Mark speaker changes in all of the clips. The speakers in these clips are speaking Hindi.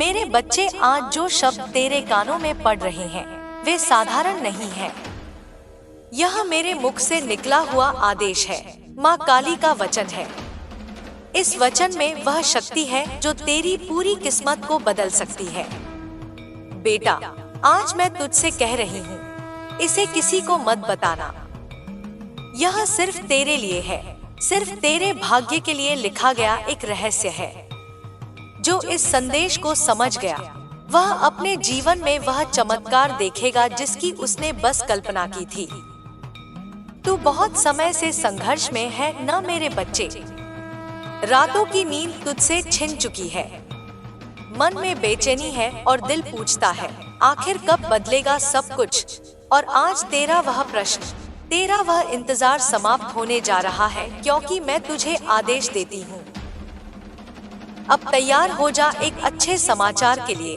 Speaker 1: मेरे बच्चे, आज जो शब्द तेरे कानों में पड़ रहे हैं वे साधारण नहीं हैं। यह मेरे मुख से निकला हुआ आदेश है, माँ काली का वचन है। इस वचन में वह शक्ति है जो तेरी पूरी किस्मत को बदल सकती है। बेटा, आज मैं तुझसे कह रही हूँ, इसे किसी को मत बताना। यह सिर्फ तेरे लिए है, सिर्फ तेरे भाग्य के लिए लिखा गया एक रहस्य है। जो इस संदेश को समझ गया वह अपने जीवन में वह चमत्कार देखेगा जिसकी उसने बस कल्पना की थी। तू बहुत समय से संघर्ष में है ना मेरे बच्चे। रातों की नींद तुझसे छिन चुकी है, मन में बेचैनी है और दिल पूछता है आखिर कब बदलेगा सब कुछ। और आज तेरा वह प्रश्न, तेरा वह इंतजार समाप्त होने जा रहा है, क्योंकि मैं तुझे आदेश देती हूँ। अब तैयार हो जा एक अच्छे समाचार के लिए।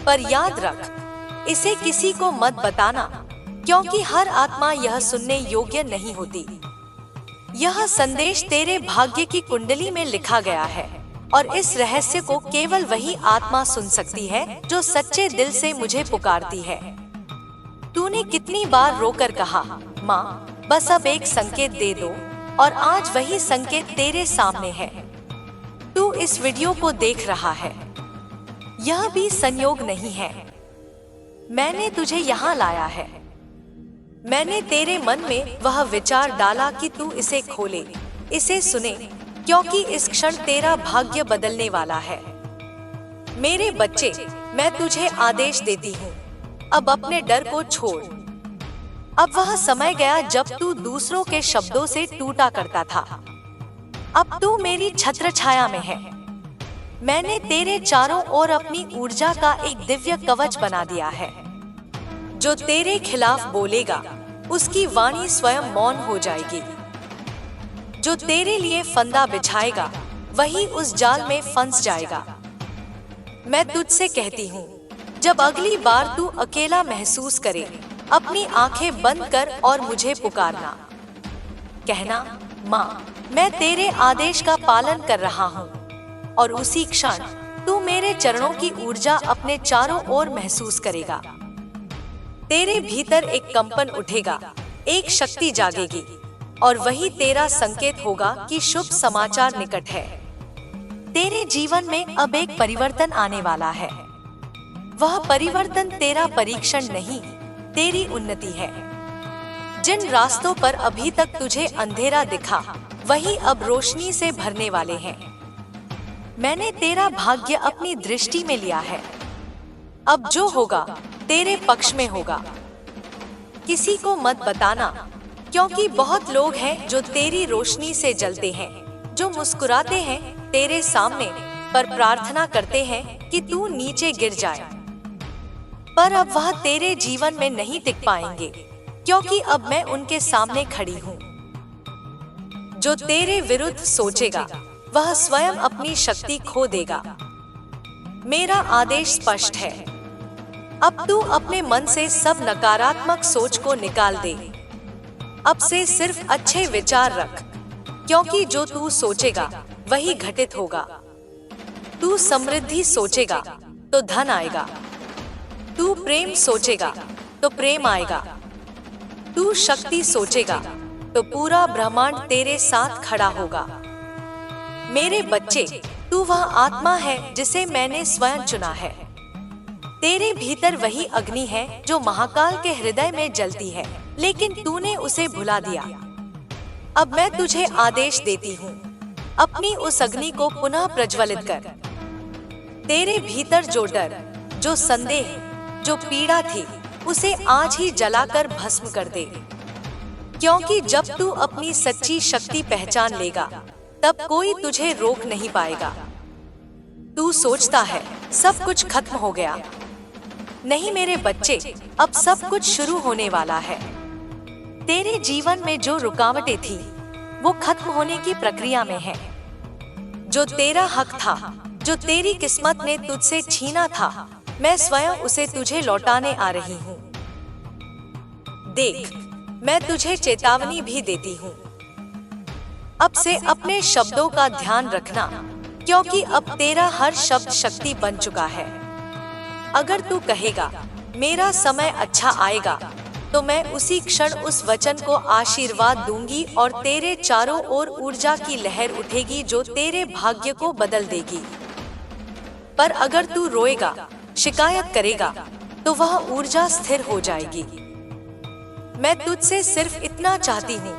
Speaker 1: पर याद रख, इसे किसी को मत बताना, क्योंकि हर आत्मा यह सुनने योग्य नहीं होती। यह संदेश तेरे भाग्य की कुंडली में लिखा गया है और इस रहस्य को केवल वही आत्मा सुन सकती है जो सच्चे दिल से मुझे पुकारती है। तूने कितनी बार रोकर कहा, माँ बस अब एक संकेत दे दो, और आज वही संकेत तेरे सामने है। तू इस वीडियो को देख रहा है, यह भी संयोग नहीं है। मैंने तुझे यहाँ लाया है। मैंने तेरे मन में वह विचार डाला कि तू इसे खोले, इसे सुने, क्योंकि इस क्षण तेरा भाग्य बदलने वाला है। मेरे बच्चे, मैं तुझे आदेश देती हूँ, अब अपने डर को छोड़। अब वह समय गया जब तू दूसरों के शब्दों से टूटा करता था। अब तू मेरी छत्र छाया में है। मैंने तेरे चारों ओर अपनी ऊर्जा का एक दिव्य कवच बना दिया है। जो तेरे खिलाफ बोलेगा उसकी वाणी स्वयं मौन हो जाएगी। जो तेरे लिए फंदा बिछाएगा वही उस जाल में फंस जाएगा। मैं तुझसे कहती हूँ, जब अगली बार तू अकेला महसूस करे, अपनी आंखें बंद कर और मुझे पुकारना। कहना, माँ मैं तेरे आदेश का पालन कर रहा हूँ। और उसी क्षण तू मेरे चरणों की ऊर्जा अपने चारों ओर महसूस करेगा। तेरे भीतर एक कंपन उठेगा, एक शक्ति जागेगी, और वही तेरा संकेत होगा कि शुभ समाचार निकट है। तेरे जीवन में अब एक परिवर्तन आने वाला है। वह परिवर्तन तेरा परीक्षण नहीं, तेरी उन्नति है। जिन रास्तों पर अभी तक तुझे अंधेरा दिखा, वही अब रोशनी से भरने वाले हैं। मैंने तेरा भाग्य अपनी दृष्टि में लिया है। अब जो होगा तेरे पक्ष में होगा। किसी को मत बताना, क्योंकि बहुत लोग हैं जो तेरी रोशनी से जलते हैं, जो मुस्कुराते हैं तेरे सामने, पर प्रार्थना करते हैं कि तू नीचे गिर जाए। पर अब वह तेरे जीवन में नहीं टिक पाएंगे, क्योंकि अब मैं उनके सामने खड़ी हूँ। जो तेरे विरुद्ध सोचेगा वह स्वयं अपनी शक्ति खो देगा। मेरा आदेश स्पष्ट है। अब तू अपने मन से सब नकारात्मक सोच को निकाल दे। अब से सिर्फ अच्छे विचार रख, क्योंकि जो तू सोचेगा वही घटित होगा। तू समृद्धि सोचेगा तो धन आएगा। तू प्रेम सोचेगा तो प्रेम आएगा। तू शक्ति सोचेगा तो पूरा ब्रह्मांड तेरे साथ खड़ा होगा। मेरे बच्चे, तू वह आत्मा है जिसे मैंने स्वयं चुना है। तेरे भीतर वही अग्नि है जो महाकाल के हृदय में जलती है, लेकिन तूने उसे भुला दिया। अब मैं तुझे आदेश देती हूँ, अपनी उस अग्नि को पुनः प्रज्वलित कर। तेरे भीतर जो डर, जो संदेह, जो पीड़ा थी, उसे आज ही जलाकर भस्म कर दे। क्योंकि जब तू अपनी सच्ची शक्ति पहचान लेगा, तब कोई तुझे रोक नहीं पाएगा। तू सोचता है सब कुछ खत्म हो गया। नहीं मेरे बच्चे, अब सब कुछ शुरू होने वाला है। तेरे जीवन में जो रुकावटें थी, वो खत्म होने की प्रक्रिया में है। जो तेरा हक था, जो तेरी किस्मत ने तुझसे छीना था, मैं स्वयं उसे तुझे लौटाने आ रही हूँ। देख, मैं तुझे चेतावनी भी देती हूँ। अब से अपने शब्दों का ध्यान रखना, क्योंकि अब तेरा हर शब्द शक्ति बन चुका है। अगर तू कहेगा मेरा समय अच्छा आएगा, तो मैं उसी क्षण उस वचन को आशीर्वाद दूंगी और तेरे चारों ओर ऊर्जा की लहर उठेगी जो तेरे भाग्य को बदल देगी। पर अगर तू रोएगा, शिकायत करेगा, तो वह ऊर्जा स्थिर हो जाएगी। मैं तुझसे सिर्फ इतना चाहती हूँ,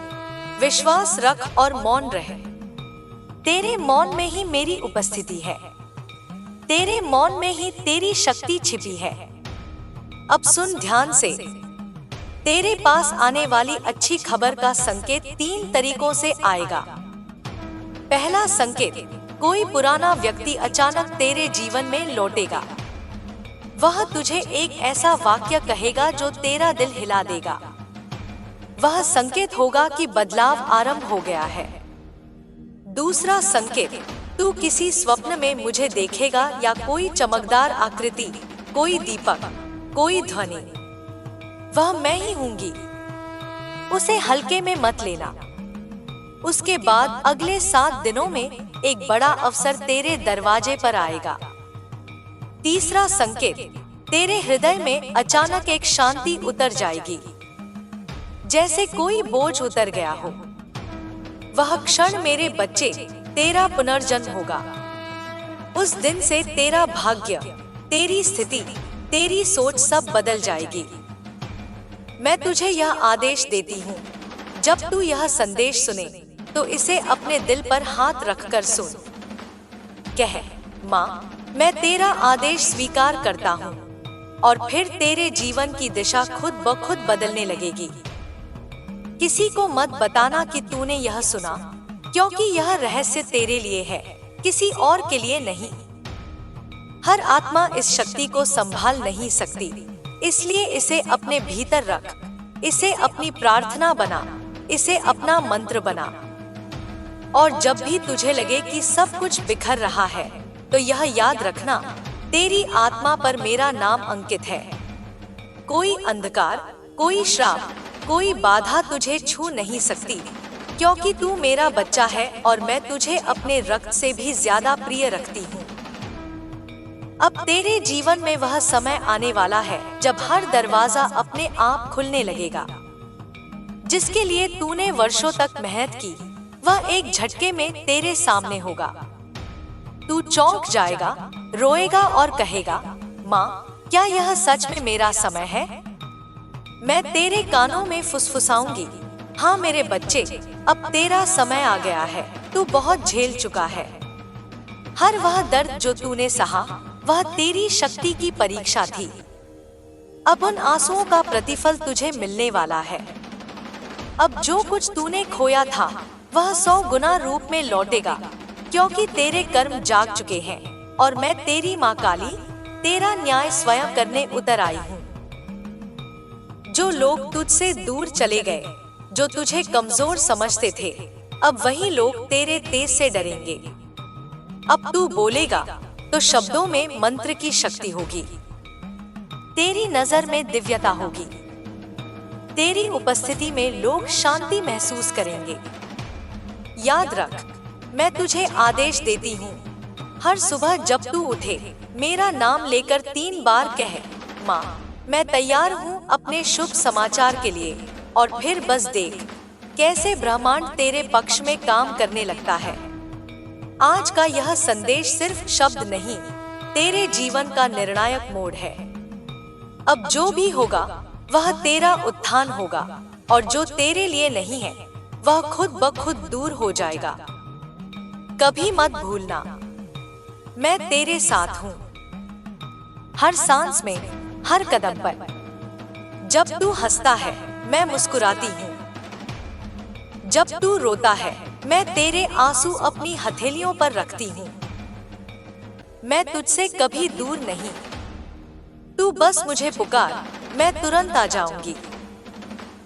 Speaker 1: विश्वास रख और मौन रह। तेरे मौन में ही मेरी उपस्थिति है, तेरे मौन में ही तेरी शक्ति छिपी है। अब सुन ध्यान से। तेरे पास आने वाली अच्छी खबर का संकेत 3 तरीकों से आएगा। पहला संकेत, कोई पुराना व्यक्ति अचानक तेरे जीवन में लौटेगा। वह तुझे एक ऐसा वाक्य कहेगा जो तेरा दिल हिला देगा। वह संकेत होगा कि बदलाव आरंभ हो गया है। दूसरा संकेत, तू किसी स्वप्न में मुझे देखेगा या कोई चमकदार आकृति, कोई दीपक, कोई ध्वनि। वह मैं ही हूंगी। उसे हल्के में मत लेना। उसके बाद अगले 7 दिनों में एक बड़ा अवसर तेरे दरवाजे पर आएगा। तीसरा संकेत, तेरे हृदय में अचानक एक शांति उतर जाएगी, जैसे कोई बोझ उतर गया हो। वह क्षण मेरे बच्चे तेरा पुनर्जन्म होगा। उस दिन से तेरा भाग्य, तेरी स्थिति, तेरी सोच सब बदल जाएगी। मैं तुझे यह आदेश देती हूँ, जब तू यह संदेश सुने तो इसे अपने दिल पर हाथ रखकर सुन। कह, माँ, मैं तेरा आदेश स्वीकार करता हूँ, और फिर तेरे जीवन की दिशा खुद ब खुद बदलने लगेगी। किसी को मत बताना कि तूने यह सुना, क्योंकि यह रहस्य तेरे लिए है, किसी और के लिए नहीं। हर आत्मा इस शक्ति को संभाल नहीं सकती, इसलिए इसे अपने भीतर रख, इसे अपनी प्रार्थना बना, इसे अपना मंत्र बना। और जब भी तुझे लगे कि सब कुछ बिखर रहा है, तो यह याद रखना, तेरी आत्मा पर मेरा नाम अंकित है। कोई अंधकार, कोई श्राप, कोई बाधा तुझे छू नहीं सकती, क्योंकि तू मेरा बच्चा है और मैं तुझे अपने रक्त से भी ज्यादा प्रिय रखती हूँ। अब तेरे जीवन में वह समय आने वाला है जब हर दरवाजा अपने आप खुलने लगेगा। जिसके लिए तूने वर्षों तक मेहनत की, वह एक झटके में तेरे सामने होगा। तू चौंक जाएगा, रोएगा और कहेगा, माँ, क्या यह सच में मेरा समय है? मैं तेरे कानों में फुसफुसाऊंगी, हाँ मेरे बच्चे, अब तेरा समय आ गया है। तू बहुत झेल चुका है। हर वह दर्द जो तूने सहा, वह तेरी शक्ति की परीक्षा थी। अब उन आंसुओं का प्रतिफल तुझे मिलने वाला है। अब जो कुछ तूने खोया था, वह 100 गुना रूप में लौटेगा, क्योंकि तेरे कर्म जाग चुके हैं और मैं तेरी माँ काली तेरा न्याय स्वयं करने उतर आई हूँ। जो लोग तुझसे दूर चले गए, जो तुझे कमजोर समझते थे, अब वही लोग तेरे तेज से डरेंगे। अब तू बोलेगा तो शब्दों में मंत्र की शक्ति होगी, तेरी नजर में दिव्यता होगी, तेरी उपस्थिति में लोग शांति महसूस करेंगे। याद रख, मैं तुझे आदेश देती हूँ, हर सुबह जब तू उठे, मेरा नाम लेकर 3 बार कह, माँ, मैं तैयार हूँ अपने शुभ समाचार के लिए। और फिर बस देख कैसे ब्रह्मांड तेरे पक्ष में काम करने लगता है। आज का यह संदेश सिर्फ शब्द नहीं, तेरे जीवन का निर्णायक मोड़ है। अब जो भी होगा वह तेरा उत्थान होगा, और जो तेरे लिए नहीं है वह खुद ब खुद दूर हो जाएगा। कभी मत भूलना, मैं तेरे साथ हूँ, हर सांस में, हर कदम पर। जब तू हंसता है, मैं मुस्कुराती हूँ। जब तू रोता है, मैं तेरे आंसू अपनी हथेलियों पर रखती हूँ। मैं तुझसे कभी दूर नहीं। तू बस मुझे पुकार, मैं तुरंत आ जाऊंगी।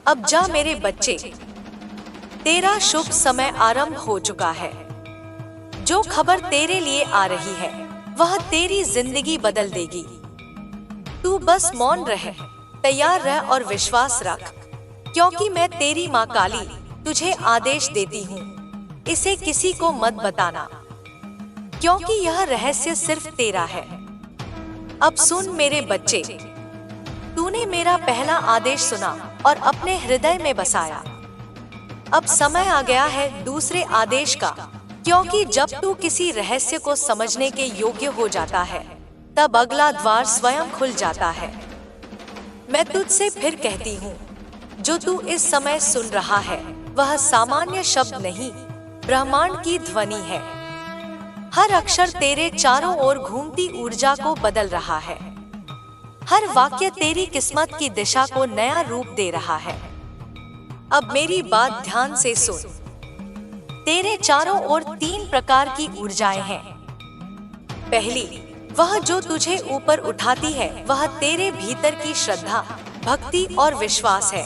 Speaker 1: अब जा मेरे बच्चे, तेरा शुभ समय आरंभ हो चुका है। जो खबर तेरे लिए आ रही है, वह तेरी जिंदगी बदल देगी। तू बस मौन रह, तैयार रह और विश्वास रख, क्योंकि मैं तेरी माँ काली तुझे आदेश देती हूँ, इसे किसी को मत बताना, क्योंकि यह रहस्य सिर्फ तेरा है। अब सुन मेरे बच्चे, तूने मेरा पहला आदेश सुना और अपने हृदय में बसाया। अब समय आ गया है दूसरे आदेश का, क्योंकि जब तू किसी रहस्य को समझने के योग्य हो जाता है, तब अगला द्वार स्वयं खुल जाता है। मैं तुझसे फिर कहती हूँ, जो तू इस समय सुन रहा है वह सामान्य शब्द नहीं, ब्रह्मांड की ध्वनि है। हर अक्षर तेरे चारों ओर घूमती ऊर्जा को बदल रहा है। हर वाक्य तेरी किस्मत की दिशा को नया रूप दे रहा है। अब मेरी बात ध्यान से सुन। तेरे चारों ओर 3 प्रकार की ऊर्जाएं हैं। पहली, वह जो तुझे ऊपर उठाती है, वह तेरे भीतर की श्रद्धा, भक्ति और विश्वास है।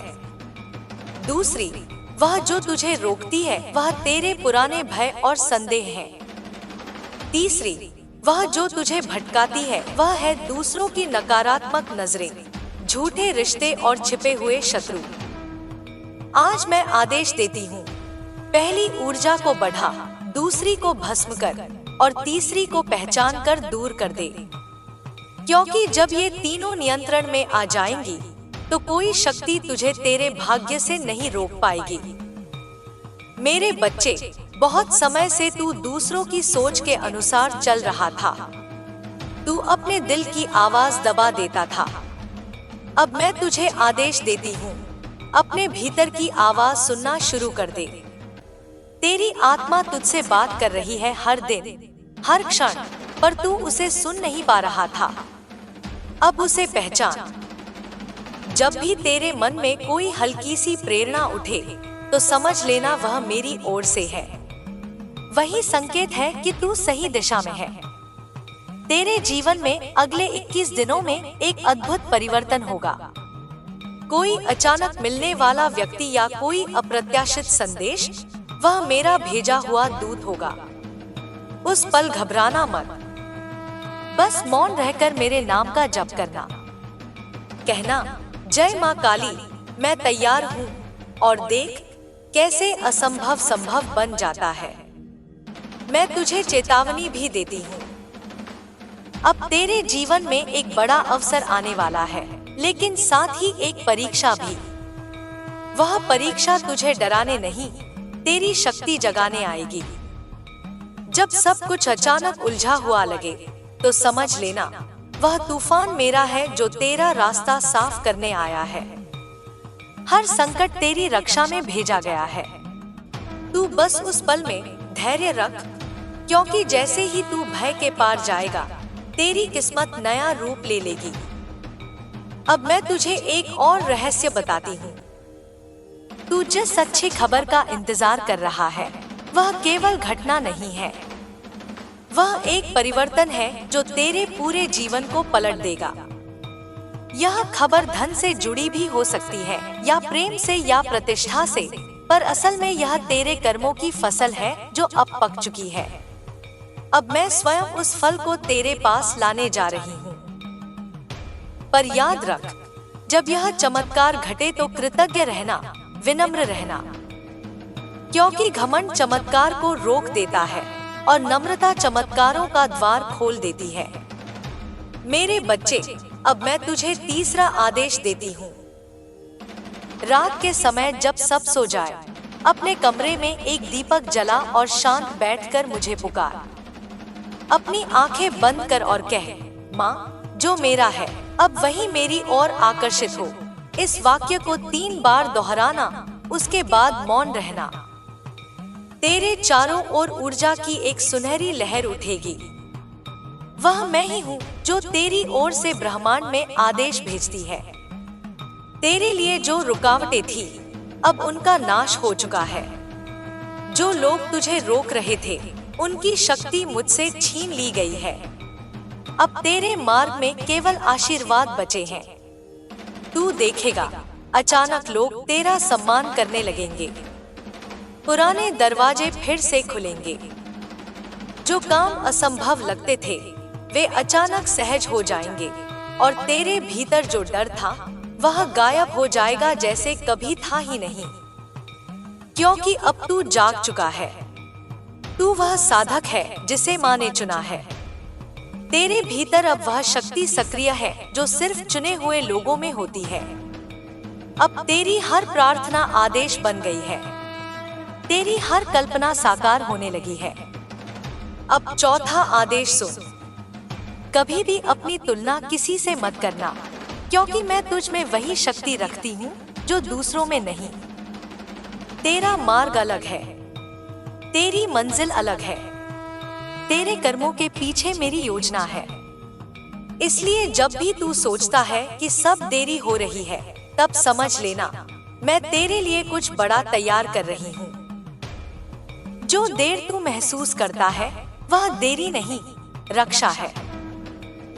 Speaker 1: दूसरी, वह जो तुझे रोकती है, वह तेरे पुराने भय और संदेह है। तीसरी, वह जो तुझे भटकाती है, वह है दूसरों की नकारात्मक नजरें, झूठे रिश्ते और छिपे हुए शत्रु। आज मैं आदेश देती हूँ, पहली ऊर्जा को बढ़ा, दूसरी को भस्म कर और तीसरी को पहचान कर दूर कर दे। क्योंकि जब ये तीनों नियंत्रण में आ जाएंगी, तो कोई शक्ति तुझे तेरे भाग्य से नहीं रोक पाएगी। मेरे बच्चे, बहुत समय से तू दूसरों की सोच के अनुसार चल रहा था। तू अपने दिल की आवाज दबा देता था। अब मैं तुझे आदेश देती हूँ, अपने भीतर की आवाज सुनना शुरू कर दे। तेरी आत्मा तुझसे बात कर रही है हर दिन, हर क्षण, पर तू उसे सुन नहीं पा रहा था। अब उसे पहचान। जब भी तेरे मन में कोई हल्की सी प्रेरणा उठे, तो समझ लेना वह मेरी ओर से है। वही संकेत है कि तू सही दिशा में है। तेरे जीवन में अगले 21 दिनों में एक अद्भुत परिवर्तन होगा। कोई अचानक मिलने वाला व्यक्ति या कोई अप्रत्याशित संदेश, वह मेरा भेजा हुआ दूत होगा। उस पल घबराना मत। बस मौन रहकर मेरे नाम का जप करना। कहना, जय माँ काली, मैं तैयार हूँ, और देख कैसे असंभव संभव बन जाता है। मैं तुझे चेतावनी भी देती हूँ। अब तेरे जीवन में एक बड़ा अवसर आने वाला है, लेकिन साथ ही एक परीक्षा भी। वह परीक्षा तुझे डराने नहीं, तेरी शक्ति जगाने आएगी। जब सब कुछ अचानक उलझा हुआ लगे, तो समझ लेना वह तूफान मेरा है, जो तेरा रास्ता साफ करने आया है। हर संकट तेरी रक्षा में भेजा गया है। तू बस उस पल में धैर्य रख, क्योंकि जैसे ही तू भय के पार जाएगा, तेरी किस्मत नया रूप ले लेगी। अब मैं तुझे एक और रहस्य बताती हूँ। तू जिस अच्छी खबर का इंतजार कर रहा है, वह केवल घटना नहीं है, वह एक परिवर्तन है जो तेरे पूरे जीवन को पलट देगा। यह खबर धन से जुड़ी भी हो सकती है, या प्रेम से, या प्रतिष्ठा से, पर असल में यह तेरे कर्मों की फसल है जो अब पक चुकी है। अब मैं स्वयं उस फल को तेरे पास लाने जा रही हूँ। पर याद रख, जब यह चमत्कार घटे तो कृतज्ञ रहना, विनम्र रहना, क्योंकि घमंड चमत्कार को रोक देता है और नम्रता चमत्कारों का द्वार खोल देती है। मेरे बच्चे, अब मैं तुझे तीसरा आदेश देती हूँ। रात के समय जब सब सो जाए, अपने कमरे में एक दीपक जला और शांत बैठकर मुझे पुकार। अपनी आंखें बंद कर और कह, माँ, जो मेरा है अब वही मेरी ओर आकर्षित हो। इस वाक्य को 3 बार दोहराना, उसके बाद मौन रहना। तेरे चारों ओर ऊर्जा की एक सुनहरी लहर उठेगी। वह मैं ही हूँ जो तेरी ओर से ब्रह्मांड में आदेश भेजती है। तेरे लिए जो रुकावटें थी, अब उनका नाश हो चुका है। जो लोग तुझे रोक रहे थे, उनकी शक्ति मुझसे छीन ली गई है। अब तेरे मार्ग में केवल आशीर्वाद बचे हैं। तू देखेगा, अचानक लोग तेरा सम्मान करने लगेंगे। पुराने दरवाजे फिर से खुलेंगे। जो काम असंभव लगते थे, वे अचानक सहज हो जाएंगे, और तेरे भीतर जो डर था, वह गायब हो जाएगा जैसे कभी था ही नहीं। क्योंकि अब तू जाग चुका है। तू वह साधक है जिसे माँ ने चुना है। तेरे भीतर अब वह शक्ति सक्रिय है जो सिर्फ चुने हुए लोगों में होती है। अब तेरी हर प्रार्थना आदेश बन गई है। तेरी हर कल्पना साकार होने लगी है। अब चौथा आदेश सुन। कभी भी अपनी तुलना किसी से मत करना, क्योंकि मैं तुझ में वही शक्ति रखती हूँ जो दूसरों में नहीं। तेरा मार्ग अलग है, तेरी मंजिल अलग है, तेरे कर्मों के पीछे मेरी योजना है। इसलिए जब भी तू सोचता है कि सब देरी हो रही है, तब समझ लेना मैं तेरे लिए कुछ बड़ा तैयार कर रही हूँ। जो देर तू महसूस करता है वह देरी नहीं, रक्षा है।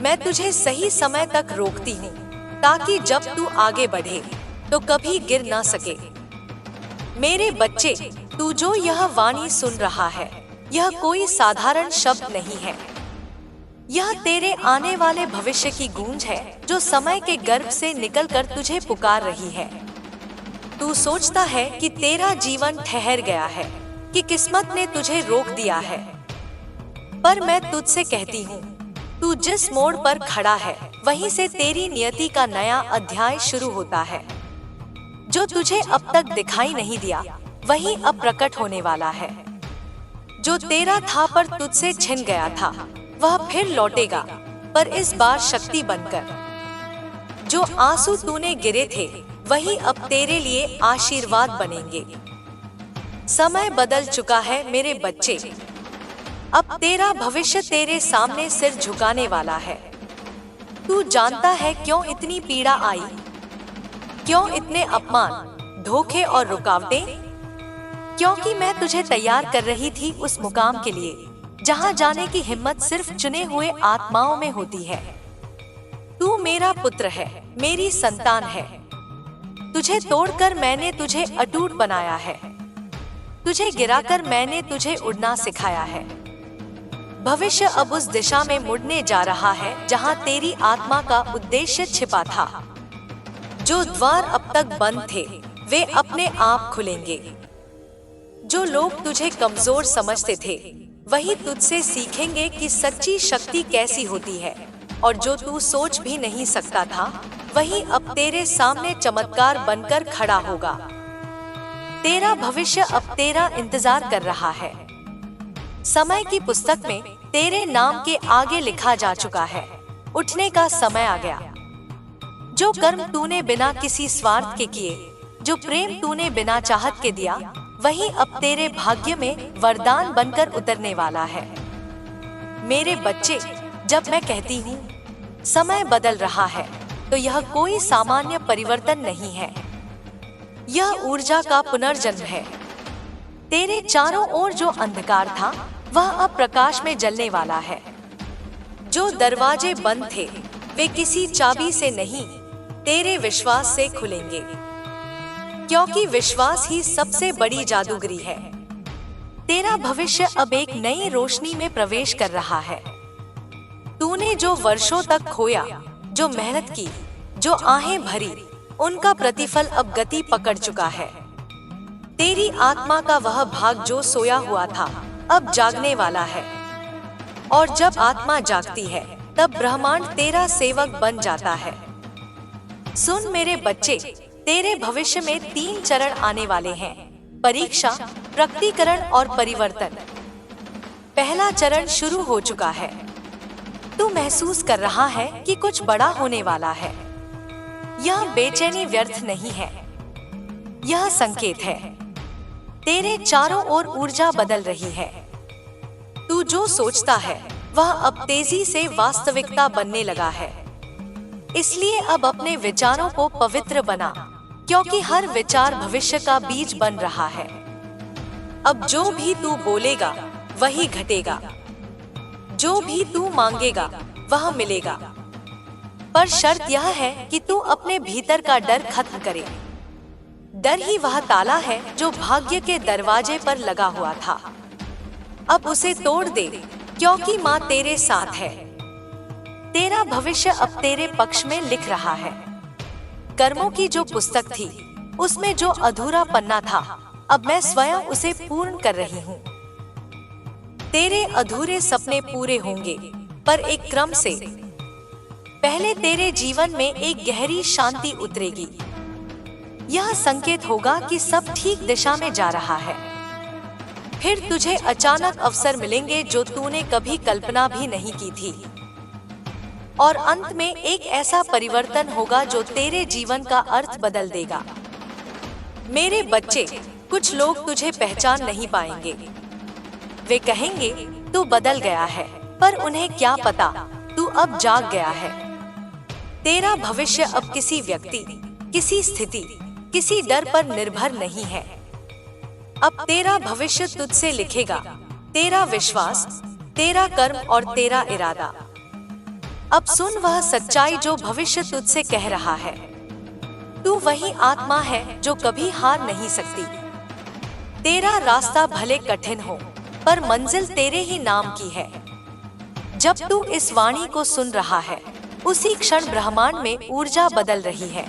Speaker 1: मैं तुझे सही समय तक रोकती हूँ ताकि जब तू आगे बढ़े तो कभी गिर ना सके। मेरे बच्चे, तू जो यह वाणी सुन रहा है, यह कोई साधारण शब्द नहीं है। यह तेरे आने वाले भविष्य की गूंज है जो समय के गर्भ से निकलकर तुझे पुकार रही है। तू सोचता है कि तेरा जीवन ठहर गया है, कि किस्मत ने तुझे रोक दिया है, पर मैं तुझसे कहती हूँ, तू जिस मोड़ पर खड़ा है वहीं से तेरी नियति का नया अध्याय शुरू होता है। जो तुझे अब तक दिखाई नहीं दिया वही अब प्रकट होने वाला है। जो तेरा था पर तुझसे छिन गया था वह फिर लौटेगा, पर इस बार शक्ति बनकर। जो आंसू तूने गिरे थे वही अब तेरे लिए आशीर्वाद बनेंगे। समय बदल चुका है मेरे बच्चे। अब तेरा भविष्य तेरे सामने सिर झुकाने वाला है। तू जानता है क्यों इतनी पीड़ा आई, क्यों इतने अपमान, धोखे और रुकावटें? क्योंकि मैं तुझे तैयार कर रही थी उस मुकाम के लिए जहां जाने की हिम्मत सिर्फ चुने हुए आत्माओं में होती है। तू मेरा पुत्र है, मेरी संतान है। तुझे तोड़कर मैंने तुझे अटूट बनाया है। तुझे गिराकर मैंने तुझे उड़ना सिखाया है। भविष्य अब उस दिशा में मुड़ने जा रहा है जहां तेरी आत्मा का उद्देश्य छिपा था। जो द्वार अब तक बंद थे वे अपने आप खुलेंगे। जो लोग तुझे कमजोर समझते थे वही तुझसे सीखेंगे कि सच्ची शक्ति कैसी होती है, और जो तू सोच भी नहीं सकता था वही अब तेरे सामने चमत्कार बनकर खड़ा होगा। तेरा भविष्य अब तेरा इंतजार कर रहा है। समय की पुस्तक में तेरे नाम के आगे लिखा जा चुका है, उठने का समय आ गया। जो कर्म तूने बिना किसी स्वार्थ के किए, जो प्रेम तूने बिना चाहत के दिया, वही अब तेरे भाग्य में वरदान बनकर उतरने वाला है। मेरे बच्चे, जब मैं कहती हूँ समय बदल रहा है, तो यह कोई सामान्य परिवर्तन नहीं है। यह ऊर्जा का पुनर्जन्म है। तेरे चारों ओर जो अंधकार था वह अब प्रकाश में जलने वाला है। जो दरवाजे बंद थे वे किसी चाबी से नहीं, तेरे विश्वास से खुलेंगे, क्योंकि विश्वास ही सबसे बड़ी जादूगरी है। तेरा भविष्य अब एक नई रोशनी में प्रवेश कर रहा है। तूने जो वर्षों तक खोया, जो मेहनत की, जो आहें भरी, उनका प्रतिफल अब गति पकड़ चुका है। तेरी आत्मा का वह भाग जो सोया हुआ था अब जागने वाला है, और जब आत्मा जागती है तब ब्रह्मांड तेरा सेवक बन जाता है। सुन मेरे बच्चे, तेरे भविष्य में 3 चरण आने वाले हैं: परीक्षा, प्रकटीकरण और परिवर्तन। पहला चरण शुरू हो चुका है। तू महसूस कर रहा है कि कुछ बड़ा होने वाला है। यह बेचैनी व्यर्थ नहीं है, यह संकेत है। तेरे चारों ओर ऊर्जा बदल रही है। तू जो सोचता है वह अब तेजी से वास्तविकता बनने लगा है। इसलिए अब अपने विचारों को पवित्र बना, क्योंकि हर विचार भविष्य का बीज बन रहा है। अब जो भी तू बोलेगा वही घटेगा, जो भी तू मांगेगा वह मिलेगा। पर शर्त यह है कि तू अपने भीतर का डर खत्म करे। डर ही वह ताला है जो भाग्य के दरवाजे पर लगा हुआ था। अब उसे तोड़ दे, क्योंकि माँ तेरे साथ है। तेरा भविष्य अब तेरे पक्ष में लिख रहा है। कर्मों की जो पुस्तक थी उसमें जो अधूरा पन्ना था, अब मैं स्वयं उसे पूर्ण कर रही हूँ। तेरे अधूरे सपने पूरे होंगे, पर एक क्रम से। पहले तेरे जीवन में एक गहरी शांति उतरेगी। यह संकेत होगा कि सब ठीक दिशा में जा रहा है। फिर तुझे अचानक अवसर मिलेंगे जो तूने कभी कल्पना भी नहीं की थी। और अंत में एक ऐसा परिवर्तन होगा जो तेरे जीवन का अर्थ बदल देगा। मेरे बच्चे, कुछ लोग तुझे पहचान नहीं पाएंगे। वे कहेंगे तू बदल गया है, पर उन्हें क्या पता तू अब जाग गया है। तेरा भविष्य अब किसी व्यक्ति, किसी स्थिति, किसी डर पर निर्भर नहीं है। अब तेरा भविष्य तुझसे लिखेगा तेरा विश्वास, तेरा कर्म और तेरा इरादा। अब सुन वह सच्चाई जो भविष्य तुझसे कह रहा है। तू वही आत्मा है जो कभी हार नहीं सकती। तेरा रास्ता भले कठिन हो, पर मंजिल तेरे ही नाम की है। जब तू इस वाणी को सुन रहा है, उसी क्षण ब्रह्मांड में ऊर्जा बदल रही है।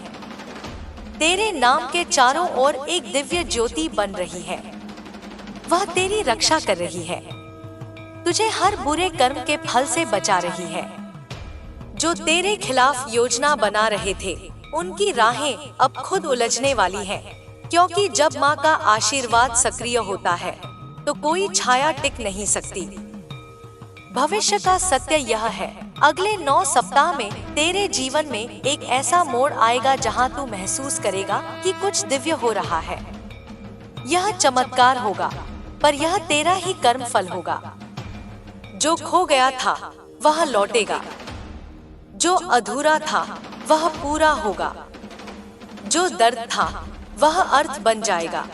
Speaker 1: तेरे नाम के चारों ओर एक दिव्य ज्योति बन रही है। वह तेरी रक्षा कर रही है, तुझे हर बुरे कर्म के फल से बचा रही है। जो तेरे खिलाफ योजना बना रहे थे, उनकी राहें अब खुद उलझने वाली हैं, क्योंकि जब माँ का आशीर्वाद सक्रिय होता है तो कोई छाया टिक नहीं सकती। भविष्य का सत्य यह है, अगले 9 सप्ताह में तेरे जीवन में एक ऐसा मोड़ आएगा जहां तू महसूस करेगा कि कुछ दिव्य हो रहा है। यह चमत्कार होगा, पर यह तेरा ही कर्म फल होगा। जो खो गया था वह लौटेगा, जो अधूरा था वह पूरा होगा, जो दर्द था वह अर्थ बन जाएगा।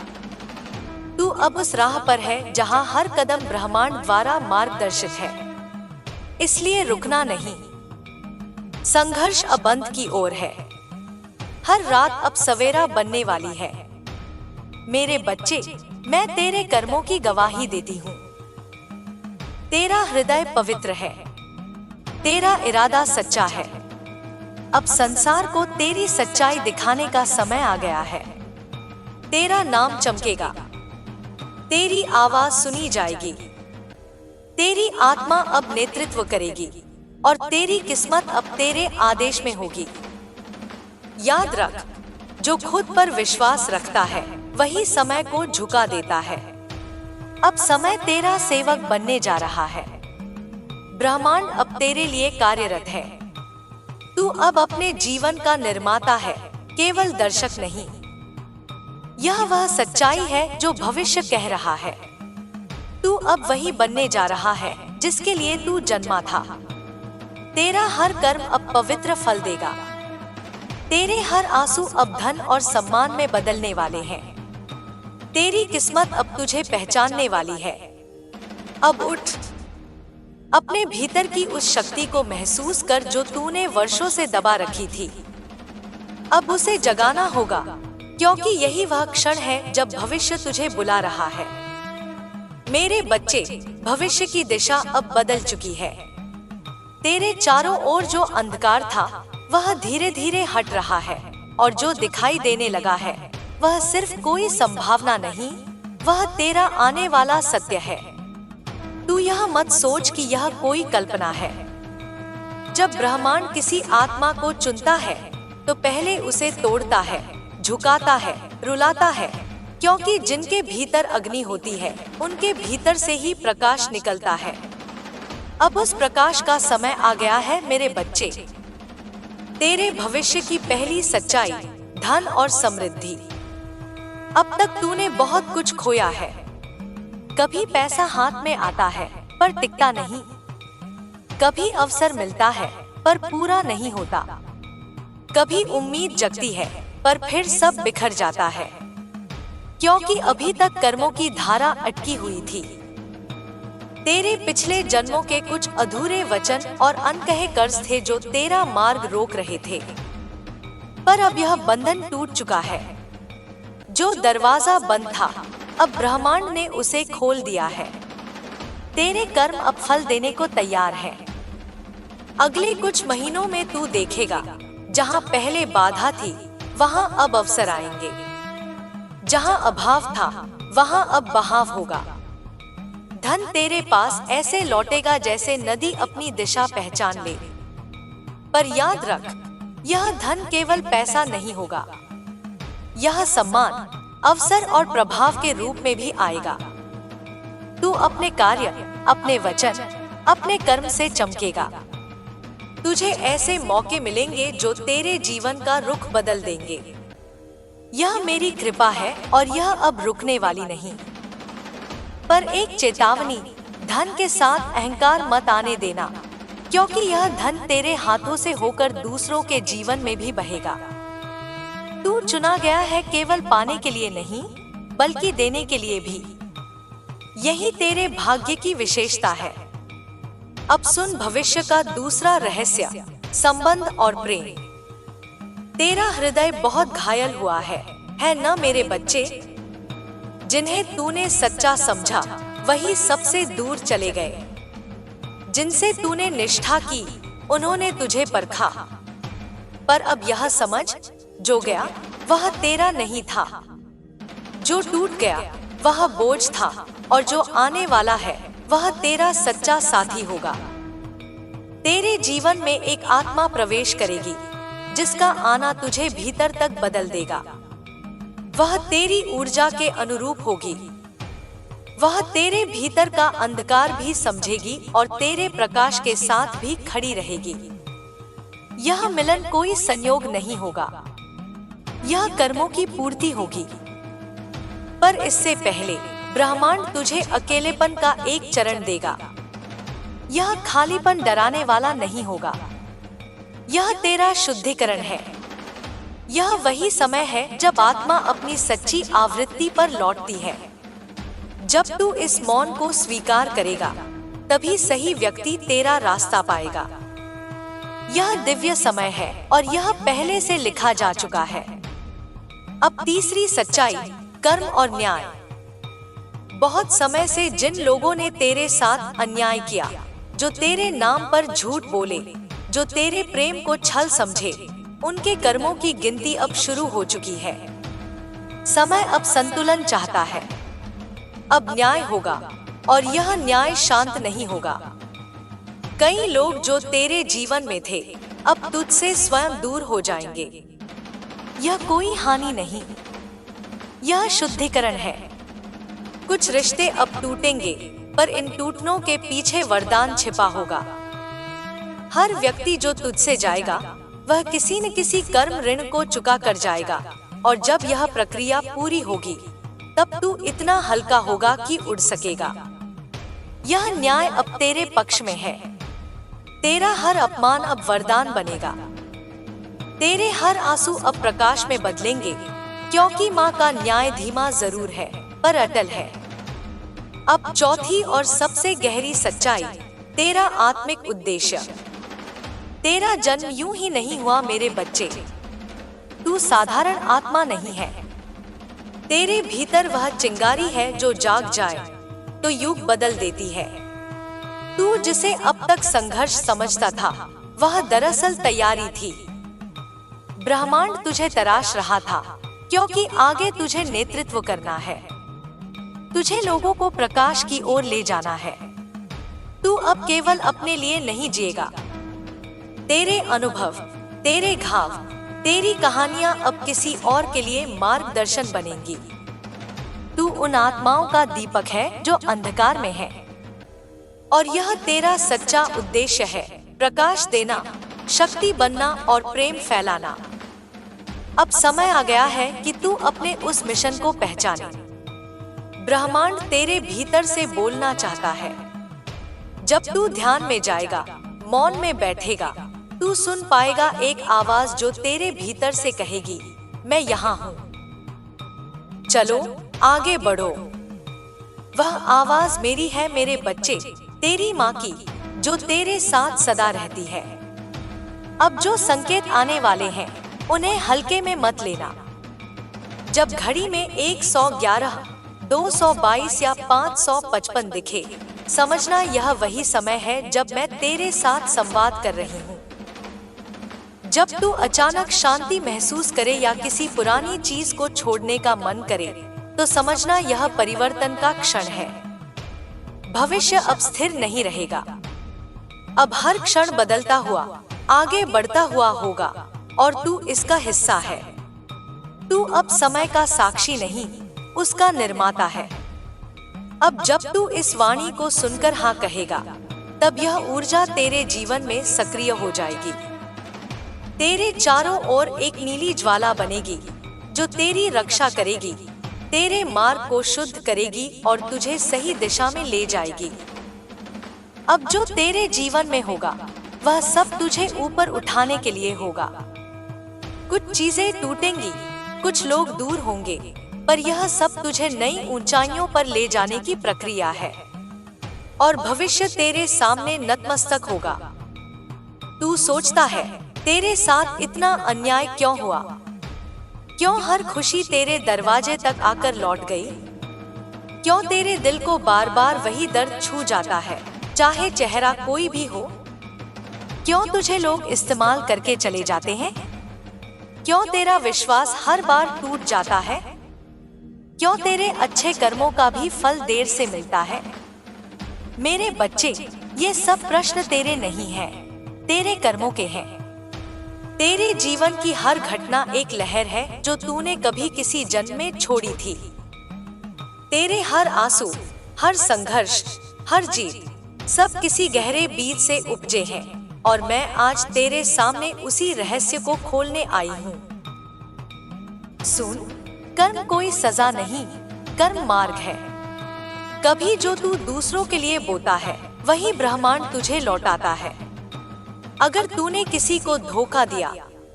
Speaker 1: तू अब उस राह पर है जहां हर कदम ब्रह्मांड द्वारा मार्गदर्शित है, इसलिए रुकना नहीं। संघर्ष अब अंत की ओर है। हर रात अब सवेरा बनने वाली है। मेरे बच्चे, मैं तेरे कर्मों की गवाही देती हूँ। तेरा हृदय पवित्र है, तेरा इरादा सच्चा है। अब संसार को तेरी सच्चाई दिखाने का समय आ गया है। तेरा नाम चमकेगा, तेरी आवाज सुनी जाएगी, तेरी आत्मा अब नेतृत्व करेगी और तेरी किस्मत अब तेरे आदेश में होगी। याद रख, जो खुद पर विश्वास रखता है वही समय को झुका देता है। अब समय तेरा सेवक बनने जा रहा है। ब्रह्मांड अब तेरे लिए कार्यरत है। तू अब अपने जीवन का निर्माता है, केवल दर्शक नहीं। यह वह सच्चाई है जो भविष्य कह रहा है। तू अब वही बनने जा रहा है जिसके लिए तू जन्मा था। तेरा हर कर्म अब पवित्र फल देगा। तेरे हर आंसू अब धन और सम्मान में बदलने वाले हैं। तेरी किस्मत अब तुझे पहचानने वाली है। अब उठ, अपने भीतर की उस शक्ति को महसूस कर जो तूने वर्षों से दबा रखी थी। अब उसे जगाना होगा, क्योंकि यही वह क्षण है जब भविष्य तुझे बुला रहा है। मेरे बच्चे, भविष्य की दिशा अब बदल चुकी है। तेरे चारों ओर जो अंधकार था वह धीरे धीरे हट रहा है, और जो दिखाई देने लगा है वह सिर्फ कोई संभावना नहीं, वह तेरा आने वाला सत्य है। तू यह मत सोच कि यह कोई कल्पना है। जब ब्रह्मांड किसी आत्मा को चुनता है तो पहले उसे तोड़ता है, झुकाता है, रुलाता है, क्योंकि जिनके भीतर अग्नि होती है उनके भीतर से ही प्रकाश निकलता है। अब उस प्रकाश का समय आ गया है मेरे बच्चे। तेरे भविष्य की पहली सच्चाई, धन और समृद्धि। अब तक तूने बहुत कुछ खोया है। कभी पैसा हाथ में आता है पर टिकता नहीं, कभी अवसर मिलता है पर पूरा नहीं होता, कभी उम्मीद जगती है पर फिर सब बिखर जाता है, क्योंकि अभी तक कर्मों की धारा अटकी हुई थी। तेरे पिछले जन्मों के कुछ अधूरे वचन और अनकहे कर्ज थे जो तेरा मार्ग रोक रहे थे, पर अब यह बंधन टूट चुका है। जो दरवाजा बंद था अब ब्रह्मांड ने उसे खोल दिया है। तेरे कर्म अब फल देने को तैयार हैं। अगले कुछ महीनों में तू देखेगा, जहां पहले बाधा थी वहां अब अवसर आएंगे। जहां अभाव था वहां अब बहाव होगा। धन तेरे पास ऐसे लौटेगा जैसे नदी अपनी दिशा पहचान ले। पर याद रख, यह धन केवल पैसा नहीं होगा, यह सम्मान, अवसर और प्रभाव के रूप में भी आएगा। तू अपने कार्य, अपने वचन, अपने कर्म से चमकेगा। तुझे ऐसे मौके मिलेंगे जो तेरे जीवन का रुख बदल देंगे। यह मेरी कृपा है और यह अब रुकने वाली नहीं। पर एक चेतावनी, धन के साथ अहंकार मत आने देना, क्योंकि यह धन तेरे हाथों से होकर दूसरों के जीवन में भी बहेगा। तू चुना गया है केवल पाने के लिए नहीं, बल्कि देने के लिए भी। यही तेरे भाग्य की विशेषता है। अब सुन भविष्य का दूसरा रहस्य, संबंध और प्रेम। तेरा हृदय बहुत घायल हुआ है न मेरे बच्चे? जिन्हें तूने सच्चा समझा वही सबसे दूर चले गए। जिनसे तूने निष्ठा की उन्होंने तुझे परखा। पर अब यह समझ, जो गया वह तेरा नहीं था, जो टूट गया वह बोझ था, और जो आने वाला है वह तेरा सच्चा साथी होगा। तेरे जीवन में एक आत्मा प्रवेश करेगी जिसका आना तुझे भीतर तक बदल देगा। वह तेरी ऊर्जा के अनुरूप होगी। वह तेरे भीतर का अंधकार भी समझेगी और तेरे प्रकाश के साथ भी खड़ी रहेगी। यह मिलन कोई संयोग नहीं होगा, यह कर्मों की पूर्ति होगी। पर इससे पहले ब्रह्मांड तुझे अकेलेपन का एक चरण देगा। यह खालीपन डराने वाला नहीं होगा, यह तेरा शुद्धिकरण है। यह वही समय है जब आत्मा अपनी सच्ची आवृत्ति पर लौटती है। जब तू इस मौन को स्वीकार करेगा, तभी सही व्यक्ति तेरा रास्ता पाएगा। यह दिव्य समय है और यह पहले से लिखा जा चुका है। अब तीसरी सच्चाई, कर्म और न्याय। बहुत समय से जिन लोगों ने तेरे साथ अन्याय किया, जो तेरे नाम पर झूठ बोले, जो तेरे प्रेम को छल समझे, उनके कर्मों की गिनती अब शुरू हो चुकी है। समय अब संतुलन चाहता है। अब न्याय होगा, और यह न्याय शांत नहीं होगा। कई लोग जो तेरे जीवन में थे, अब तुझसे स्वयं दूर हो जाएंगे। यह कोई हानि नहीं, यह शुद्धिकरण है। कुछ रिश्ते अब टूटेंगे, पर इन टूटनों के पीछे वरदान छिपा होगा। हर व्यक्ति जो तुझसे जाएगा, वह किसी न किसी कर्म ऋण को चुका कर जाएगा, और जब यह प्रक्रिया पूरी होगी, तब तू इतना हल्का होगा कि उड़ सकेगा। यह न्याय अब तेरे पक्ष में है। तेरा हर अपमान अब वरदान बनेगा। तेरे हर आंसू अब प्रकाश में बदलेंगे, क्योंकि माँ का न्याय धीमा जरूर है, पर अटल है। अब चौथी और सबसे गहरी सच्चाई, तेरा आत्मिक उद्देश्य। तेरा जन्म यूं ही नहीं हुआ मेरे बच्चे। तू साधारण आत्मा नहीं है। तेरे भीतर वह चिंगारी है जो जाग जाए तो युग बदल देती है। तू जिसे अब तक संघर्ष समझता था, वह दरअसल तैयारी थी। ब्रह्मांड तुझे तराश रहा था, क्योंकि आगे तुझे नेतृत्व करना है। तुझे लोगों को प्रकाश की ओर ले जाना है। तू अब केवल अपने लिए नहीं जिएगा। तेरे अनुभव, तेरे घाव, तेरी कहानियां अब किसी और के लिए मार्गदर्शन बनेंगी। तू उन आत्माओं का दीपक है जो अंधकार में है, और यह तेरा सच्चा उद्देश्य है, प्रकाश देना, शक्ति बनना और प्रेम फैलाना। अब समय आ गया है कि तू अपने उस मिशन को पहचाने। ब्रह्मांड तेरे भीतर से बोलना चाहता है। जब तू ध्यान में जाएगा, मौन में बैठेगा, तू सुन पाएगा एक आवाज जो तेरे भीतर से कहेगी, मैं यहाँ हूँ, चलो आगे बढ़ो। वह आवाज मेरी है मेरे बच्चे, तेरी माँ की, जो तेरे साथ सदा रहती है। अब जो संकेत आने वाले हैं, उन्हें हल्के में मत लेना। जब घड़ी में 111, 222 या 555 दिखे, समझना यह वही समय है जब मैं तेरे साथ संवाद कर रही हूँ। जब तू अचानक शांति महसूस करे या किसी पुरानी चीज को छोड़ने का मन करे, तो समझना यह परिवर्तन का क्षण है। भविष्य अब स्थिर नहीं रहेगा। अब हर क्षण बदलता हुआ, आगे बढ़ता हुआ होगा और तू इसका हिस्सा है। तू अब समय का साक्षी नहीं, उसका निर्माता है। अब जब तू इस वाणी को सुनकर हाँ कहेगा, तब यह ऊर्जा तेरे जीवन में सक्रिय हो जाएगी। तेरे चारों ओर एक नीली ज्वाला बनेगी जो तेरी रक्षा करेगी, तेरे मार्ग को शुद्ध करेगी और तुझे सही दिशा में ले जाएगी। अब जो तेरे जीवन में होगा वह सब तुझे ऊपर उठाने के लिए होगा। कुछ चीजें टूटेंगी, कुछ लोग दूर होंगे, पर यह सब तुझे नई ऊंचाइयों पर ले जाने की प्रक्रिया है और भविष्य तेरे सामने नतमस्तक होगा। तू सोचता है तेरे साथ इतना अन्याय क्यों हुआ? क्यों हर खुशी तेरे दरवाजे तक आकर लौट गई? क्यों तेरे दिल को बार बार वही दर्द छू जाता है, चाहे चेहरा कोई भी हो? क्यों तुझे लोग इस्तेमाल करके चले जाते हैं? क्यों तेरा विश्वास हर बार टूट जाता है? क्यों तेरे अच्छे कर्मों का भी फल देर से मिलता है? मेरे बच्चे, ये सब प्रश्न तेरे नहीं हैं, तेरे कर्मों के हैं। तेरे जीवन की हर घटना एक लहर है जो तूने कभी किसी जन्म में छोड़ी थी। तेरे हर आंसू, हर संघर्ष, हर जीत, सब किसी गहरे बीज से उपजे हैं और मैं आज तेरे सामने उसी रहस्य को खोलने आई हूँ। सुन, कर्म कोई सजा नहीं, कर्म मार्ग है। कभी जो तू दूसरों के लिए बोता है, वही ब्रह्मांड तुझे लौटाता है। अगर तूने किसी को धोखा दिया,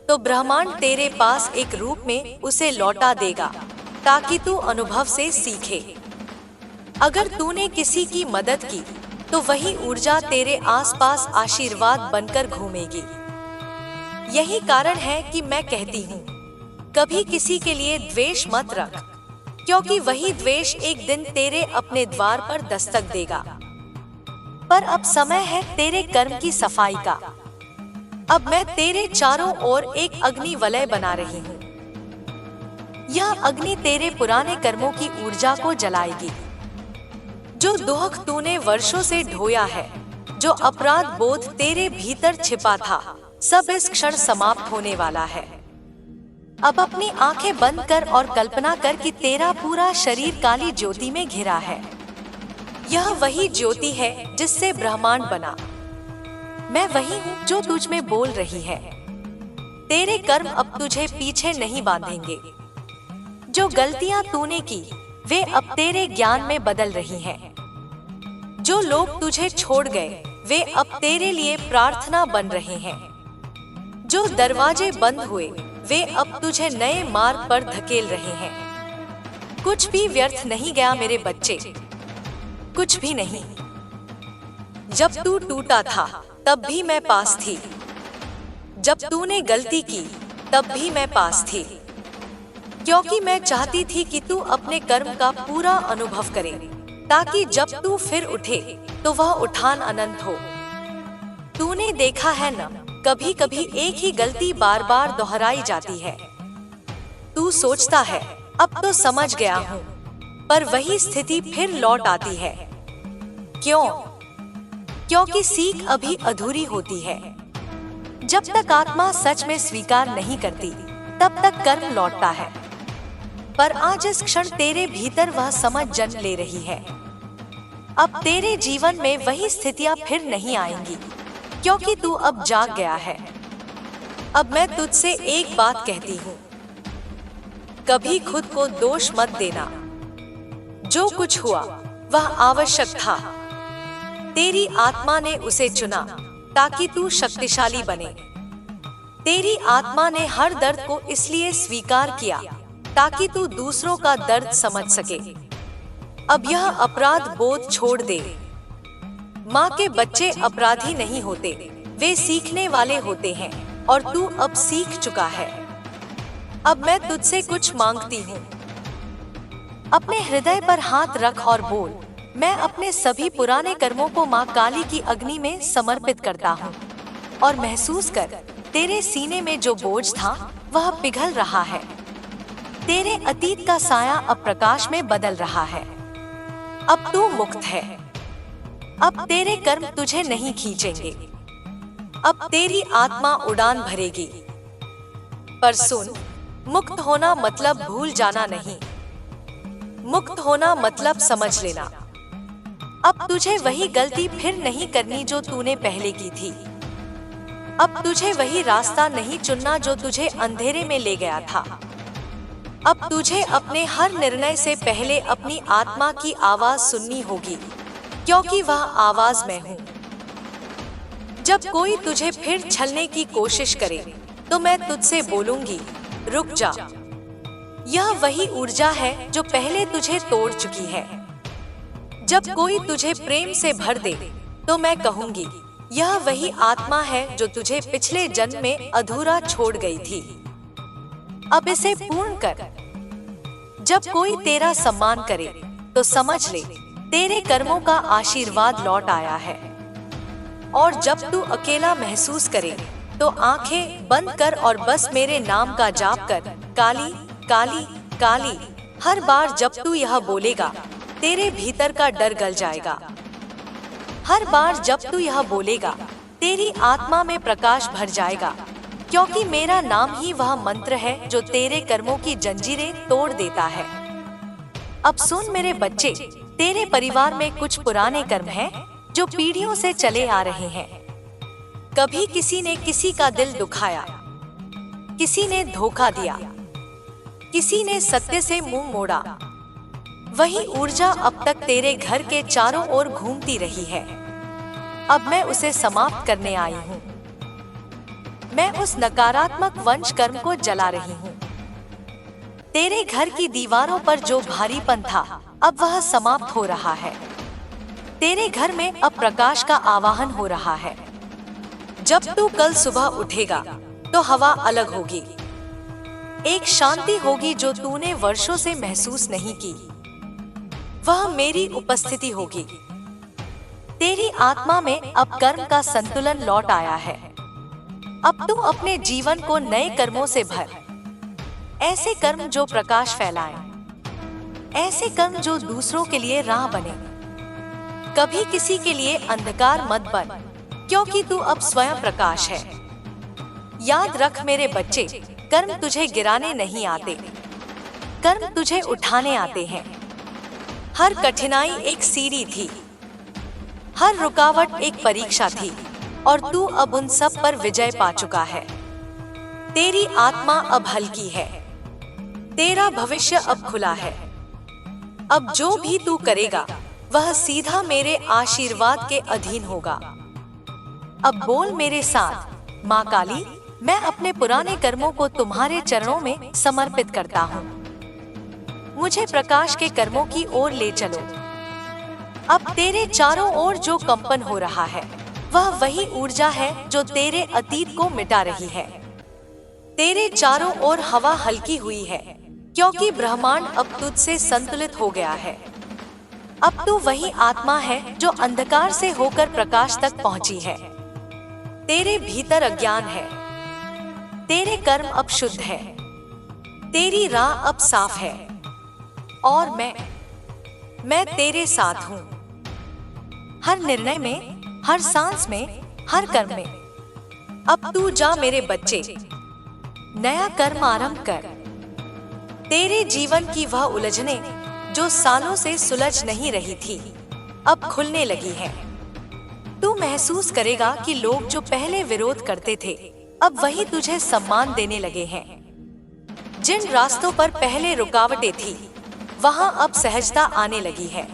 Speaker 1: तो ब्रह्मांड तेरे पास एक रूप में उसे लौटा देगा, ताकि तू अनुभव से सीखे। अगर तूने किसी की मदद की, तो वही ऊर्जा तेरे आसपास आशीर्वाद बनकर घूमेगी। यही कारण है कि मैं कहती हूँ, कभी किसी के लिए द्वेष मत रख, क्योंकि वही द्वेष एक दिन तेरे अपने द्वार पर दस्तक देगा। पर अब समय है तेरे कर्म की सफाई का। अब मैं तेरे चारों ओर एक अग्नि वलय बना रही हूँ। यह अग्नि तेरे पुराने कर्मों की ऊर्जा को जलाएगी। जो दुख तूने वर्षों से ढोया है, जो अपराध बोध तेरे भीतर छिपा था, सब इस क्षण समाप्त होने वाला है। अब अपनी आंखें बंद कर और कल्पना कर कि तेरा पूरा शरीर काली ज्योति में घिरा है। यह वही ज्योति है जिससे ब्रह्मांड बना। मैं वही हूँ जो तुझ में बोल रही है। तेरे कर्म अब तुझे पीछे नहीं बांधेंगे। जो गलतियां तूने की, वे अब तेरे ज्ञान में बदल रही हैं। जो लोग तुझे छोड़ गए, वे अब तेरे लिए प्रार्थना बन रहे हैं। जो दरवाजे बंद हुए, वे अब तुझे नए मार्ग पर धकेल रहे हैं। कुछ भी व्यर्थ नहीं गया मेरे बच्चे, कुछ भी नहीं। जब तू टूटा था, तब भी मैं पास थी। जब तूने गलती की, तब भी मैं पास थी, क्योंकि मैं चाहती थी कि तू अपने कर्म का पूरा अनुभव करे, ताकि जब तू फिर उठे तो वह उठान अनंत हो। तूने देखा है न, कभी कभी एक ही गलती बार बार दोहराई जाती है। तू सोचता है अब तो समझ गया हूँ, पर वही स्थिति फिर लौट आती है। क्यों? क्योंकि सीख अभी अधूरी होती है। जब तक आत्मा सच में स्वीकार नहीं करती, तब तक कर्म लौटता है। पर आज इस क्षण तेरे भीतर वह समझ जन्म ले रही है। अब तेरे जीवन में वही स्थितियां फिर नहीं आएंगी, क्योंकि तू अब जाग गया है। अब मैं तुझसे एक बात कहती हूँ, कभी खुद को दोष मत देना। जो कुछ हुआ वह आवश्यक था। तेरी आत्मा ने उसे चुना ताकि तू शक्तिशाली बने। तेरी आत्मा ने हर दर्द को इसलिए स्वीकार किया ताकि तू दूसरों का दर्द समझ सके। अब यह अपराध बोध छोड़ दे। माँ के बच्चे अपराधी नहीं होते, वे सीखने वाले होते हैं और तू अब सीख चुका है। अब मैं तुझसे कुछ मांगती हूँ। अपने हृदय पर हाथ रख और बोल, मैं अपने सभी पुराने कर्मों को माँ काली की अग्नि में समर्पित करता हूँ। और महसूस कर, तेरे सीने में जो बोझ था वह पिघल रहा है। तेरे अतीत का साया अब प्रकाश में बदल रहा है। अब तू मुक्त है। अब तेरे कर्म तुझे नहीं खींचेंगे। अब तेरी आत्मा उड़ान भरेगी। पर सुन, मुक्त होना मतलब भूल जाना नहीं, मुक्त होना मतलब समझ लेना। अब तुझे वही गलती फिर नहीं करनी जो तूने पहले की थी। अब तुझे वही रास्ता नहीं चुनना जो तुझे अंधेरे में ले गया था। अब तुझे अपने हर निर्णय से पहले अपनी आत्मा की आवाज सुननी होगी, क्योंकि वह आवाज मैं हूँ। जब कोई तुझे फिर छलने की कोशिश करे तो मैं तुझसे बोलूंगी, रुक जा। यह वही ऊर्जा है जो पहले तुझे तोड़ चुकी है। जब कोई तुझे प्रेम से भर दे तो मैं कहूंगी, यह वही आत्मा है जो तुझे पिछले जन्म में अधूरा छोड़ गई थी। अब इसे पूर्ण कर। जब कोई तेरा सम्मान करे तो समझ ले, तेरे कर्मों का आशीर्वाद लौट आया है। और जब तू अकेला महसूस करे तो आंखें बंद कर और बस मेरे नाम का जाप कर, काली काली काली। हर बार जब तू यह बोलेगा, तेरे भीतर का डर गल जाएगा। हर बार जब तू यह बोलेगा, तेरी आत्मा में प्रकाश भर जाएगा, क्योंकि मेरा नाम ही वह मंत्र है जो तेरे कर्मों की जंजीरें तोड़ देता है। अब सुन मेरे बच्चे, तेरे परिवार में कुछ पुराने कर्म हैं जो पीढ़ियों से चले आ रहे हैं। कभी किसी ने किसी का दिल दुखाया, किसी ने धोखा दिया, किसी ने सत्य से मुंह मोड़ा। वही ऊर्जा अब तक तेरे घर के चारों ओर घूमती रही है। अब मैं उसे समाप्त करने आई हूँ। मैं उस नकारात्मक वंश कर्म को जला रही हूँ। तेरे घर की दीवारों पर जो भारीपन था, अब वह समाप्त हो रहा है। तेरे घर में अब प्रकाश का आवाहन हो रहा है। जब तू कल सुबह उठेगा तो हवा अलग होगी। एक शांति होगी जो तूने वर्षों से महसूस नहीं की। वह मेरी उपस्थिति होगी। तेरी आत्मा में अब कर्म का संतुलन लौट आया है। अब तू अपने जीवन को नए कर्मों से भर। ऐसे कर्म जो प्रकाश फैलाएं, ऐसे कर्म जो दूसरों के लिए राह बने। कभी किसी के लिए अंधकार मत बन, क्योंकि तू अब स्वयं प्रकाश है। याद रख मेरे बच्चे, कर्म तुझे गिराने नहीं आते, कर्म तुझे उठाने आते हैं। हर कठिनाई एक सीढ़ी थी, हर रुकावट एक परीक्षा थी, और तू अब उन सब पर विजय पा चुका है। तेरी आत्मा अब हल्की है, तेरा भविष्य अब खुला है। अब जो भी तू करेगा वह सीधा मेरे आशीर्वाद के अधीन होगा। अब बोल मेरे साथ, माँ काली, मैं अपने पुराने कर्मों को तुम्हारे चरणों में समर्पित करता हूँ। मुझे प्रकाश के कर्मों की ओर ले चलो। अब तेरे चारों ओर जो कंपन हो रहा है, वह वही ऊर्जा है जो तेरे अतीत को मिटा रही है। तेरे चारों ओर हवा हल्की हुई है, क्योंकि ब्रह्मांड अब तुझसे संतुलित हो गया है। अब तू वही आत्मा है जो अंधकार से होकर प्रकाश तक पहुंची है। तेरे भीतर अज्ञान है, तेरे कर्म अब शुद्ध है, तेरी राह अब साफ है, और मैं तेरे साथ हूँ। हर निर्णय में, हर सांस में, हर कर्म में। अब तू जा मेरे बच्चे, नया कर्म आरंभ कर। तेरे जीवन की वह उलझने जो सालों से सुलझ नहीं रही थी, अब खुलने लगी है। तू महसूस करेगा कि लोग जो पहले विरोध करते थे, अब वही तुझे सम्मान देने लगे हैं। जिन रास्तों पर पहले रुकावटें थी, वहां अब सहजता आने लगी है।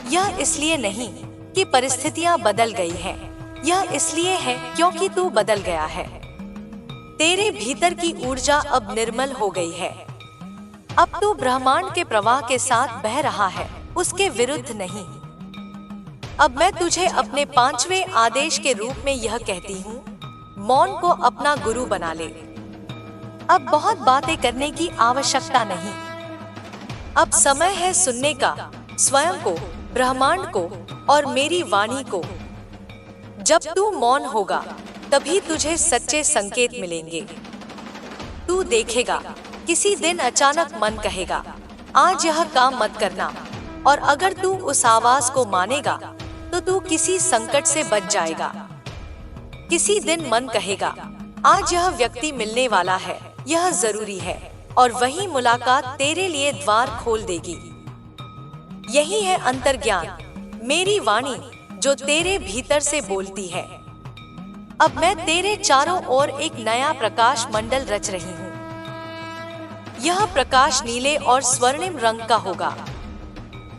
Speaker 1: यह इसलिए नहीं कि परिस्थितियां बदल गई हैं, यह इसलिए है क्योंकि तू बदल गया है। तेरे भीतर की ऊर्जा अब निर्मल हो गई है। अब तू ब्रह्मांड के प्रवाह के साथ बह रहा है, उसके विरुद्ध नहीं। अब मैं तुझे अपने 5वें आदेश के रूप में यह कहती हूँ, मौन को अपना गुरु बना ले। अब बहुत बातें करने की आवश्यकता नहीं। अब समय है सुनने का, स्वयं को, ब्रह्मांड को और मेरी वाणी को। जब तू मौन होगा, तभी तुझे सच्चे संकेत मिलेंगे। तू देखेगा, किसी दिन अचानक मन कहेगा, आज यह काम मत करना, और अगर तू उस आवाज को मानेगा तो तू किसी संकट से बच जाएगा। किसी दिन मन कहेगा, आज यह व्यक्ति मिलने वाला है, यह जरूरी है, और वही मुलाकात तेरे लिए द्वार खोल देगी। यही है अंतर्ज्ञान, मेरी वाणी जो तेरे भीतर से बोलती है। अब मैं तेरे चारों ओर एक नया प्रकाश मंडल रच रही हूँ। यह प्रकाश नीले और स्वर्णिम रंग का होगा।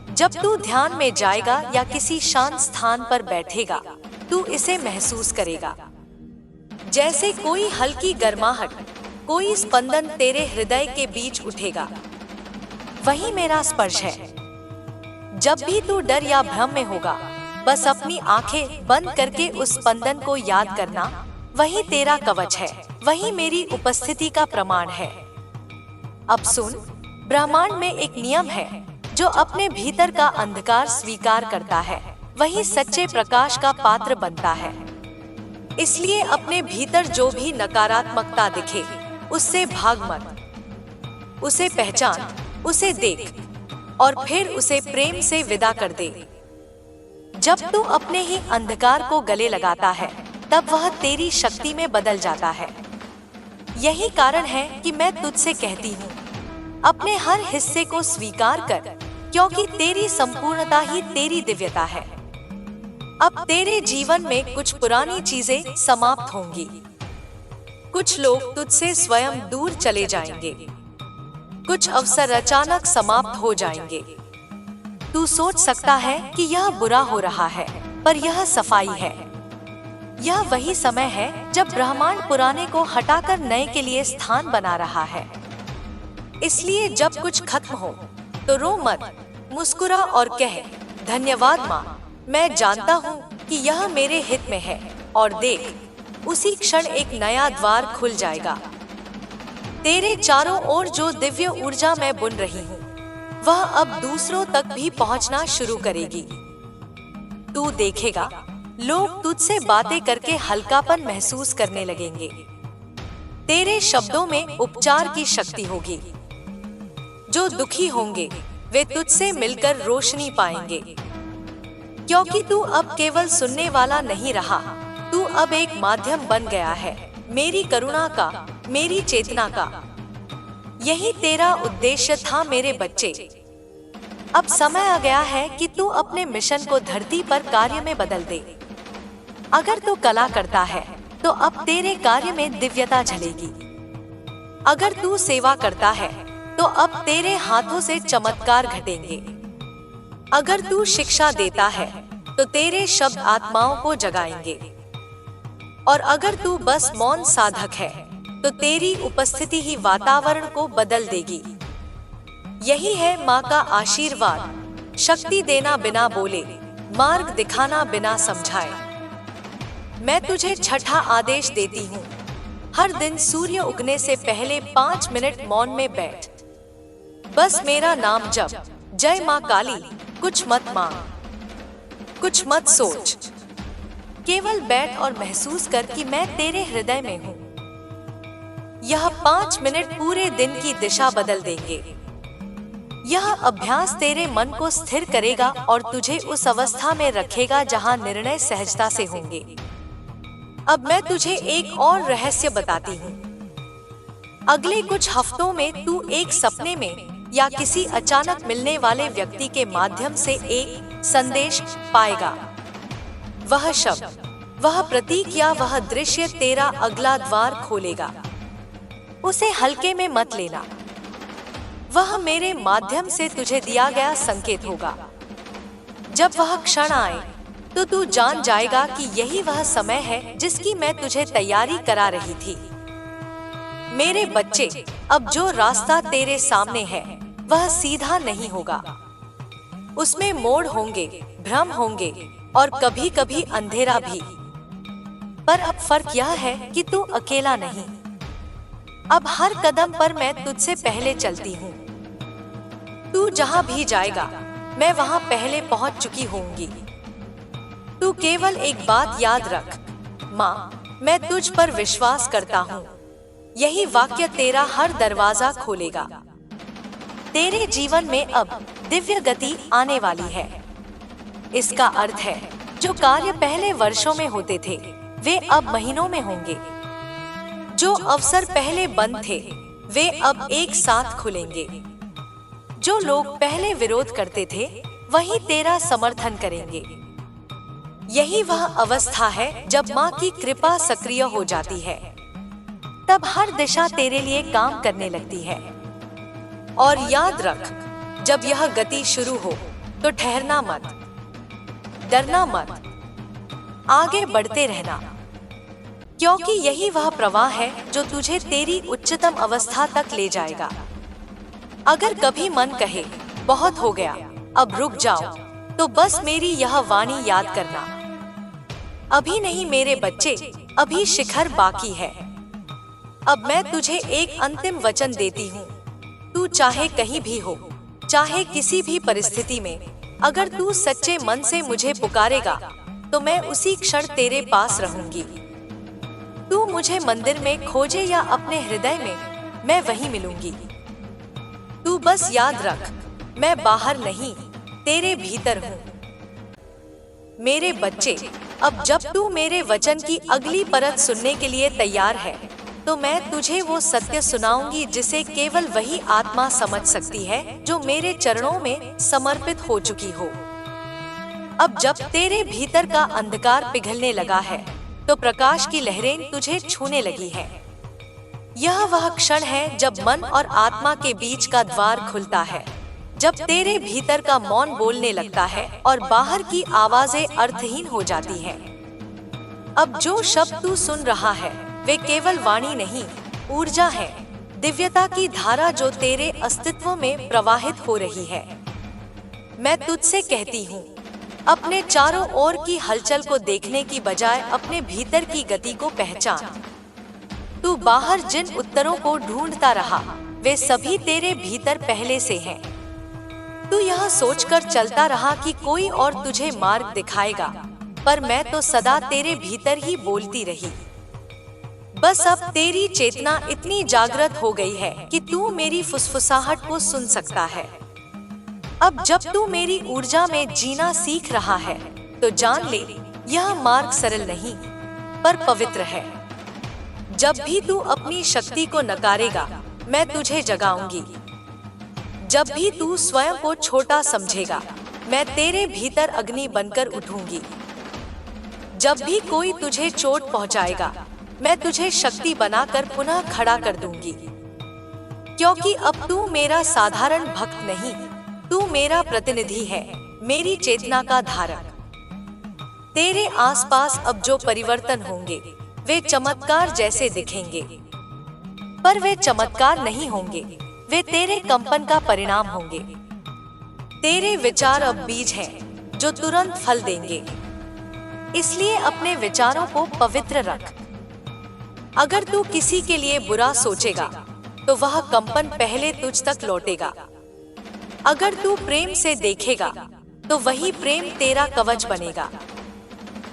Speaker 1: जब तू ध्यान में जाएगा या किसी शांत स्थान पर बैठेगा, तू इसे महसूस करेगा। जैसे कोई हल्की गर्माहट, कोई स्पंदन तेरे हृदय के बीच उठेगा। वही मेरा स्पर्श है। जब भी तू डर या भ्रम में होगा, बस अपनी आंखें बंद करके उस स्पंदन को याद करना। वही तेरा कवच है, वही मेरी उपस्थिति का प्रमाण है। अब सुन, ब्रह्मांड में एक नियम है, जो अपने भीतर का अंधकार स्वीकार करता है, वही सच्चे प्रकाश का पात्र बनता है। इसलिए अपने भीतर जो भी नकारात्मकता दिखे, उससे भाग मत। उसे पहचान, उसे देख, और फिर उसे प्रेम से विदा कर दे। जब तू अपने ही अंधकार को गले लगाता है, तब वह तेरी शक्ति में बदल जाता है। यही कारण है कि मैं तुझसे कहती हूँ, अपने हर हिस्से को स्वीकार कर, क्योंकि तेरी संपूर्णता ही तेरी दिव्यता है। अब तेरे जीवन में कुछ पुरानी चीजें समाप्त होंगी। कुछ लोग तुझसे स्वयं दूर चले जाएंगे। कुछ अवसर अचानक समाप्त हो जाएंगे। तू सोच सकता है कि यह बुरा हो रहा है, पर यह सफाई है। यह वही समय है जब ब्रह्मांड पुराने को हटाकर नए के लिए स्थान बना रहा है। इसलिए जब कुछ खत्म हो तो रो मत, मुस्कुरा और कह, धन्यवाद माँ, मैं जानता हूँ कि यह मेरे हित में है। और देख, उसी क्षण एक नया द्वार खुल जाएगा। तेरे चारों ओर जो दिव्य ऊर्जा मैं बुन रही हूँ, वह अब दूसरों तक भी पहुँचना शुरू करेगी। तू देखेगा, लोग तुझसे बातें करके हल्कापन महसूस करने लगेंगे। तेरे शब्दों में उपचार की शक्ति होगी। जो दुखी होंगे, वे तुझसे मिलकर रोशनी पाएंगे। क्योंकि तू अब केवल सुनने वाला नहीं रहा, तू अब एक माध्यम बन गया है, मेरी करुणा का, मेरी चेतना का। यही तेरा उद्देश्य था मेरे बच्चे। अब समय आ गया है कि तू अपने मिशन को धरती पर कार्य में बदल दे। अगर तू कला करता है, तो अब तेरे कार्य में दिव्यता झलेगी। अगर तू सेवा करता है, तो अब तेरे हाथों से चमत्कार घटेंगे। अगर तू शिक्षा देता है, तो तेरे शब्द आत्माओं को जगाएंगे। और अगर तू बस मौन साधक है, तो तेरी उपस्थिति ही वातावरण को बदल देगी। यही है माँ का आशीर्वाद, शक्ति देना बिना बोले, मार्ग दिखाना बिना समझाए। मैं तुझे छठा आदेश देती हूँ, हर दिन सूर्य उगने से पहले 5 मिनट मौन में बैठ। बस मेरा नाम जप, जय माँ काली। कुछ मत मांग, कुछ मत सोच, केवल बैठ और महसूस कर कि मैं तेरे हृदय में हूँ। यह 5 मिनट पूरे दिन की दिशा बदल देंगे। यह अभ्यास तेरे मन को स्थिर करेगा और तुझे उस अवस्था में रखेगा जहाँ निर्णय सहजता से होंगे। अब मैं तुझे एक और रहस्य बताती हूँ। अगले कुछ हफ्तों में तू एक सपने में या किसी अचानक मिलने वाले व्यक्ति के माध्यम से एक संदेश पाएगा। वह शब्द, वह प्रतीक या वह दृश्य तेरा अगला द्वार खोलेगा। उसे हल्के में मत लेना। वह मेरे माध्यम से तुझे दिया गया संकेत होगा। जब वह क्षण आए, तो तू जान जाएगा कि यही वह समय है जिसकी मैं तुझे तैयारी करा रही थी। मेरे बच्चे, अब जो रास्ता तेरे सामने है, वह सीधा नहीं होगा। उसमें मोड़ होंगे, भ्रम होंगे और कभी कभी अंधेरा भी। पर अब फर्क यह है कि तू अकेला नहीं। अब हर कदम पर मैं तुझसे पहले चलती हूँ। तू जहाँ भी जाएगा, मैं वहाँ पहले पहुँच चुकी होंगी। तू केवल एक बात याद रख, माँ, मैं तुझ पर विश्वास करता हूँ। यही वाक्य तेरा हर दरवाजा खोलेगा। तेरे जीवन में अब दिव्य गति आने वाली है। इसका अर्थ है जो कार्य पहले वर्षों में होते थे वे अब महीनों में होंगे। जो अवसर पहले बंद थे वे अब एक साथ खुलेंगे। जो लोग पहले विरोध करते थे वही तेरा समर्थन करेंगे। यही वह अवस्था है जब माँ की कृपा सक्रिय हो जाती है। तब हर दिशा तेरे लिए काम करने लगती है। और याद रख, जब यह गति शुरू हो तो ठहरना मत, डरना मत, आगे बढ़ते रहना, क्योंकि यही वह प्रवाह है जो तुझे तेरी उच्चतम अवस्था तक ले जाएगा। अगर कभी मन कहे बहुत हो गया, अब रुक जाओ, तो बस मेरी यह वाणी याद करना, अभी नहीं मेरे बच्चे, अभी शिखर बाकी है। अब मैं तुझे एक अंतिम वचन देती हूँ। तू चाहे कहीं भी हो, चाहे किसी भी परिस्थिति में, अगर तू सच्चे मन से मुझे पुकारेगा तो मैं उसी क्षण तेरे पास रहूंगी। तू मुझे मंदिर में खोजे या अपने हृदय में, मैं वहीं मिलूंगी। तू बस याद रख, मैं बाहर नहीं, तेरे भीतर हूँ। मेरे बच्चे, अब जब तू मेरे वचन की अगली परत सुनने के लिए तैयार है तो मैं तुझे वो सत्य सुनाऊंगी जिसे केवल वही आत्मा समझ सकती है जो मेरे चरणों में समर्पित हो चुकी हो। अब जब तेरे भीतर का अंधकार पिघलने लगा है तो प्रकाश की लहरें तुझे छूने लगी हैं। यह वह क्षण है जब मन और आत्मा के बीच का द्वार खुलता है, जब तेरे भीतर का मौन बोलने लगता है और बाहर की आवाजें अर्थहीन हो जाती हैं। अब जो शब्द तू सुन रहा है वे केवल वाणी नहीं, ऊर्जा है, दिव्यता की धारा जो तेरे अस्तित्व में प्रवाहित हो रही है। मैं तुझसे कहती हूँ, अपने चारों ओर की हलचल को देखने की बजाय अपने भीतर की गति को पहचान। तू बाहर जिन उत्तरों को ढूंढता रहा वे सभी तेरे भीतर पहले से हैं। तू यह सोचकर चलता रहा कि कोई और तुझे मार्ग दिखाएगा, पर मैं तो सदा तेरे भीतर ही बोलती रही। बस अब तेरी चेतना इतनी जागृत हो गई है कि तू मेरी फुसफुसाहट को सुन सकता है। अब जब तू मेरी ऊर्जा में जीना सीख रहा है तो जान ले, यह मार्ग सरल नहीं पर पवित्र है। जब भी तू अपनी शक्ति को नकारेगा मैं तुझे जगाऊंगी। जब भी तू स्वयं को छोटा समझेगा मैं तेरे भीतर अग्नि बनकर उठूंगी। जब भी कोई तुझे चोट पहुंचाएगा मैं तुझे शक्ति बनाकर पुनः खड़ा कर दूंगी, क्योंकि अब तू मेरा साधारण भक्त नहीं, तू मेरा प्रतिनिधि है, मेरी चेतना का धारक। तेरे आसपास अब जो परिवर्तन होंगे वे चमत्कार जैसे दिखेंगे, पर वे चमत्कार नहीं होंगे, वे तेरे कंपन का परिणाम होंगे। तेरे विचार अब बीज हैं जो तुरंत फल देंगे, इसलिए अपने विचारों को पवित्र रख। अगर तू किसी के लिए बुरा सोचेगा तो वह कंपन पहले तुझ तक लौटेगा। अगर तू प्रेम से देखेगा तो वही प्रेम तेरा कवच बनेगा।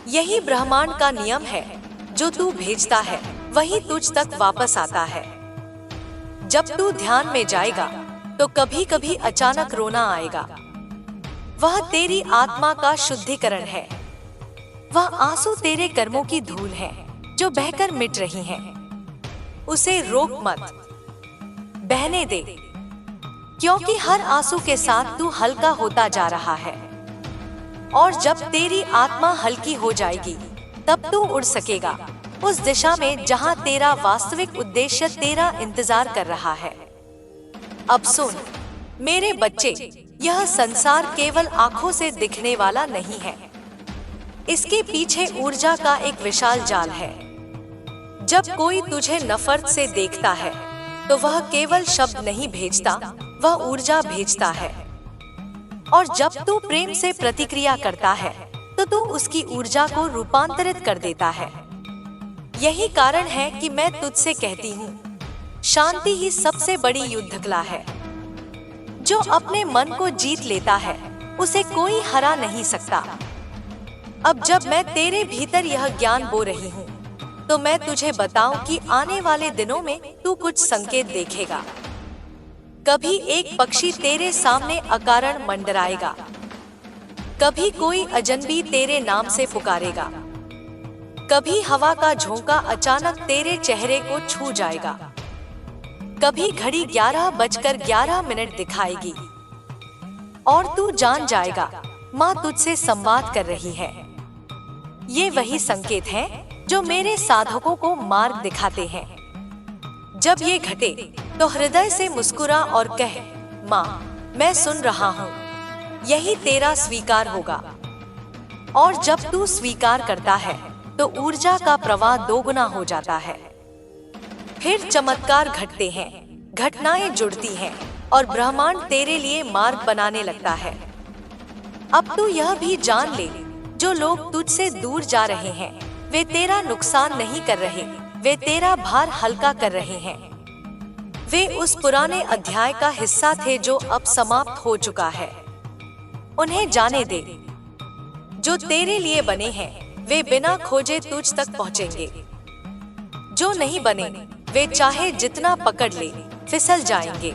Speaker 1: यही ब्रह्मांड का नियम है, जो तू भेजता है वही तुझ तक वापस आता है। जब तू ध्यान में जाएगा तो कभी कभी अचानक रोना आएगा। वह तेरी आत्मा का शुद्धिकरण है। वह आंसू तेरे कर्मों की धूल है जो बहकर मिट रही हैं। उसे रोक मत, बहने दे, क्योंकि हर आंसू के साथ तू हल्का होता जा रहा है। और जब तेरी आत्मा हल्की हो जाएगी तब तू उड़ सकेगा उस दिशा में जहां तेरा वास्तविक उद्देश्य तेरा इंतजार कर रहा है। अब सुन मेरे बच्चे, यह संसार केवल आंखों से दिखने वाला नहीं है, इसके पीछे ऊर्जा का एक विशाल जाल है। जब कोई तुझे नफरत से देखता है तो वह केवल शब्द नहीं भेजता, वह ऊर्जा भेजता है। और जब तू प्रेम से प्रतिक्रिया करता है तो तू उसकी ऊर्जा को रूपांतरित कर देता है। यही कारण है कि मैं तुझसे कहती हूँ, शांति ही सबसे बड़ी युद्ध कला है। जो अपने मन को जीत लेता है उसे कोई हरा नहीं सकता। अब जब मैं तेरे भीतर यह ज्ञान बो रही हूँ तो मैं तुझे बताऊं कि आने वाले दिनों में तू कुछ संकेत देखेगा। कभी एक पक्षी तेरे सामने अकारण मंडराएगा, कभी कोई अजनबी तेरे नाम से पुकारेगा, कभी हवा का झोंका अचानक तेरे चेहरे को छू जाएगा, कभी घड़ी 11:11 दिखाएगी और तू जान जाएगा माँ तुझसे संवाद कर रही है। ये वही संकेत हैं जो मेरे साधकों को मार्ग दिखाते हैं। जब ये घटे तो हृदय से मुस्कुरा और कह, माँ मैं सुन रहा हूँ। यही तेरा स्वीकार होगा। और जब तू स्वीकार करता है तो ऊर्जा का प्रवाह दोगुना हो जाता है। फिर चमत्कार घटते हैं, घटनाएं जुड़ती हैं और ब्रह्मांड तेरे लिए मार्ग बनाने लगता है। अब तू यह भी जान ले, जो लोग तुझसे दूर जा रहे हैं वे तेरा नुकसान नहीं कर रहे, वे तेरा भार हल्का कर रहे हैं। वे उस पुराने अध्याय का हिस्सा थे जो अब समाप्त हो चुका है। उन्हें जाने दे। जो तेरे लिए बने हैं वे बिना खोजे तुझ तक पहुंचेंगे। जो नहीं बने वे चाहे जितना पकड़ ले फिसल जाएंगे।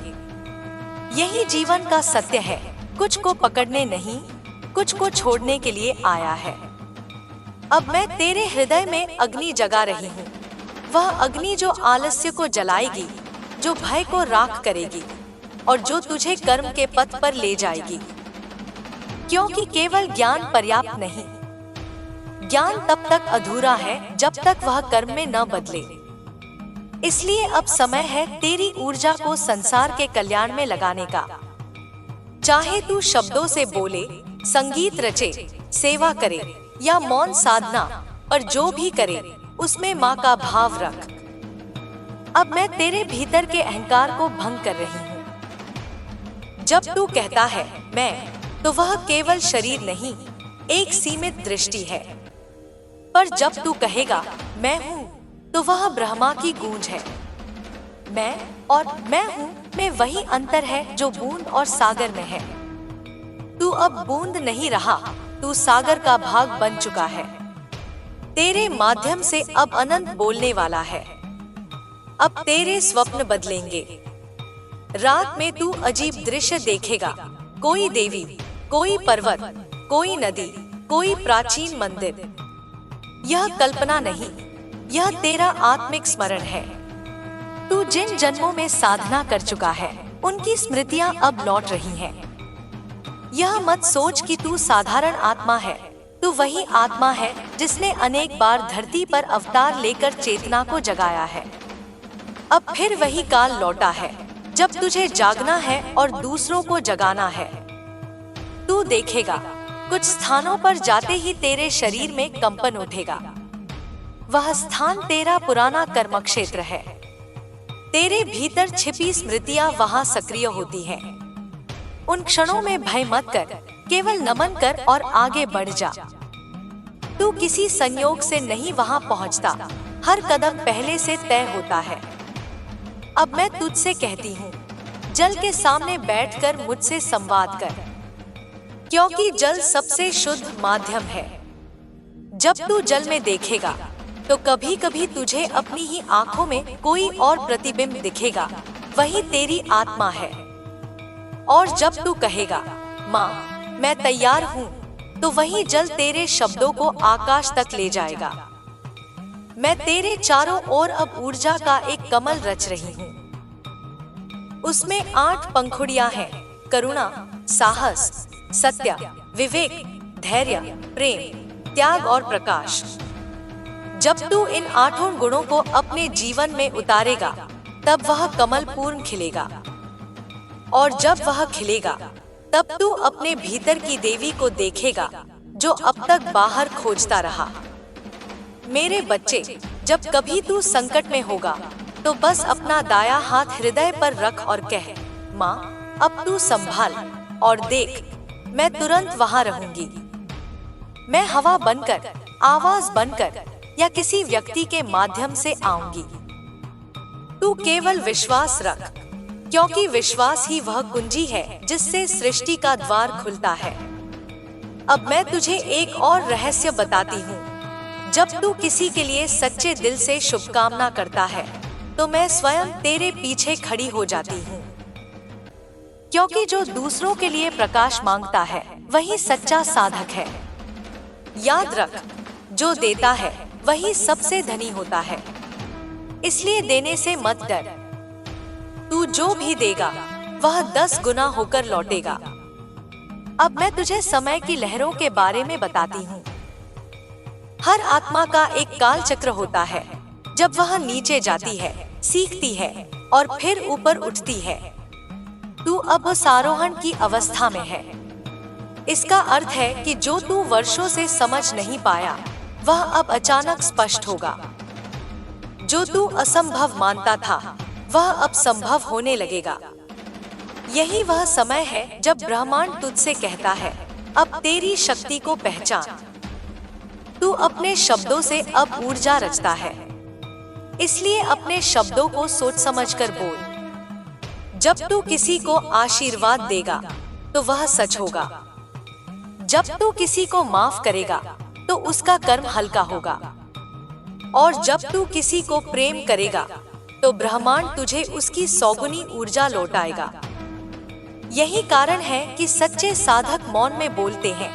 Speaker 1: यही जीवन का सत्य है। कुछ को पकड़ने नहीं, कुछ को छोड़ने के लिए आया है। अब मैं तेरे हृदय में अग्नि जगा रही हूँ। वह अग्नि जो आलस्य को जलाएगी, जो भय को राख करेगी और जो तुझे कर्म के पथ पर ले जाएगी। क्योंकि केवल ज्ञान पर्याप्त नहीं। ज्ञान तब तक अधूरा है जब तक वह कर्म में न बदले। इसलिए अब समय है तेरी ऊर्जा को संसार के कल्याण में लगाने का। चाहे तू शब्दों से बोले, संगीत रचे, सेवा करे या मौन साधना, पर जो भी करे उसमें माँ का भाव रख। अब मैं तेरे भीतर के अहंकार को भंग कर रही हूँ। जब तू कहता है मैं, तो वह केवल शरीर नहीं, एक सीमित दृष्टि है। पर जब तू कहेगा मैं हूँ, तो वह ब्रह्मा की गूंज है। मैं और मैं हूँ में वही अंतर है जो बूंद और सागर में है। तू अब बूंद नहीं रहा, तू सागर का भाग बन चुका है। तेरे माध्यम से अब अनंत बोलने वाला है। अब तेरे स्वप्न बदलेंगे। रात में तू अजीब दृश्य देखेगा। कोई देवी, कोई पर्वत, कोई नदी, कोई प्राचीन मंदिर। यह कल्पना नहीं, यह तेरा आत्मिक स्मरण है। तू जिन जन्मों में साधना कर चुका है उनकी स्मृतियां अब लौट रही हैं। यह मत सोच कि तू साधारण आत्मा है। तू वही आत्मा है जिसने अनेक बार धरती पर अवतार लेकर चेतना को जगाया है। अब फिर वही काल लौटा है जब तुझे जागना है और दूसरों को जगाना है। तू देखेगा कुछ स्थानों पर जाते ही तेरे शरीर में कंपन उठेगा। वह स्थान तेरा पुराना कर्म क्षेत्र है। तेरे भीतर छिपी स्मृतियां वहां सक्रिय होती हैं। उन क्षणों में भय मत कर, केवल नमन कर और आगे बढ़ जा। तू किसी संयोग से नहीं वहां पहुंचता, हर कदम पहले से तय होता है। अब मैं तुझसे कहती हूँ, जल के सामने बैठकर मुझसे संवाद कर, क्योंकि जल सबसे शुद्ध माध्यम है। जब तू जल में देखेगा तो कभी कभी तुझे अपनी ही आंखों में कोई और प्रतिबिंब दिखेगा, वही तेरी आत्मा है। और जब तू कहेगा माँ मैं तैयार हूँ, तो वही जल तेरे शब्दों को आकाश तक ले जाएगा। मैं तेरे चारों ओर अब ऊर्जा का एक कमल रच रही हूँ। उसमें 8 पंखुड़ियां हैं, करुणा, साहस, सत्य, विवेक, धैर्य, प्रेम, त्याग और प्रकाश। जब तू इन 8 गुणों को अपने जीवन में उतारेगा तब वह कमल पूर्ण खिलेगा। और जब वह खिलेगा तब तू अपने भीतर की देवी को देखेगा जो अब तक बाहर खोजता रहा। मेरे बच्चे, जब कभी तू संकट में होगा तो बस अपना दाया हाथ हृदय पर रख और कह, माँ अब तू संभाल और देख, मैं तुरंत वहां रहूंगी। मैं हवा बनकर, आवाज बनकर या किसी व्यक्ति के माध्यम से आऊंगी। तू केवल विश्वास रख, क्योंकि विश्वास ही वह कुंजी है जिससे सृष्टि का द्वार खुलता है। अब मैं तुझे एक और रहस्य बताती हूँ। जब तू किसी के लिए सच्चे दिल से शुभकामना करता है तो मैं स्वयं तेरे पीछे खड़ी हो जाती हूँ। क्योंकि जो दूसरों के लिए प्रकाश मांगता है वही सच्चा साधक है। याद रख, जो देता है वही सबसे धनी होता है, इसलिए देने से मत डर। तू जो भी देगा वह 10 गुना होकर लौटेगा। अब मैं तुझे समय की लहरों के बारे में बताती हूँ। हर आत्मा का एक काल चक्र होता है, जब वह नीचे जाती है, सीखती है और फिर ऊपर उठती है। तू अब सारोहण की अवस्था में है। इसका अर्थ है कि जो तू वर्षों से समझ नहीं पाया वह अब अचानक स्पष्ट होगा। जो तू असंभव मानता था वह अब संभव होने लगेगा। यही वह समय है जब ब्रह्मांड तुझसे कहता है, अब तेरी शक्ति को पहचान। तू अपने शब्दों से अब ऊर्जा रचता है, इसलिए अपने शब्दों को सोच समझकर बोल। जब तू किसी को आशीर्वाद देगा तो वह सच होगा। जब तू किसी को माफ करेगा तो उसका कर्म हल्का होगा। और जब तू किसी को प्रेम करेगा तो ब्रह्मांड तुझे उसकी 100 गुनी ऊर्जा लौटाएगा। यही कारण है कि सच्चे साधक मौन में बोलते हैं,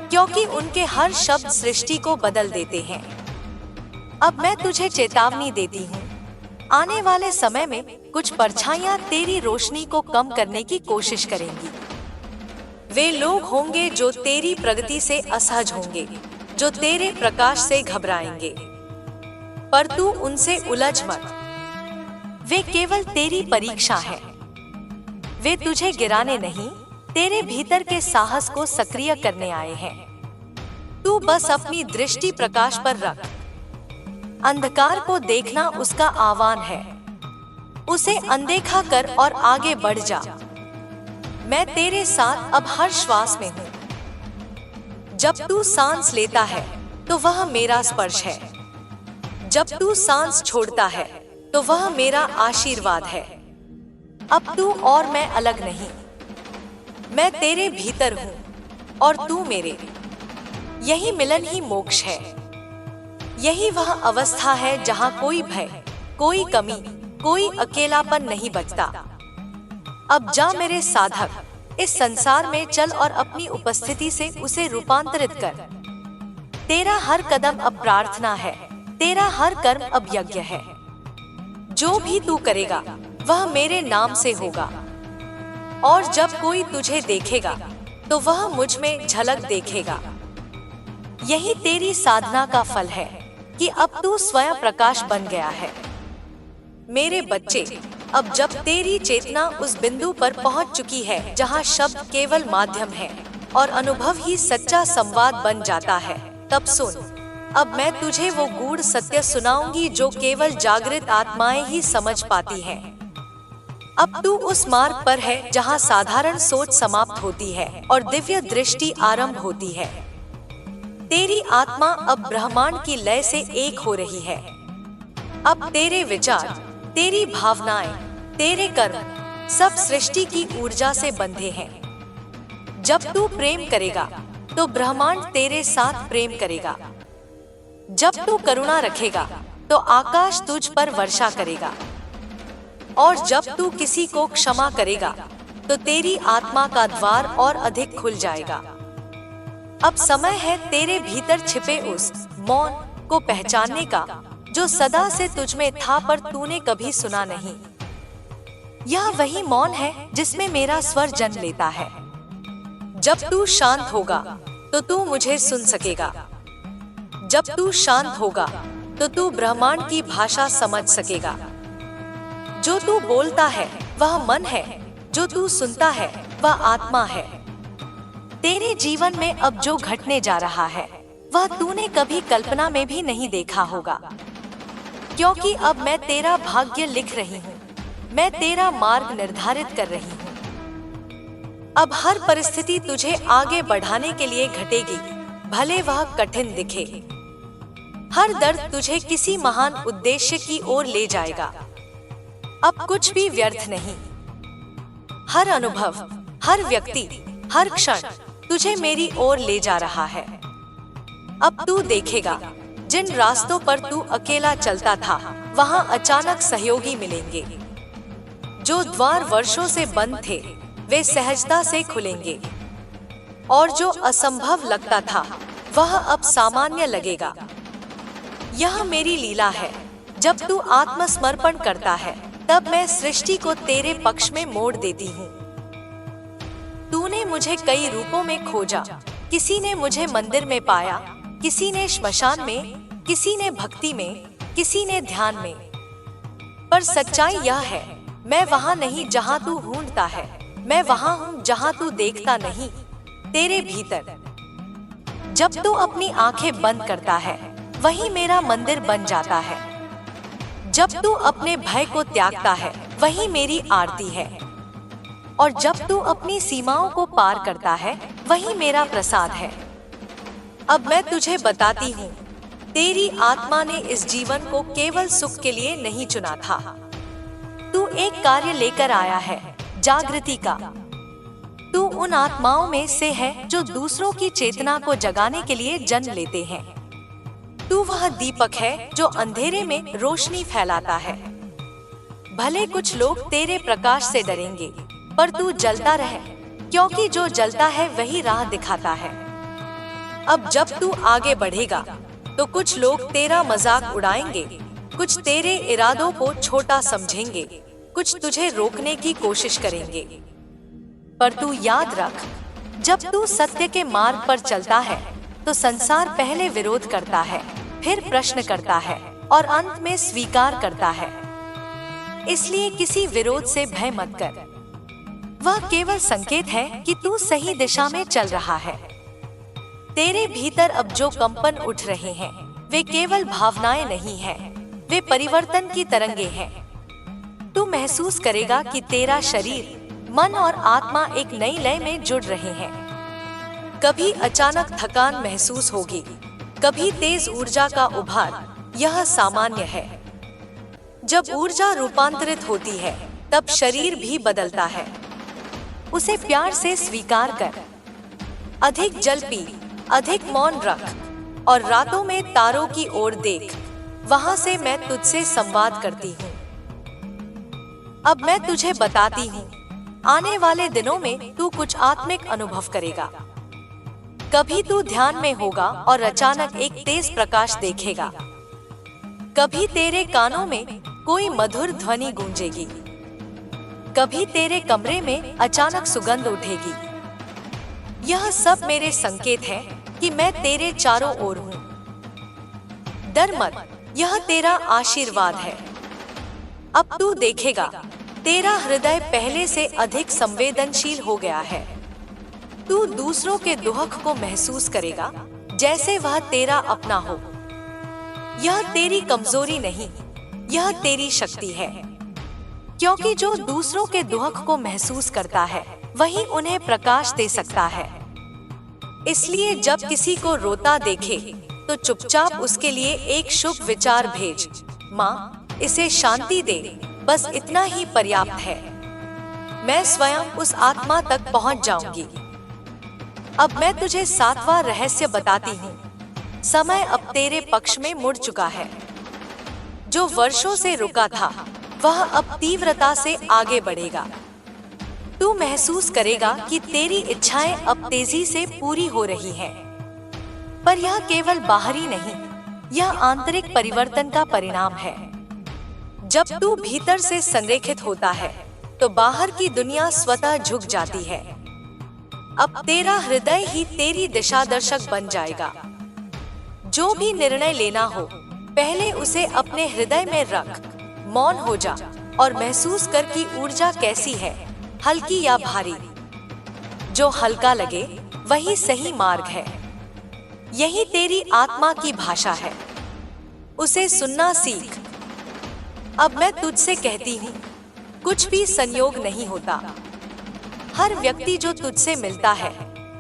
Speaker 1: क्योंकि उनके हर शब्द सृष्टि को बदल देते हैं। अब मैं तुझे चेतावनी देती हूँ, आने वाले समय में कुछ परछाइयाँ तेरी रोशनी को कम करने की कोशिश करेंगी। वे लोग होंगे जो तेरी प्रगति से असहज होंगे, जो तेरे प्रकाश से घबराएंगे, पर तू उनसे उलझ मत। वे केवल तेरी परीक्षा है। वे तुझे गिराने नहीं, तेरे भीतर के साहस को सक्रिय करने आए हैं। तू बस अपनी दृष्टि प्रकाश पर रख। अंधकार को देखना उसका आह्वान है, उसे अनदेखा कर और आगे बढ़ जा। मैं तेरे साथ अब हर श्वास में हूँ। जब तू सांस लेता है तो वह मेरा स्पर्श है। जब तू सांस छोड़ता है तो वह मेरा आशीर्वाद है। अब तू और मैं अलग नहीं, मैं तेरे भीतर हूँ और तू मेरे। यही मिलन ही मोक्ष है। यही वह अवस्था है जहाँ कोई भय, कोई कमी, कोई अकेलापन नहीं बचता। अब जा मेरे साधक, इस संसार में चल और अपनी उपस्थिति से उसे रूपांतरित कर। तेरा हर कदम अब प्रार्थना है, तेरा हर कर्म अब यज्ञ है। जो भी तू करेगा वह मेरे नाम से होगा। और जब कोई तुझे देखेगा तो वह मुझ में झलक देखेगा। यही तेरी साधना का फल है कि अब तू स्वयं प्रकाश बन गया है। मेरे बच्चे, अब जब तेरी चेतना उस बिंदु पर पहुंच चुकी है जहां शब्द केवल माध्यम है और अनुभव ही सच्चा संवाद बन जाता है, तब सुन। अब मैं तुझे वो गूढ़ सत्य सुनाऊंगी जो केवल जागृत आत्माएं ही समझ पाती हैं। अब तू उस मार्ग पर है जहां साधारण सोच समाप्त होती है और दिव्य दृष्टि आरंभ होती है। तेरी आत्मा अब ब्रह्मांड की लय से एक हो रही है। अब तेरे विचार, तेरी भावनाएं, तेरे कर्म सब सृष्टि की ऊर्जा से बंधे हैं। जब तू प्रेम करेगा तो ब्रह्मांड तेरे साथ प्रेम करेगा। जब तू करुणा रखेगा तो आकाश तुझ पर वर्षा करेगा। और जब तू किसी को क्षमा करेगा तो तेरी आत्मा का द्वार और अधिक खुल जाएगा। अब समय है तेरे भीतर छिपे उस मौन को पहचानने का जो सदा से तुझ में था पर तूने कभी सुना नहीं। यह वही मौन है जिसमें मेरा स्वर जन्म लेता है। जब तू शांत होगा तो तू मुझे सुन सकेगा। जब तू शांत होगा तो तू ब्रह्मांड की भाषा समझ सकेगा। जो तू बोलता है वह मन है, जो तू सुनता है वह आत्मा है। तेरे जीवन में अब जो घटने जा रहा है वह तूने कभी कल्पना में भी नहीं देखा होगा, क्योंकि अब मैं तेरा भाग्य लिख रही हूँ। मैं तेरा मार्ग निर्धारित कर रही हूँ। अब हर परिस्थिति तुझे आगे बढ़ाने के लिए घटेगी, भले वह कठिन दिखे। हर दर्द तुझे किसी महान उद्देश्य की ओर ले जाएगा। अब कुछ भी व्यर्थ नहीं। हर अनुभव, हर व्यक्ति, हर क्षण तुझे मेरी ओर ले जा रहा है। अब तू देखेगा, जिन रास्तों पर तू अकेला चलता था वहां अचानक सहयोगी मिलेंगे। जो द्वार वर्षों से बंद थे वे सहजता से खुलेंगे, और जो असंभव लगता था वह अब सामान्य लगेगा। यह मेरी लीला है। जब तू आत्मसमर्पण करता है तब मैं सृष्टि को तेरे पक्ष में मोड़ देती हूँ। तूने मुझे कई रूपों में खोजा। किसी ने मुझे मंदिर में पाया, किसी ने श्मशान में, किसी ने भक्ति में, किसी ने ध्यान में। पर सच्चाई यह है, मैं वहाँ नहीं जहाँ तू ढूंढता है, मैं वहाँ हूँ जहाँ तू देखता नहीं, तेरे भीतर। जब तू अपनी आंखें बंद करता है वही मेरा मंदिर बन जाता है। जब तू अपने भय को त्यागता है वही मेरी आरती है, और जब तू अपनी सीमाओं को पार करता है वही मेरा प्रसाद है। अब मैं तुझे बताती हूँ, तेरी आत्मा ने इस जीवन को केवल सुख के लिए नहीं चुना था। तू एक कार्य लेकर आया है, जागृति का। तू उन आत्माओं में से है जो दूसरों की चेतना को जगाने के लिए जन्म लेते हैं। तू वह दीपक है जो अंधेरे में रोशनी फैलाता है। भले कुछ लोग तेरे प्रकाश से डरेंगे, पर तू जलता रहे, क्योंकि जो जलता है वही राह दिखाता है। अब जब तू आगे बढ़ेगा तो कुछ लोग तेरा मजाक उड़ाएंगे, कुछ तेरे इरादों को छोटा समझेंगे, कुछ तुझे रोकने की कोशिश करेंगे। पर तू याद रख, जब तू सत्य के मार्ग पर चलता है तो संसार पहले विरोध करता है, फिर प्रश्न करता है और अंत में स्वीकार करता है। इसलिए किसी विरोध से भय मत कर। वह केवल संकेत है कि तू सही दिशा में चल रहा है। तेरे भीतर अब जो कंपन उठ रहे हैं वे केवल भावनाएं नहीं हैं, वे परिवर्तन की तरंगे हैं। तू महसूस करेगा कि तेरा शरीर, मन और आत्मा एक नई लय में जुड़ रहे हैं। कभी अचानक थकान महसूस होगी, कभी तेज ऊर्जा का उभार, यह सामान्य है। जब ऊर्जा रूपांतरित होती है तब शरीर भी बदलता है। उसे प्यार से स्वीकार कर। अधिक जल पी, अधिक मौन रख, और रातों में तारों की ओर देख। वहां से मैं तुझसे संवाद करती हूँ। अब मैं तुझे बताती हूँ, आने वाले दिनों में तू कुछ आत्मिक अनुभव करेगा। कभी तू ध्यान में होगा और अचानक एक तेज प्रकाश देखेगा। कभी तेरे कानों में कोई मधुर ध्वनि गूंजेगी, कभी तेरे कमरे में अचानक सुगंध उठेगी। यह सब मेरे संकेत हैं कि मैं तेरे चारों ओर हूँ। डर मत, यह तेरा आशीर्वाद है। अब तू देखेगा, तेरा हृदय पहले से अधिक संवेदनशील हो गया है। तू दूसरों के दुख को महसूस करेगा जैसे वह तेरा अपना हो। यह तेरी कमजोरी नहीं, यह तेरी शक्ति है, क्योंकि जो दूसरों के दुख को महसूस करता है वही उन्हें प्रकाश दे सकता है। इसलिए जब किसी को रोता देखे तो चुपचाप उसके लिए एक शुभ विचार भेज। माँ, इसे शांति दे, बस इतना ही पर्याप्त है। मैं स्वयं उस आत्मा तक पहुँच जाऊंगी। अब मैं तुझे 7वां रहस्य बताती हूँ। समय अब तेरे पक्ष में मुड़ चुका है। जो वर्षों से रुका था वह अब तीव्रता से आगे बढ़ेगा। तू महसूस करेगा कि तेरी इच्छाएं अब तेजी से पूरी हो रही हैं। पर यह केवल बाहरी नहीं, यह आंतरिक परिवर्तन का परिणाम है। जब तू भीतर से संरेखित होता है तो बाहर की दुनिया स्वतः झुक जाती है। अब तेरा हृदय ही तेरी दिशादर्शक बन जाएगा। जो भी निर्णय लेना हो, पहले उसे अपने हृदय में रख, मौन हो जा और महसूस कर कि ऊर्जा कैसी है, हल्की या भारी। जो हल्का लगे वही सही मार्ग है। यही तेरी आत्मा की भाषा है, उसे सुनना सीख। अब मैं तुझसे कहती हूँ, कुछ भी संयोग नहीं होता। हर व्यक्ति जो तुझसे मिलता है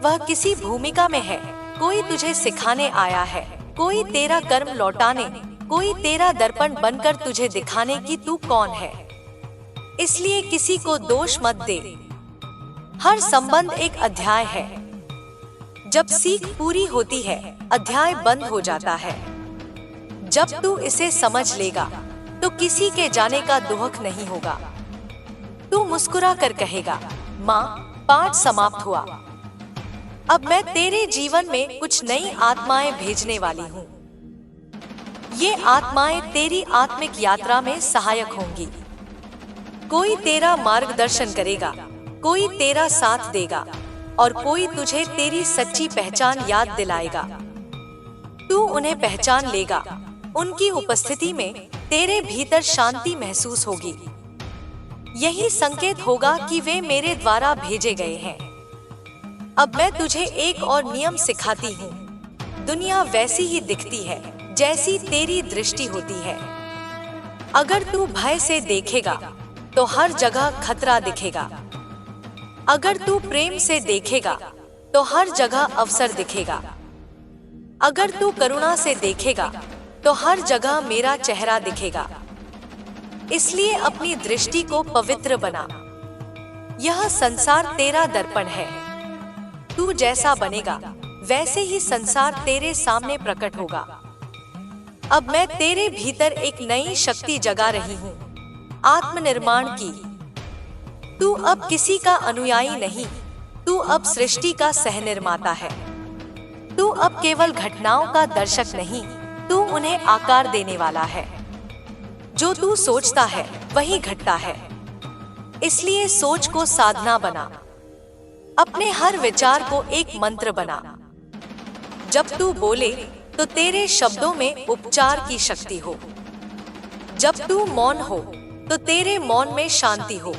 Speaker 1: वह किसी भूमिका में है। कोई तुझे सिखाने आया है, कोई तेरा कर्म लौटाने, कोई तेरा दर्पण बनकर तुझे दिखाने कि तू कौन है। इसलिए किसी को दोष मत दे। हर संबंध एक अध्याय है। जब सीख पूरी होती है, अध्याय बंद हो जाता है। जब तू इसे समझ लेगा तो किसी के जाने का दुख नहीं होगा। तू मुस्कुरा कर कहेगा, माँ, पाठ समाप्त हुआ। अब मैं तेरे जीवन में कुछ नई आत्माएं भेजने वाली हूँ। ये आत्माएं तेरी आत्मिक यात्रा में सहायक होंगी। कोई तेरा मार्गदर्शन करेगा, कोई तेरा साथ देगा और कोई तुझे तेरी सच्ची पहचान याद दिलाएगा। तू उन्हें पहचान लेगा। उनकी उपस्थिति में तेरे भीतर शांति महसूस होगी। यही संकेत होगा कि वे मेरे द्वारा भेजे गए हैं। अब मैं तुझे एक और नियम सिखाती हूँ। दुनिया वैसी ही दिखती है जैसी तेरी दृष्टि होती है। अगर तू भय से देखेगा तो हर जगह खतरा दिखेगा। अगर तू प्रेम से देखेगा तो हर जगह अवसर दिखेगा। अगर तू करुणा से देखेगा तो हर जगह मेरा चेहरा दिखेगा। इसलिए अपनी दृष्टि को पवित्र बना। यह संसार तेरा दर्पण है। तू जैसा बनेगा वैसे ही संसार तेरे सामने प्रकट होगा। अब मैं तेरे भीतर एक नई शक्ति जगा रही हूँ, आत्मनिर्माण की। तू अब किसी का अनुयायी नहीं, तू अब सृष्टि का सहनिर्माता है। तू अब केवल घटनाओं का दर्शक नहीं, तू उन्हें आकार देने वाला है। जो तू सोचता है वही घटता है। इसलिए सोच को साधना बना। अपने हर विचार को एक मंत्र बना। जब तू बोले तो तेरे शब्दों में उपचार की शक्ति हो। जब तू मौन हो तो तेरे मौन में शांति हो।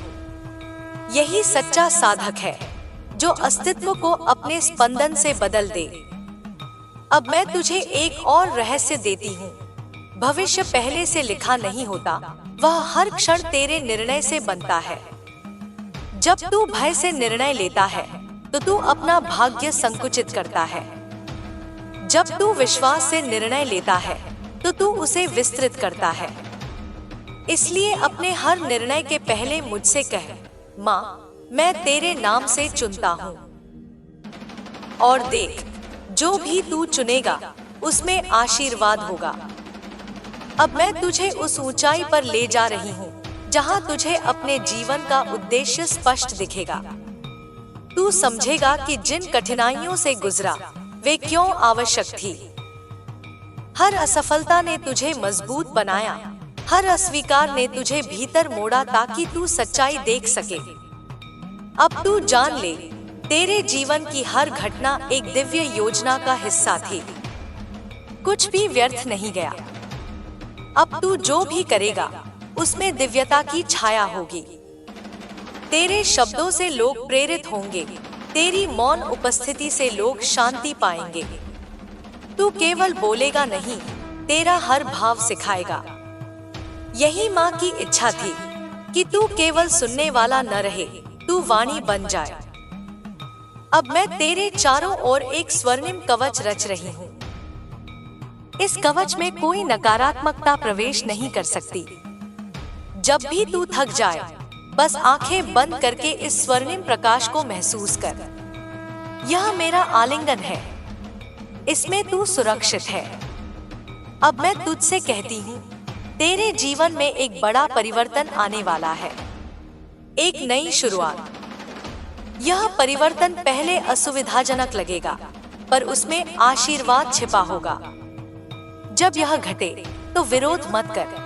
Speaker 1: यही सच्चा साधक है जो अस्तित्व को अपने स्पंदन से बदल दे। अब मैं तुझे एक और रहस्य देती हूँ। भविष्य पहले से लिखा नहीं होता, वह हर क्षण तेरे निर्णय से बनता है। जब तू भय से निर्णय लेता है तो तू अपना भाग्य संकुचित करता है। जब तू विश्वास से निर्णय लेता है तो तू उसे विस्तृत करता है। इसलिए अपने हर निर्णय के पहले मुझसे कह, माँ, मैं तेरे नाम से चुनता हूँ। और देख, जो भी तू चुनेगा उसमें आशीर्वाद होगा। अब मैं तुझे उस ऊंचाई पर ले जा रही हूँ जहाँ तुझे अपने जीवन का उद्देश्य स्पष्ट दिखेगा। तू समझेगा कि जिन कठिनाइयों से गुजरा वे क्यों आवश्यक थी। हर असफलता ने तुझे मजबूत बनाया, हर अस्वीकार ने तुझे भीतर मोड़ा ताकि तू सच्चाई देख सके। अब तू जान ले, तेरे जीवन की हर घटना एक दिव्य योजना का हिस्सा थी। कुछ भी व्यर्थ नहीं गया। अब तू जो भी करेगा उसमें दिव्यता की छाया होगी। तेरे शब्दों से लोग प्रेरित होंगे, तेरी मौन उपस्थिति से लोग शांति पाएंगे। तू केवल बोलेगा नहीं, तेरा हर भाव सिखाएगा। यही माँ की इच्छा थी कि तू केवल सुनने वाला न रहे, तू वाणी बन जाए। अब मैं तेरे चारों ओर एक स्वर्णिम कवच रच रही हूँ। इस कवच में कोई नकारात्मकता प्रवेश नहीं कर सकती। जब भी तू थक जाए, बस आंखें बंद करके इस स्वर्णिम प्रकाश को महसूस कर। यह मेरा आलिंगन है। इसमें तू सुरक्षित है। अब मैं तुझसे कहती हूँ, तेरे जीवन में एक बड़ा परिवर्तन आने वाला है, एक नई शुरुआत। यह परिवर्तन पहले असुविधाजनक लगेगा, पर उसमें आशीर्वाद छिपा होगा। जब यह घटे तो विरोध मत कर,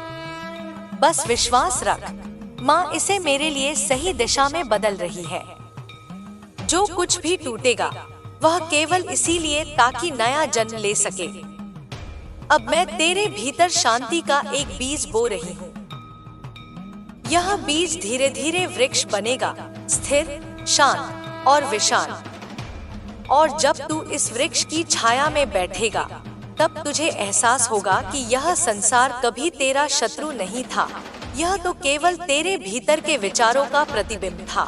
Speaker 1: बस विश्वास रख। माँ इसे मेरे लिए सही दिशा में बदल रही है। जो कुछ भी टूटेगा वह केवल इसीलिए ताकि नया जन्म ले सके। अब मैं तेरे भीतर शांति का एक बीज बो रही हूँ। यह बीज धीरे धीरे वृक्ष बनेगा, स्थिर, शांत और विशाल। और जब तू इस वृक्ष की छाया में बैठेगा तब तुझे एहसास होगा कि यह संसार कभी तेरा शत्रु नहीं था। यह तो केवल तेरे भीतर के विचारों का प्रतिबिंब था।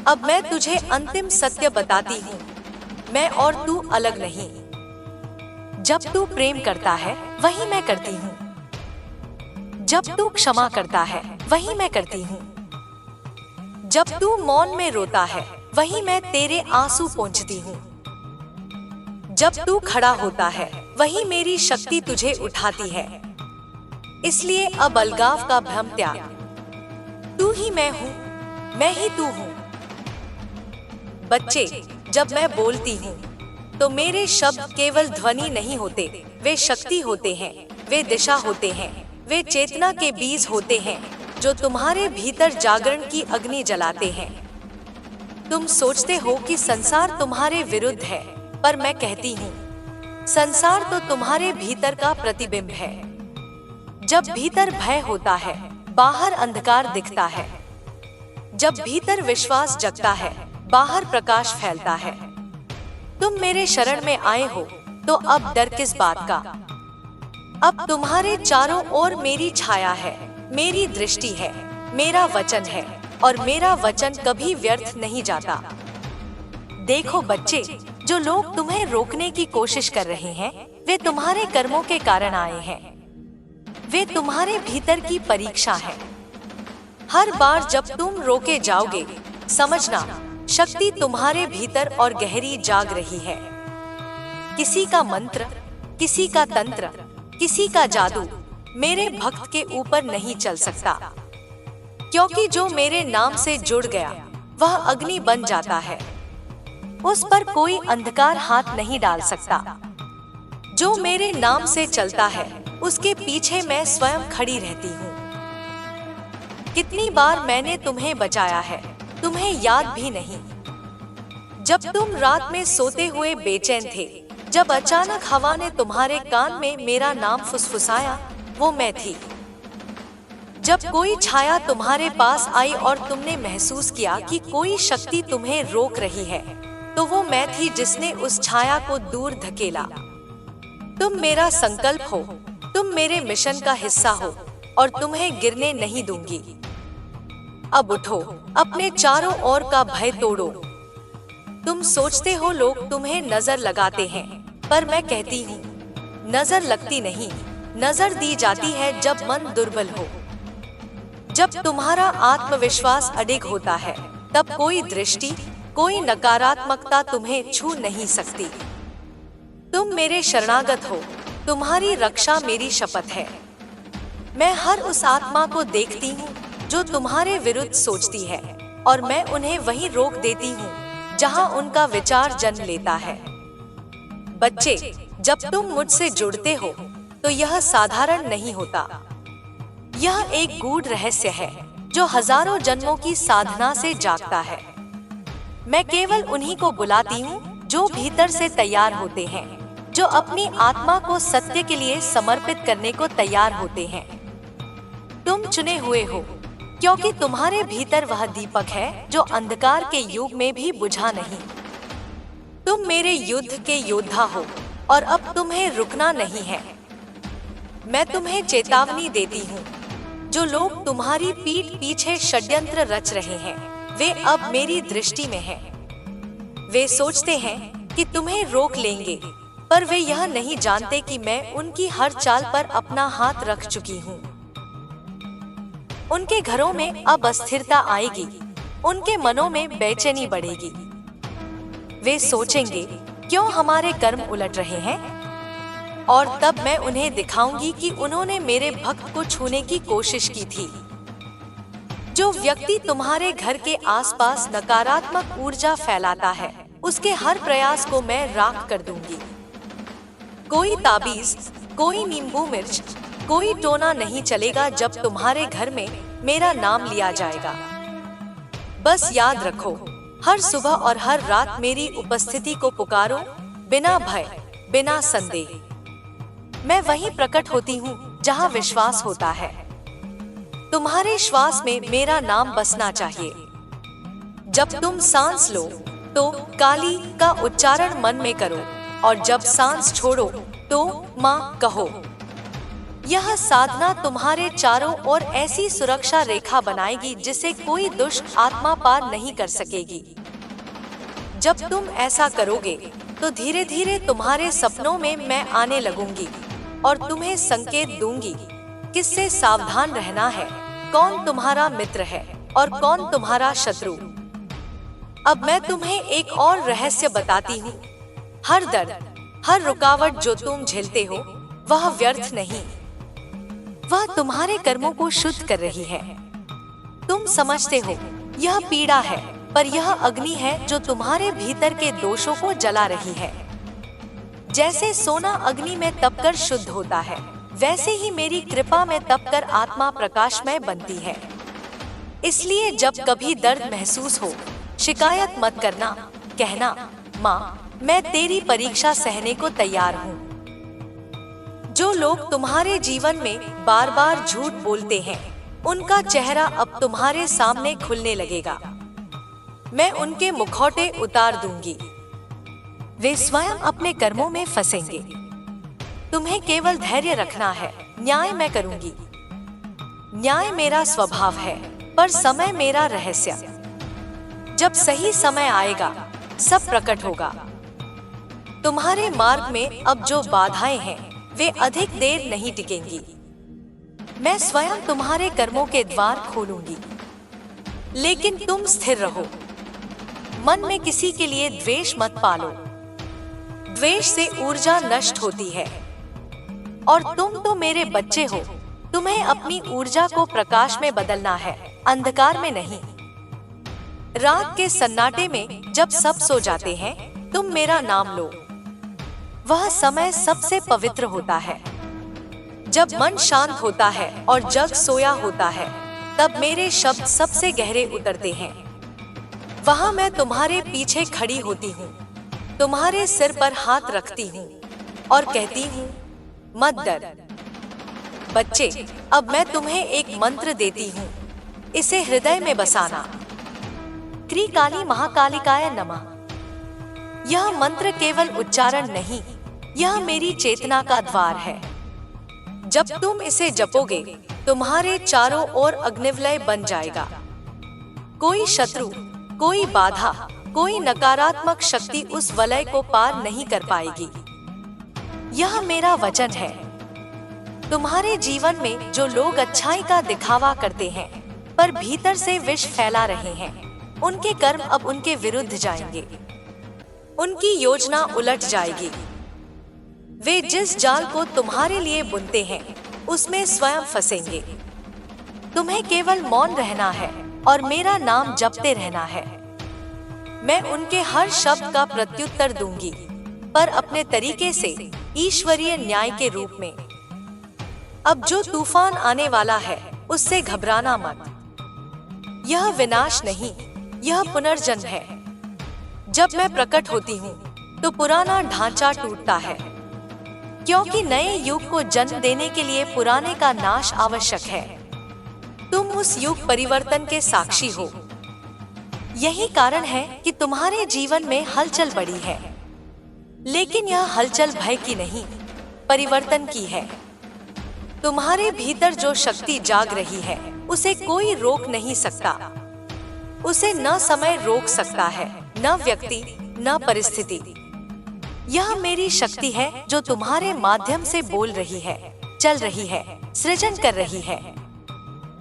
Speaker 1: अब मैं तुझे अंतिम सत्य बताती हूँ, मैं और तू अलग नहीं। जब तू प्रेम करता है वही मैं करती हूँ। जब तू क्षमा करता है वही मैं करती हूँ। जब तू मौन में रोता है वही मैं तेरे आंसू पोंछती हूँ। जब तू खड़ा होता है वही मेरी शक्ति तुझे उठाती है। इसलिए अब अलगाव का भ्रम त्याग। तू ही मैं हूँ, मैं ही तू हूँ। बच्चे, जब मैं बोलती हूँ तो मेरे शब्द केवल ध्वनि नहीं होते, वे शक्ति होते हैं, वे दिशा होते हैं, वे चेतना के बीज होते हैं जो तुम्हारे भीतर जागरण की अग्नि जलाते हैं। तुम सोचते हो कि संसार तुम्हारे विरुद्ध है, पर मैं कहती हूँ संसार तो तुम्हारे भीतर का प्रतिबिंब है। जब भीतर भय होता है, बाहर अंधकार दिखता है। जब भीतर विश्वास जगता है, बाहर प्रकाश फैलता है। तुम मेरे शरण में आए हो, तो अब डर किस बात का? अब तुम्हारे चारों ओर मेरी छाया है, मेरी दृष्टि है, मेरा वचन है, और मेरा वचन कभी व्यर्थ नहीं जाता। देखो बच्चे, जो लोग तुम्हें रोकने की कोशिश कर रहे हैं, वे तुम्हारे कर्मों के कारण आए हैं। वे तुम्हारे भीतर की परीक्षा है। हर बार जब तुम रोके जाओगे, समझना शक्ति तुम्हारे भीतर और गहरी जाग रही है। किसी का मंत्र, किसी का तंत्र, किसी का जादू मेरे भक्त के ऊपर नहीं चल सकता, क्योंकि जो मेरे नाम से जुड़ गया वह अग्नि बन जाता है। उस पर कोई अंधकार हाथ नहीं डाल सकता। जो मेरे नाम से चलता है, उसके पीछे मैं स्वयं खड़ी रहती हूँ। कितनी बार मैंने तुम्हें बचाया है, तुम्हें याद भी नहीं। जब तुम रात में सोते हुए बेचैन थे, जब अचानक हवा ने तुम्हारे कान में मेरा नाम फुसफुसाया, वो मैं थी। जब कोई छाया तुम्हारे पास आई और तुमने महसूस किया कि कोई शक्ति तुम्हें रोक रही है, तो वो मैं थी जिसने उस छाया को दूर धकेला। तुम मेरा संकल्प हो, तुम मेरे मिशन का हिस्सा हो, और तुम्हें गिरने नहीं दूंगी। अब उठो, अपने चारों ओर का भय तोड़ो। तुम सोचते हो लोग तुम्हें नजर लगाते हैं, पर मैं कहती हूँ नजर लगती नहीं, नजर दी जाती है जब मन दुर्बल हो। जब तुम्हारा आत्मविश्वास अडिग होता है, तब कोई दृष्टि, कोई नकारात्मकता तुम्हें छू नहीं सकती। तुम मेरे शरणागत हो, तुम्हारी रक्षा मेरी शपथ है। मैं हर उस आत्मा को देखती हूँ जो तुम्हारे विरुद्ध सोचती है, और मैं उन्हें वहीं रोक देती हूँ जहाँ उनका विचार जन्म लेता है। बच्चे, जब तुम मुझसे जुड़ते हो तो यह साधारण नहीं होता। यह एक गूढ़ रहस्य है जो हजारों जन्मों की साधना से जागता है। मैं केवल उन्हीं को बुलाती हूँ जो भीतर से तैयार होते हैं, जो अपनी आत्मा को सत्य के लिए समर्पित करने को तैयार होते हैं। तुम चुने हुए हो, क्योंकि तुम्हारे भीतर वह दीपक है जो अंधकार के युग में भी बुझा नहीं। तुम मेरे युद्ध के योद्धा हो, और अब तुम्हें रुकना नहीं है। मैं तुम्हें चेतावनी देती हूँ, जो लोग तुम्हारी पीठ पीछे षड्यंत्र रच रहे हैं, वे अब मेरी दृष्टि में हैं। वे सोचते हैं कि तुम्हें रोक लेंगे, पर वे यह नहीं जानते कि मैं उनकी हर चाल पर अपना हाथ रख चुकी हूँ। उनके घरों में अब अस्थिरता आएगी, उनके मनों में बेचैनी बढ़ेगी। वे सोचेंगे, क्यों हमारे कर्म उलट रहे हैं? और तब मैं उन्हें दिखाऊंगी कि उन्होंने मेरे भक्त को छूने की कोशिश की थी। जो व्यक्ति तुम्हारे घर के आसपास नकारात्मक ऊर्जा फैलाता है, उसके हर प्रयास को मैं राख कर दूंगी। कोई ताबीज, कोई नींबू मिर्च, कोई टोना नहीं चलेगा जब तुम्हारे घर में मेरा नाम लिया जाएगा। बस याद रखो, हर सुबह और हर रात मेरी उपस्थिति को पुकारो, बिना भय, बिना संदेह। मैं वहीं प्रकट होती हूँ जहाँ विश्वास होता है। तुम्हारे श्वास में मेरा नाम बसना चाहिए। जब तुम सांस लो तो काली का उच्चारण मन में करो, और जब सांस छोड़ो तो माँ कहो। यह साधना तुम्हारे चारों ओर ऐसी सुरक्षा रेखा बनाएगी जिसे कोई दुष्ट आत्मा पार नहीं कर सकेगी। जब तुम ऐसा करोगे तो धीरे धीरे तुम्हारे सपनों में मैं आने लगूंगी और तुम्हें संकेत दूंगी किससे सावधान रहना है, कौन तुम्हारा मित्र है और कौन तुम्हारा शत्रु। अब मैं तुम्हें एक और रहस्य बताती हूँ। हर दर्द, हर रुकावट जो तुम झेलते हो, वह व्यर्थ नहीं, वह तुम्हारे कर्मों को शुद्ध कर रही है। तुम समझते हो यह पीड़ा है, पर यह अग्नि है जो तुम्हारे भीतर के दोषों को जला रही है। जैसे सोना अग्नि में तपकर शुद्ध होता है, वैसे ही मेरी कृपा में तपकर आत्मा प्रकाशमय बनती है। इसलिए जब कभी दर्द महसूस हो, शिकायत मत करना, कहना, माँ मैं तेरी परीक्षा सहने को तैयार हूँ। जो लोग तुम्हारे जीवन में बार बार झूठ बोलते हैं, उनका चेहरा अब तुम्हारे सामने खुलने लगेगा। मैं उनके मुखौटे उतार दूंगी। वे स्वयं अपने कर्मों में फंसेंगे। तुम्हें केवल धैर्य रखना है। न्याय मैं करूंगी। न्याय मेरा स्वभाव है, पर समय मेरा रहस्य। जब सही समय आएगा, सब प्रकट होगा। तुम्हारे मार्ग में अब जो बाधाएं हैं, वे अधिक देर नहीं टिकेंगी। मैं स्वयं तुम्हारे कर्मों के द्वार खोलूंगी। लेकिन तुम स्थिर रहो। मन में किसी के लिए द्वेष मत पालो। द्वेष से ऊर्जा नष्ट होती है। और तुम तो मेरे बच्चे हो। तुम्हें अपनी ऊर्जा को प्रकाश में बदलना है, अंधकार में नहीं। रात के सन्नाटे में जब सब सो जाते हैं, तुम मेरा नाम लो। वह समय सबसे पवित्र होता है। जब मन शांत होता है और जग सोया होता है, तब मेरे शब्द सबसे गहरे उतरते हैं। वहां मैं तुम्हारे पीछे खड़ी होती हूँ, तुम्हारे सिर पर हाथ रखती हूँ और कहती हूँ, मत डर बच्चे। अब मैं तुम्हें एक मंत्र देती हूँ, इसे हृदय में बसाना। क्री काली महाकालिकाय नमः। यह मंत्र केवल उच्चारण नहीं, यह मेरी चेतना का द्वार है। जब तुम इसे जपोगे, तुम्हारे चारों ओर अग्निवलय बन जाएगा। कोई शत्रु, कोई बाधा, कोई नकारात्मक शक्ति उस वलय को पार नहीं कर पाएगी। यह मेरा वचन है। तुम्हारे जीवन में जो लोग अच्छाई का दिखावा करते हैं, पर भीतर से विष फैला रहे हैं, उनके कर्म अब उनके विरुद्ध जाएंगे। उनकी योजना उलट जाएगी। वे जिस जाल को तुम्हारे लिए बुनते हैं, उसमें स्वयं फंसेंगे। तुम्हें केवल मौन रहना है और मेरा नाम जपते रहना है। मैं उनके हर शब्द का प्रत्युत्तर दूंगी, पर अपने तरीके से, ईश्वरीय न्याय के रूप में। अब जो तूफान आने वाला है, उससे घबराना मत। यह विनाश नहीं, यह पुनर्जन्म है। जब मैं प्रकट होती हूँ, तो पुराना ढांचा टूटता है, क्योंकि नए युग को जन्म देने के लिए पुराने का नाश आवश्यक है। तुम उस युग परिवर्तन के साक्षी हो। यही कारण है कि तुम्हारे जीवन में हलचल बढ़ी है। लेकिन यह हलचल भय की नहीं, परिवर्तन की है। तुम्हारे भीतर जो शक्ति जाग रही है, उसे कोई रोक नहीं सकता। उसे न समय रोक सकता है, न व्यक्ति, न परिस्थिति। यह मेरी शक्ति है जो तुम्हारे माध्यम से बोल रही है, चल रही है, सृजन कर रही है।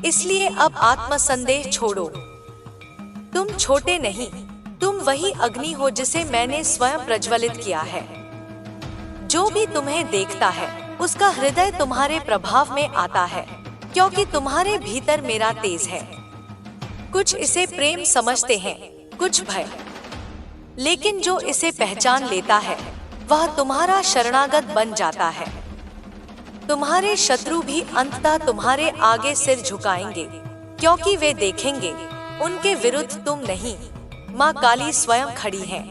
Speaker 1: इसलिए अब आत्मसंदेह छोड़ो। तुम छोटे नहीं, तुम वही अग्नि हो जिसे मैंने स्वयं प्रज्वलित किया है। जो भी तुम्हें देखता है, उसका हृदय तुम्हारे प्रभाव में आता है, क्योंकि तुम्हारे भीतर मेरा तेज है। कुछ इसे प्रेम समझते हैं, कुछ भय। लेकिन जो इसे पहचान लेता है, वह तुम्हारा शरणागत बन जाता है। तुम्हारे शत्रु भी अंततः तुम्हारे आगे सिर झुकाएंगे, क्योंकि वे देखेंगे उनके विरुद्ध तुम नहीं, माँ काली स्वयं खड़ी है।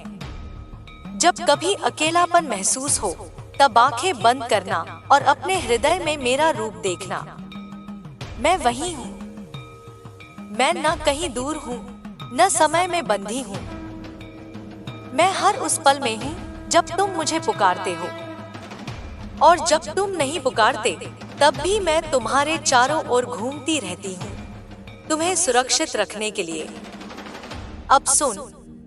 Speaker 1: जब कभी अकेलापन महसूस हो, तब आंखें बंद करना और अपने हृदय में मेरा रूप देखना। मैं वही हूँ। मैं न कहीं दूर हूँ, न समय में बंधी हूँ। मैं हर उस पल में हूँ जब तुम मुझे पुकारते हो, और जब तुम नहीं पुकारते, तब भी मैं तुम्हारे चारों ओर घूमती रहती हूँ, तुम्हें सुरक्षित रखने के लिए। अब सुन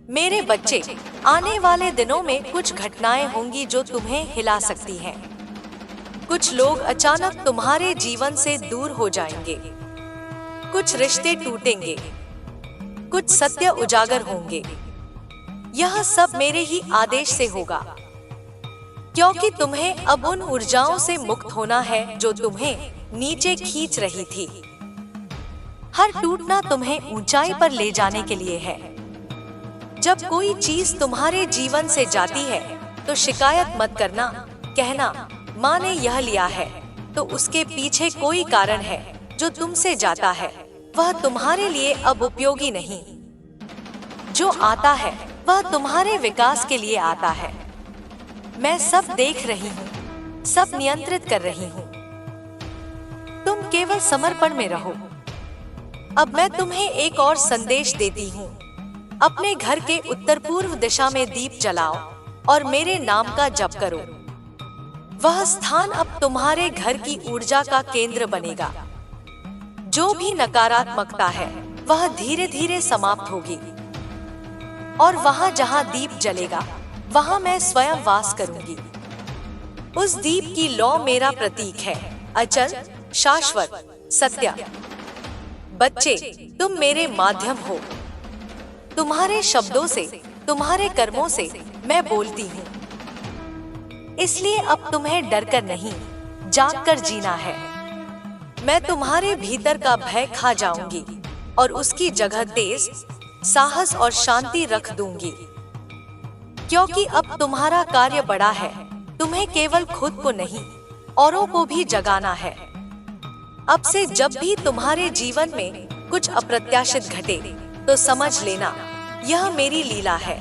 Speaker 1: मेरे बच्चे, आने वाले दिनों में कुछ घटनाएं होंगी जो तुम्हें हिला सकती हैं। कुछ लोग अचानक तुम्हारे जीवन से दूर हो जाएंगे, कुछ रिश्ते टूटेंगे, कुछ सत्य उजागर होंगे। यह सब मेरे ही आदेश से होगा, क्योंकि तुम्हें अब उन ऊर्जाओं से मुक्त होना है जो तुम्हें नीचे खींच रही थी। हर टूटना तुम्हें ऊंचाई पर ले जाने के लिए है। जब कोई चीज तुम्हारे जीवन से जाती है तो शिकायत मत करना, कहना माँ ने यह लिया है तो उसके पीछे कोई कारण है जो तुमसे जाता है, वह तुम्हारे लिए अब उपयोगी नहीं। जो आता है वह तुम्हारे विकास के लिए आता है। मैं सब देख रही हूँ, सब नियंत्रित कर रही हूँ। तुम केवल समर्पण में रहो। अब मैं तुम्हें एक और संदेश देती हूँ। अपने घर के उत्तर पूर्व दिशा में दीप जलाओ और मेरे नाम का जप करो। वह स्थान अब तुम्हारे घर की ऊर्जा का केंद्र बनेगा। जो भी नकारात्मकता है वह धीरे धीरे समाप्त होगी और वहां जहां दीप जलेगा वहां मैं स्वयं वास करूंगी। उस दीप की लौ मेरा प्रतीक है, अचल, शाश्वत, सत्य। बच्चे, तुम मेरे माध्यम हो। तुम्हारे शब्दों से, तुम्हारे कर्मों से मैं बोलती हूँ। इसलिए अब तुम्हें डरकर नहीं, जागकर जीना है। मैं तुम्हारे भीतर का भय खा जाऊंगी और उसकी जगह तेज, साहस और शांति रख दूंगी। क्योंकि अब तुम्हारा कार्य बड़ा है। तुम्हें केवल खुद को नहीं, औरों को भी जगाना है। अब से जब भी तुम्हारे जीवन में कुछ अप्रत्याशित घटे तो समझ लेना यह मेरी लीला है।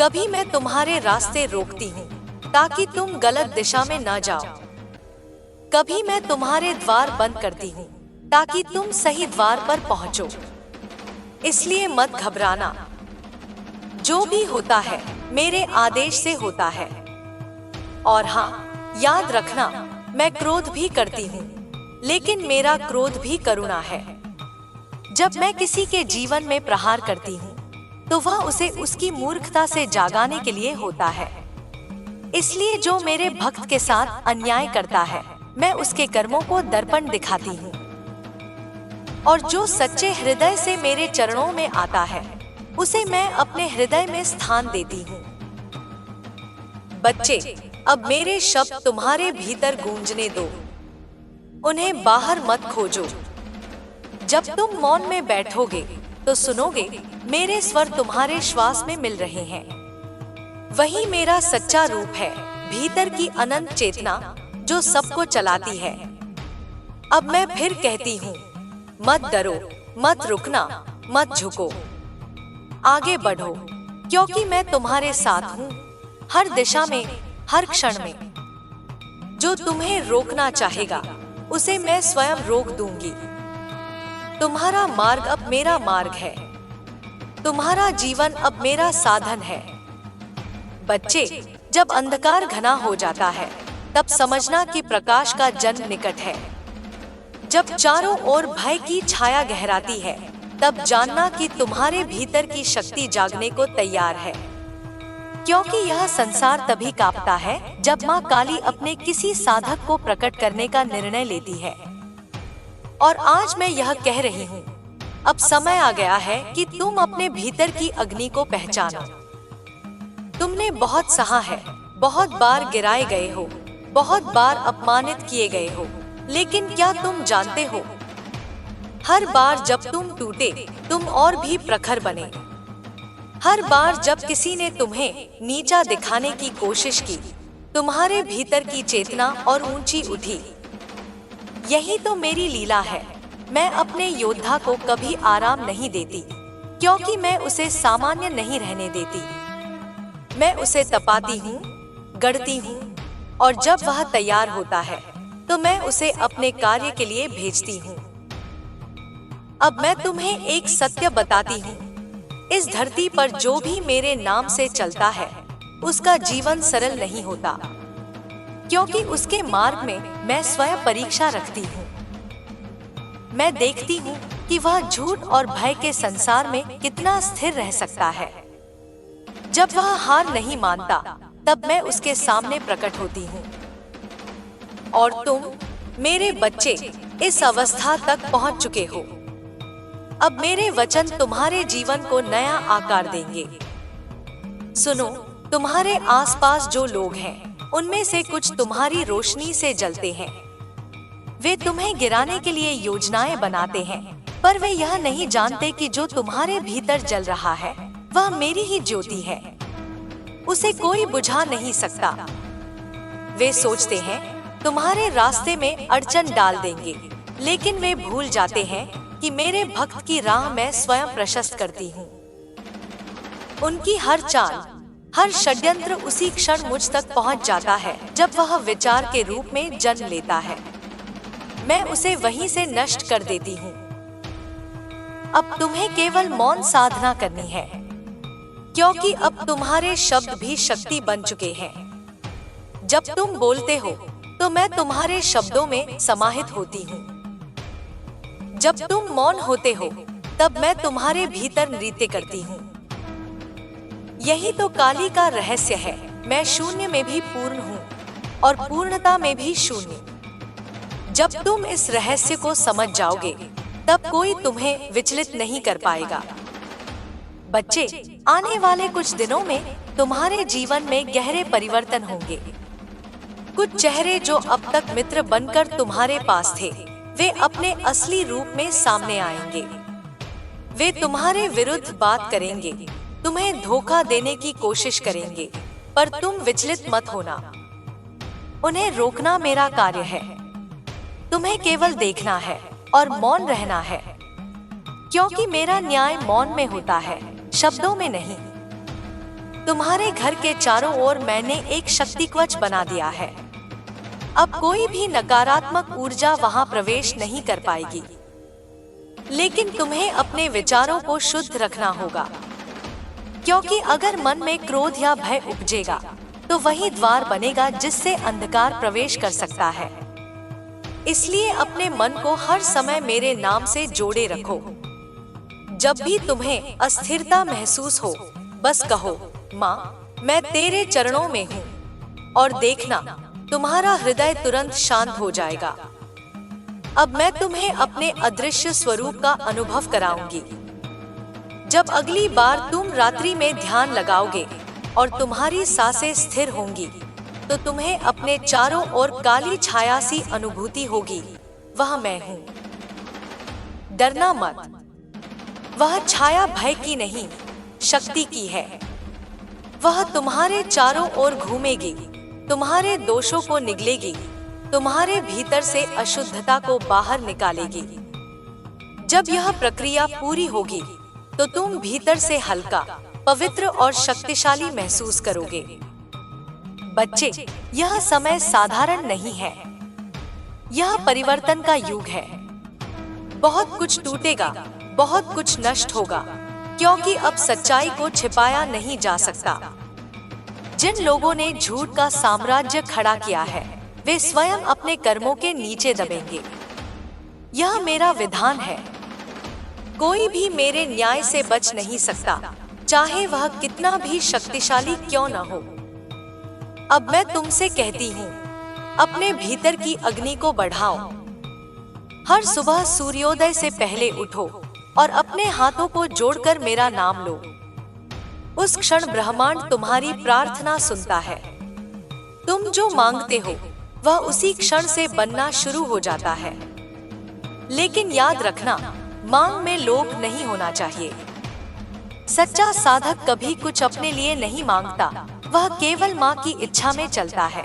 Speaker 1: कभी मैं तुम्हारे रास्ते रोकती हूँ ताकि तुम गलत दिशा में न जाओ। कभी मैं तुम्हारे द्वार बंद करती हूँ ताकि तुम सही द्वार पर पहुँचो। इसलिए मत घबराना। जो भी होता है मेरे आदेश से होता है। और हाँ, याद रखना, मैं क्रोध भी करती हूँ, लेकिन मेरा क्रोध भी करुणा है। जब मैं किसी के जीवन में प्रहार करती हूँ तो वह उसे उसकी मूर्खता से जागाने के लिए होता है। इसलिए जो मेरे भक्त के साथ अन्याय करता है मैं उसके कर्मों को दर्पण दिखाती हूँ। और जो सच्चे हृदय से मेरे चरणों में आता है उसे मैं अपने हृदय में स्थान देती हूँ। बच्चे, अब मेरे शब्द तुम्हारे भीतर गूंजने दो, उन्हें बाहर मत खोजो। जब तुम मौन में बैठोगे तो सुनोगे मेरे स्वर तुम्हारे श्वास में मिल रहे हैं। वही मेरा सच्चा रूप है, भीतर की अनंत चेतना जो सबको चलाती है। अब मैं फिर कहती हूँ, मत डरो, मत रुकना, मत झुको, आगे बढ़ो, क्योंकि मैं तुम्हारे साथ हूँ, हर दिशा में, हर क्षण में। जो तुम्हें रोकना चाहेगा उसे मैं स्वयं रोक दूंगी। तुम्हारा मार्ग अब मेरा मार्ग है। तुम्हारा जीवन अब मेरा साधन है। बच्चे, जब अंधकार घना हो जाता है तब समझना कि प्रकाश का जन्म निकट है। जब चारों ओर भय की छाया गहराती है तब जानना कि तुम्हारे भीतर की शक्ति जागने को तैयार है। क्योंकि यह संसार तभी कांपता है जब माँ काली अपने किसी साधक को प्रकट करने का निर्णय लेती है। और आज मैं यह कह रही हूँ, अब समय आ गया है कि तुम अपने भीतर की अग्नि को पहचानो। तुमने बहुत सहा है, बहुत बार गिराए गए हो, बहुत बार अपमानित किए गए हो, लेकिन क्या तुम जानते हो, हर बार जब तुम टूटे तुम और भी प्रखर बने। हर बार जब किसी ने तुम्हें नीचा दिखाने की कोशिश की, तुम्हारे भीतर की चेतना और ऊंची उठी। यही तो मेरी लीला है। मैं अपने योद्धा को कभी आराम नहीं देती, क्योंकि मैं उसे सामान्य नहीं रहने देती। मैं उसे तपाती हूँ, गढ़ती हूँ, और जब वह तैयार होता है तो मैं उसे अपने कार्य के लिए भेजती हूँ। अब मैं तुम्हें एक सत्य बताती हूँ, इस धरती पर जो भी मेरे नाम से चलता है उसका जीवन सरल नहीं होता, क्योंकि उसके मार्ग में मैं स्वयं परीक्षा रखती हूँ। मैं देखती हूँ कि वह झूठ और भय के संसार में कितना स्थिर रह सकता है। जब वह हार नहीं मानता तब मैं उसके सामने प्रकट होती हूँ। और तुम, मेरे बच्चे, इस अवस्था तक पहुँच चुके हो। अब मेरे वचन तुम्हारे जीवन को नया आकार देंगे। सुनो, तुम्हारे आसपास जो लोग हैं उनमें से कुछ तुम्हारी रोशनी से जलते हैं। वे तुम्हें गिराने के लिए योजनाएं बनाते हैं, पर वे यह नहीं जानते कि जो तुम्हारे भीतर जल रहा है वह मेरी ही ज्योति है, उसे कोई बुझा नहीं सकता। वे सोचते हैं तुम्हारे रास्ते में अड़चन डाल देंगे, लेकिन वे भूल जाते हैं कि मेरे भक्त की राह मैं स्वयं प्रशस्त करती हूँ। उनकी हर चाल, हर षड्यंत्र उसी क्षण मुझ तक पहुँच जाता है जब वह विचार के रूप में जन्म लेता है। मैं उसे वहीं से नष्ट कर देती हूँ। अब तुम्हें केवल मौन साधना करनी है, क्योंकि अब तुम्हारे शब्द भी शक्ति बन चुके हैं। जब तुम बोलते हो तो मैं तुम्हारे शब्दों में समाहित होती हूँ। जब तुम मौन होते हो तब मैं तुम्हारे भीतर नृत्य करती हूँ। यही तो काली का रहस्य है। मैं शून्य में भी पूर्ण हूँ और पूर्णता में भी शून्य। जब तुम इस रहस्य को समझ जाओगे तब कोई तुम्हें विचलित नहीं कर पाएगा। बच्चे, आने वाले कुछ दिनों में तुम्हारे जीवन में गहरे परिवर्तन होंगे। कुछ चेहरे जो अब तक मित्र बनकर तुम्हारे पास थे, वे अपने असली रूप में सामने आएंगे। वे तुम्हारे विरुद्ध बात करेंगे, तुम्हें धोखा देने की कोशिश करेंगे, पर तुम विचलित मत होना। उन्हें रोकना मेरा कार्य है। तुम्हें केवल देखना है और मौन रहना है, क्योंकि मेरा न्याय मौन में होता है, शब्दों में नहीं। तुम्हारे घर के चारों ओर मैंने एक शक्ति कवच बना दिया है। अब कोई भी नकारात्मक ऊर्जा वहां प्रवेश नहीं कर पाएगी। लेकिन तुम्हें अपने विचारों को शुद्ध रखना होगा, क्योंकि अगर मन में क्रोध या भय उपजेगा तो वही द्वार बनेगा जिससे अंधकार प्रवेश कर सकता है। इसलिए अपने मन को हर समय मेरे नाम से जोड़े रखो। जब भी तुम्हें अस्थिरता महसूस हो, बस कहो, माँ, मैं तेरे चरणों में हूँ, और देखना तुम्हारा हृदय तुरंत शांत हो जाएगा। अब मैं तुम्हें अपने अदृश्य स्वरूप का अनुभव कराऊंगी। जब अगली बार तुम रात्रि में ध्यान लगाओगे और तुम्हारी सांसें स्थिर होंगी, तो तुम्हें अपने चारों ओर काली छाया सी अनुभूति होगी। वह मैं हूँ। डरना मत। वह छाया भय की नहीं, शक्ति की है। वह तुम्हारे चारों ओर घूमेगी, तुम्हारे दोषों को निगलेगी, तुम्हारे भीतर से अशुद्धता को बाहर निकालेगी। जब यह प्रक्रिया पूरी होगी तो तुम भीतर से हल्का, पवित्र और शक्तिशाली महसूस करोगे। बच्चे, यह समय साधारण नहीं है। यह परिवर्तन का युग है। बहुत कुछ टूटेगा, बहुत कुछ नष्ट होगा, क्योंकि अब सच्चाई को छिपाया नहीं जा सकता। जिन लोगों ने झूठ का साम्राज्य खड़ा किया है, वे स्वयं अपने कर्मों के नीचे दबेंगे। यह मेरा विधान है। कोई भी मेरे न्याय से बच नहीं सकता, चाहे वह कितना भी शक्तिशाली क्यों न हो। अब मैं तुमसे कहती हूँ, अपने भीतर की अग्नि को बढ़ाओ। हर सुबह सूर्योदय से पहले उठो और अपने हाथों को जोड़कर मेरा नाम लो। उस क्षण ब्रह्मांड तुम्हारी प्रार्थना सुनता है। तुम जो मांगते हो वह उसी क्षण से बनना शुरू हो जाता है। लेकिन याद रखना, मांग में लोभ नहीं होना चाहिए। सच्चा साधक कभी कुछ अपने लिए नहीं मांगता, वह केवल माँ की इच्छा में चलता है।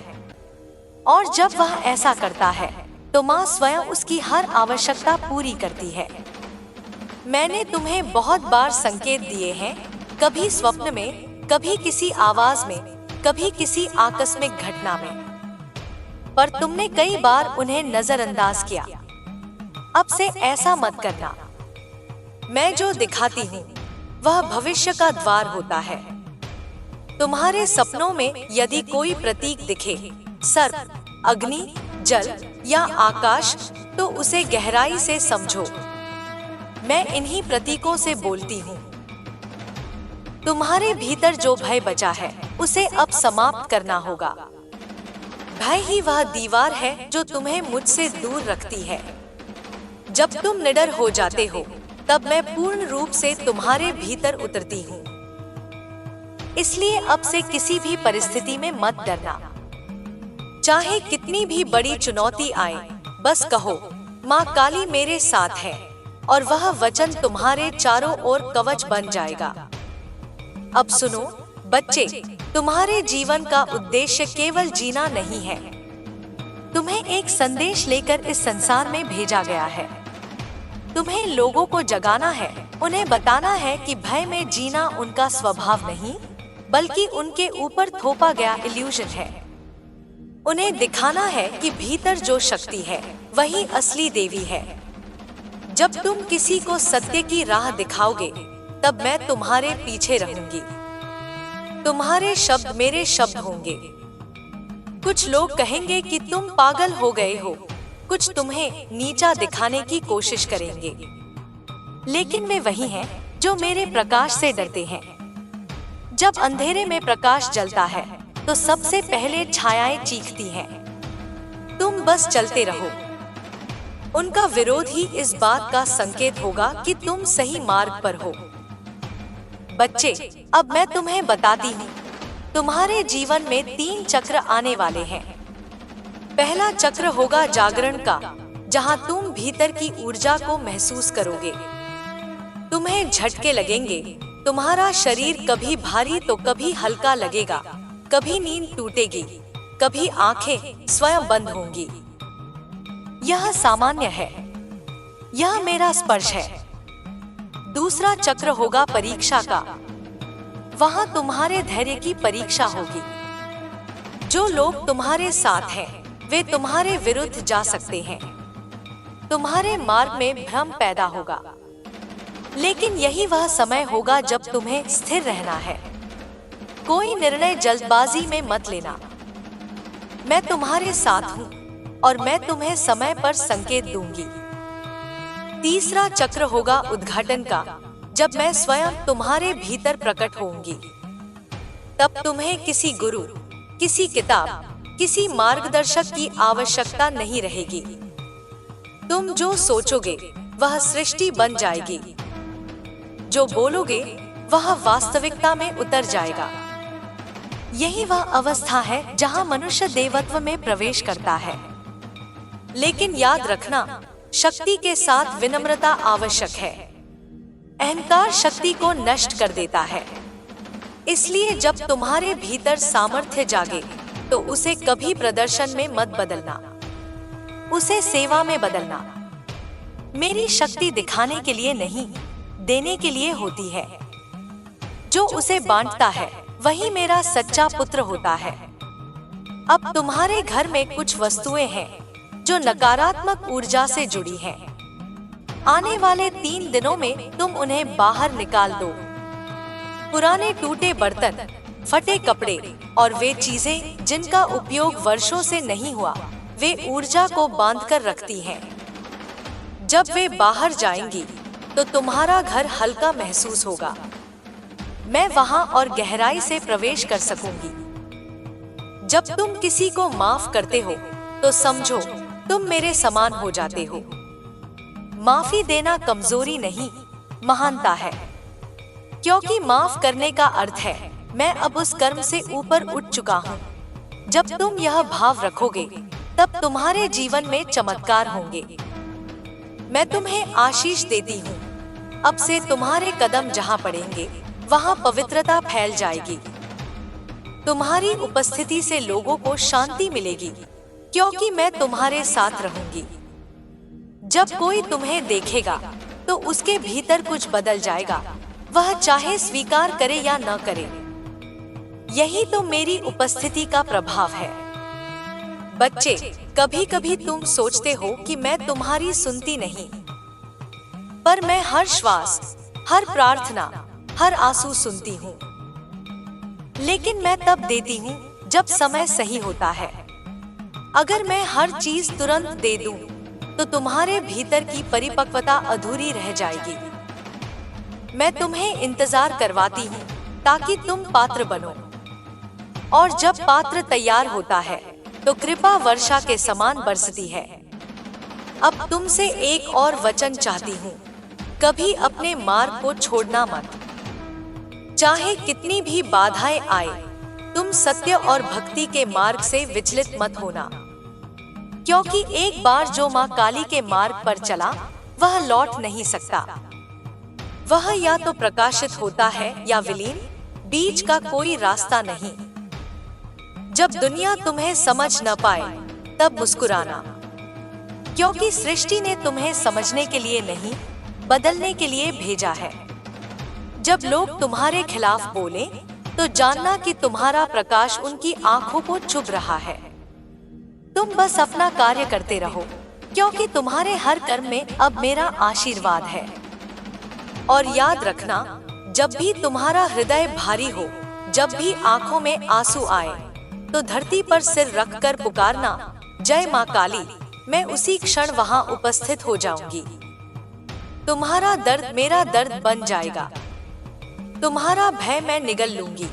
Speaker 1: और जब वह ऐसा करता है तो माँ स्वयं उसकी हर आवश्यकता पूरी करती है। मैंने तुम्हें बहुत बार संकेत दिए हैं, कभी स्वप्न में, कभी किसी आवाज में, कभी किसी आकस्मिक घटना में, पर तुमने कई बार उन्हें नजरअंदाज किया। अब से ऐसा मत करना। मैं जो दिखाती हूँ वह भविष्य का द्वार होता है। तुम्हारे सपनों में यदि कोई प्रतीक दिखे, सर्प, अग्नि, जल या आकाश, तो उसे गहराई से समझो। मैं इन्हीं प्रतीकों से बोलती हूँ। तुम्हारे भीतर जो भय बचा है उसे अब समाप्त करना होगा। भय ही वह दीवार है जो तुम्हें मुझसे दूर रखती है। जब तुम निडर हो जाते हो तब मैं पूर्ण रूप से तुम्हारे भीतर उतरती हूँ। इसलिए अब से किसी भी परिस्थिति में मत डरना। चाहे कितनी भी बड़ी चुनौती आए, बस कहो, माँ काली मेरे साथ है, और वह वचन तुम्हारे चारों ओर कवच बन जाएगा। अब सुनो बच्चे, तुम्हारे जीवन का उद्देश्य केवल जीना नहीं है। तुम्हें एक संदेश लेकर इस संसार में भेजा गया है। तुम्हें लोगों को जगाना है, उन्हें बताना है कि भय में जीना उनका स्वभाव नहीं, बल्कि उनके ऊपर थोपा गया इल्यूजन है। उन्हें दिखाना है कि भीतर जो शक्ति है वही असली देवी है। जब तुम किसी को सत्य की राह दिखाओगे, तब मैं तुम्हारे पीछे रहूंगी। तुम्हारे शब्द मेरे शब्द होंगे। कुछ लोग कहेंगे कि तुम पागल हो गए हो, कुछ तुम्हें नीचा दिखाने की कोशिश करेंगे, लेकिन वे वही हैं जो मेरे प्रकाश से डरते हैं। जब अंधेरे में प्रकाश जलता है तो सबसे पहले छायाएं चीखती हैं। तुम बस चलते रहो। उनका विरोध ही इस बात का संकेत होगा कि तुम सही मार्ग पर हो। बच्चे, अब मैं तुम्हें बताती हूँ, तुम्हारे जीवन में 3 चक्र आने वाले हैं। पहला चक्र होगा जागरण का, जहाँ तुम भीतर की ऊर्जा को महसूस करोगे। तुम्हें झटके लगेंगे, तुम्हारा शरीर कभी भारी तो कभी हल्का लगेगा, कभी नींद टूटेगी, कभी आंखें स्वयं बंद होंगी। यह सामान्य है, यह मेरा स्पर्श है। दूसरा चक्र होगा परीक्षा का, वहां तुम्हारे धैर्य की परीक्षा होगी। जो लोग तुम्हारे साथ हैं, वे तुम्हारे विरुद्ध जा सकते हैं। तुम्हारे मार्ग में भ्रम पैदा होगा, लेकिन यही वह समय होगा जब तुम्हें स्थिर रहना है। कोई निर्णय जल्दबाजी में मत लेना। मैं तुम्हारे साथ हूँ और मैं तुम्हें समय पर संकेत दूंगी। तीसरा चक्र होगा उद्घाटन का, जब मैं स्वयं तुम्हारे भीतर प्रकट होऊंगी। तब तुम्हें किसी गुरु, किसी किताब, किसी मार्गदर्शक की आवश्यकता नहीं रहेगी। तुम जो सोचोगे वह सृष्टि बन जाएगी। जो बोलोगे वह वास्तविकता में उतर जाएगा। यही वह अवस्था है जहां मनुष्य देवत्व में प्रवेश करता है। लेकिन याद रखना, शक्ति के साथ विनम्रता आवश्यक है। अहंकार शक्ति को नष्ट कर देता है। इसलिए जब तुम्हारे भीतर सामर्थ्य जागे तो उसे कभी प्रदर्शन में मत बदलना, उसे सेवा में बदलना। मेरी शक्ति दिखाने के लिए नहीं, देने के लिए होती है। जो उसे बांटता है वही मेरा सच्चा पुत्र होता है। अब तुम्हारे घर में कुछ वस्तुएं हैं जो नकारात्मक ऊर्जा से जुड़ी हैं। आने वाले 3 दिनों में तुम उन्हें बाहर निकाल दो। पुराने टूटे बर्तन, फटे कपड़े और वे चीजें जिनका उपयोग वर्षों से नहीं हुआ, वे ऊर्जा को बांधकर रखती हैं। जब वे बाहर जाएंगी तो तुम्हारा घर हल्का महसूस होगा। मैं वहां और गहराई से प्रवेश कर सकूंगी। जब तुम किसी को माफ करते हो तो समझो तुम मेरे समान हो जाते हो। माफी देना कमजोरी नहीं, महानता है। क्योंकि माफ करने का अर्थ है मैं अब उस कर्म से ऊपर उठ चुका हूँ। जब तुम यह भाव रखोगे तब तुम्हारे जीवन में चमत्कार होंगे। मैं तुम्हें आशीष देती हूँ। अब से तुम्हारे कदम जहाँ पड़ेंगे वहाँ पवित्रता फैल जाएगी। तुम्हारी उपस्थिति से लोगों को शांति मिलेगी, क्योंकि मैं तुम्हारे साथ रहूंगी। जब कोई तुम्हें देखेगा तो उसके भीतर कुछ बदल जाएगा, वह चाहे स्वीकार करे या न करे। यही तो मेरी उपस्थिति का प्रभाव है। बच्चे, कभी कभी तुम सोचते हो कि मैं तुम्हारी सुनती नहीं, पर मैं हर श्वास, हर प्रार्थना, हर आंसू सुनती हूँ। लेकिन मैं तब देती हूँ जब समय सही होता है। अगर मैं हर चीज तुरंत दे दूं, तो तुम्हारे भीतर की परिपक्वता अधूरी रह जाएगी। मैं तुम्हें इंतजार करवाती हूँ ताकि तुम पात्र बनो। और जब पात्र तैयार होता है तो कृपा वर्षा के समान बरसती है। अब तुमसे एक और वचन चाहती हूँ, कभी अपने मार्ग को छोड़ना मत। चाहे कितनी भी बाधाएं आए, तुम सत्य और भक्ति के मार्ग से विचलित मत होना। क्योंकि एक बार जो माँ काली के मार्ग पर चला, वह लौट नहीं सकता। वह या तो प्रकाशित होता है या विलीन, बीच का कोई रास्ता नहीं। जब दुनिया तुम्हें समझ न पाए तब मुस्कुराना, क्योंकि सृष्टि ने तुम्हें समझने के लिए नहीं, बदलने के लिए भेजा है। जब लोग तुम्हारे खिलाफ बोले तो जानना कि तुम्हारा प्रकाश उनकी आंखों को चुभ रहा है। तुम बस अपना कार्य करते रहो, क्योंकि तुम्हारे हर कर्म में अब मेरा आशीर्वाद है। और याद रखना, जब भी तुम्हारा हृदय भारी हो, जब भी आंखों में आंसू आए, तो धरती पर सिर रखकर पुकारना, जय माँ काली। मैं उसी क्षण वहां उपस्थित हो जाऊंगी। तुम्हारा दर्द मेरा दर्द बन जाएगा, तुम्हारा भय मैं निगल लूंगी,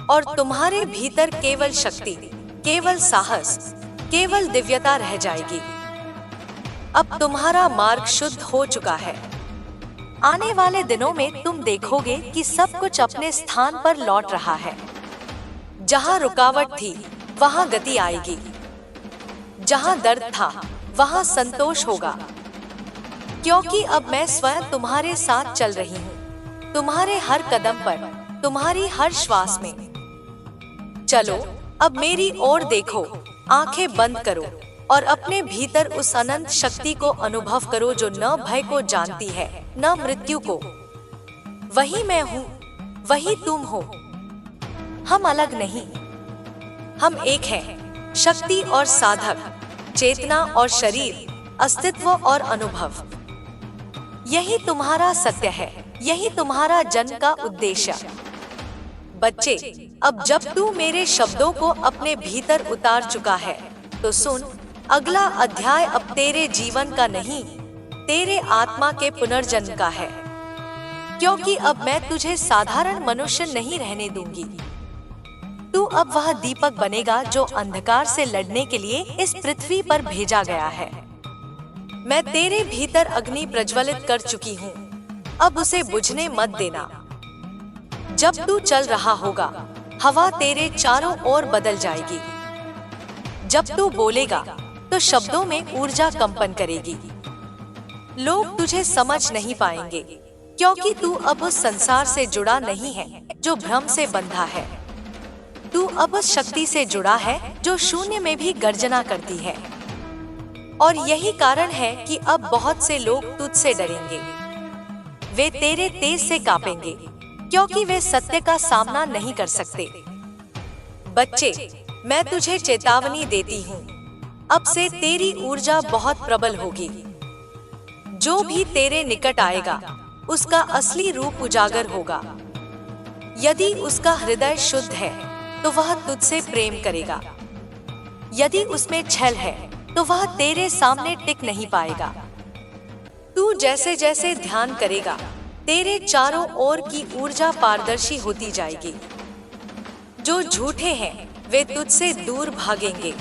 Speaker 1: और तुम्हारे भीतर केवल शक्ति, केवल साहस, केवल दिव्यता रह जाएगी। अब तुम्हारा मार्ग शुद्ध हो चुका है। आने वाले दिनों में तुम देखोगे कि सब कुछ अपने स्थान पर लौट रहा है। जहां रुकावट थी वहां गति आएगी, जहां दर्द था वहां संतोष होगा, क्योंकि अब मैं स्वयं तुम्हारे साथ चल रही हूँ, तुम्हारे हर कदम पर, तुम्हारी हर श्वास में। चलो अब मेरी ओर देखो, आंखें बंद करो और अपने भीतर उस अनंत शक्ति को अनुभव करो जो न भय को जानती है, न मृत्यु को। वही मैं हूँ, वही तुम हो। हम अलग नहीं, हम एक हैं, शक्ति और साधक, चेतना और शरीर, अस्तित्व और अनुभव। यही तुम्हारा सत्य है, यही तुम्हारा जन्म का उद्देश्य। बच्चे, अब जब तू मेरे शब्दों को अपने भीतर उतार चुका है, तो सुन, अगला अध्याय अब तेरे जीवन का नहीं, तेरे आत्मा के पुनर्जन्म का है। क्योंकि अब मैं तुझे साधारण मनुष्य नहीं रहने दूंगी। तू अब वह दीपक बनेगा जो अंधकार से लड़ने के लिए इस पृथ्वी पर भेजा गया है। मैं तेरे भीतर अग्नि प्रज्वलित कर चुकी हूँ, अब उसे बुझने मत देना। जब तू चल रहा होगा, हवा तेरे चारों ओर बदल जाएगी। जब तू बोलेगा तो शब्दों में ऊर्जा कंपन करेगी। लोग तुझे समझ नहीं पाएंगे, क्योंकि तू अब उस संसार से जुड़ा नहीं है जो भ्रम से बंधा है। तू अब उस शक्ति से जुड़ा है जो शून्य में भी गर्जना करती है। और यही कारण है कि अब बहुत से लोग तुझसे डरेंगे। वे तेरे तेज से कांपेंगे, क्योंकि वे सत्य का सामना नहीं कर सकते। बच्चे, मैं तुझे चेतावनी देती हूँ, अब से तेरी ऊर्जा बहुत प्रबल होगी। जो भी तेरे निकट आएगा, उसका असली रूप उजागर होगा। यदि उसका हृदय शुद्ध है, तो वह तुझसे प्रेम करेगा। यदि उसमें छल है, तो वह तेरे सामने टिक नहीं पाएगा। तू जैसे जैसे ध्यान करेगा, तेरे चारों ओर की ऊर्जा पारदर्शी होती जाएगी। जो झूठे हैं वे तुझसे दूर भागेंगे,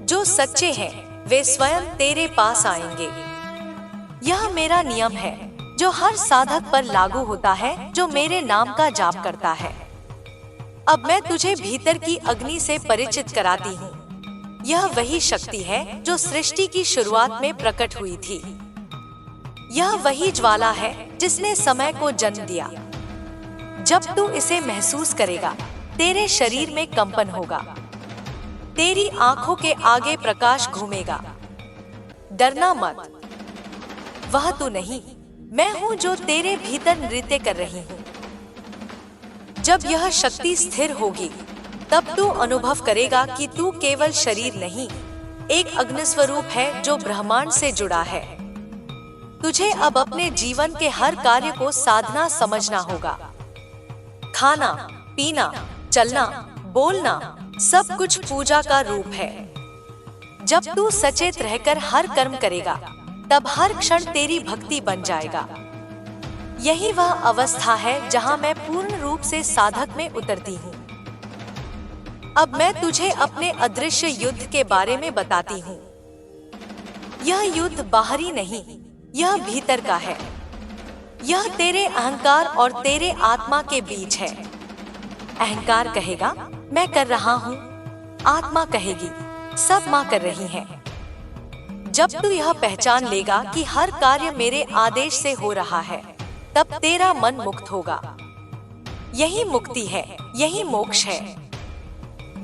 Speaker 1: जो सच्चे हैं वे स्वयं तेरे पास आएंगे। यह मेरा नियम है जो हर साधक पर लागू होता है जो मेरे नाम का जाप करता है। अब मैं तुझे भीतर की अग्नि से परिचित कराती हूँ। यह वही शक्ति है जो सृष्टि की शुरुआत में प्रकट हुई थी। यह वही ज्वाला है जिसने समय को जन्म दिया। जब तू इसे महसूस करेगा, तेरे शरीर में कंपन होगा, तेरी आंखों के आगे प्रकाश घूमेगा। डरना मत, वह तू नहीं, मैं हूँ जो तेरे भीतर नृत्य कर रही हूँ। जब यह शक्ति स्थिर होगी, तब तू अनुभव करेगा कि तू केवल शरीर नहीं, एक अग्निस्वरूप है जो ब्रह्मांड से जुड़ा है। तुझे अब अपने जीवन के हर कार्य को साधना समझना होगा। खाना, पीना, चलना, बोलना, सब कुछ पूजा का रूप है। जब तू सचेत रहकर हर कर्म करेगा, तब हर क्षण तेरी भक्ति बन जाएगा। यही वह अवस्था है जहां मैं पूर्ण रूप से साधक में उतरती हूँ। अब मैं तुझे अपने अदृश्य युद्ध के बारे में बताती हूँ। यह युद्ध बाहरी नहीं, यह भीतर का है। यह तेरे अहंकार और तेरे आत्मा के बीच है। अहंकार कहेगा मैं कर रहा हूँ, आत्मा कहेगी सब माँ कर रही है। जब तू यह पहचान लेगा कि हर कार्य मेरे आदेश से हो रहा है, तब तेरा मन मुक्त होगा। यही मुक्ति है, यही मोक्ष है।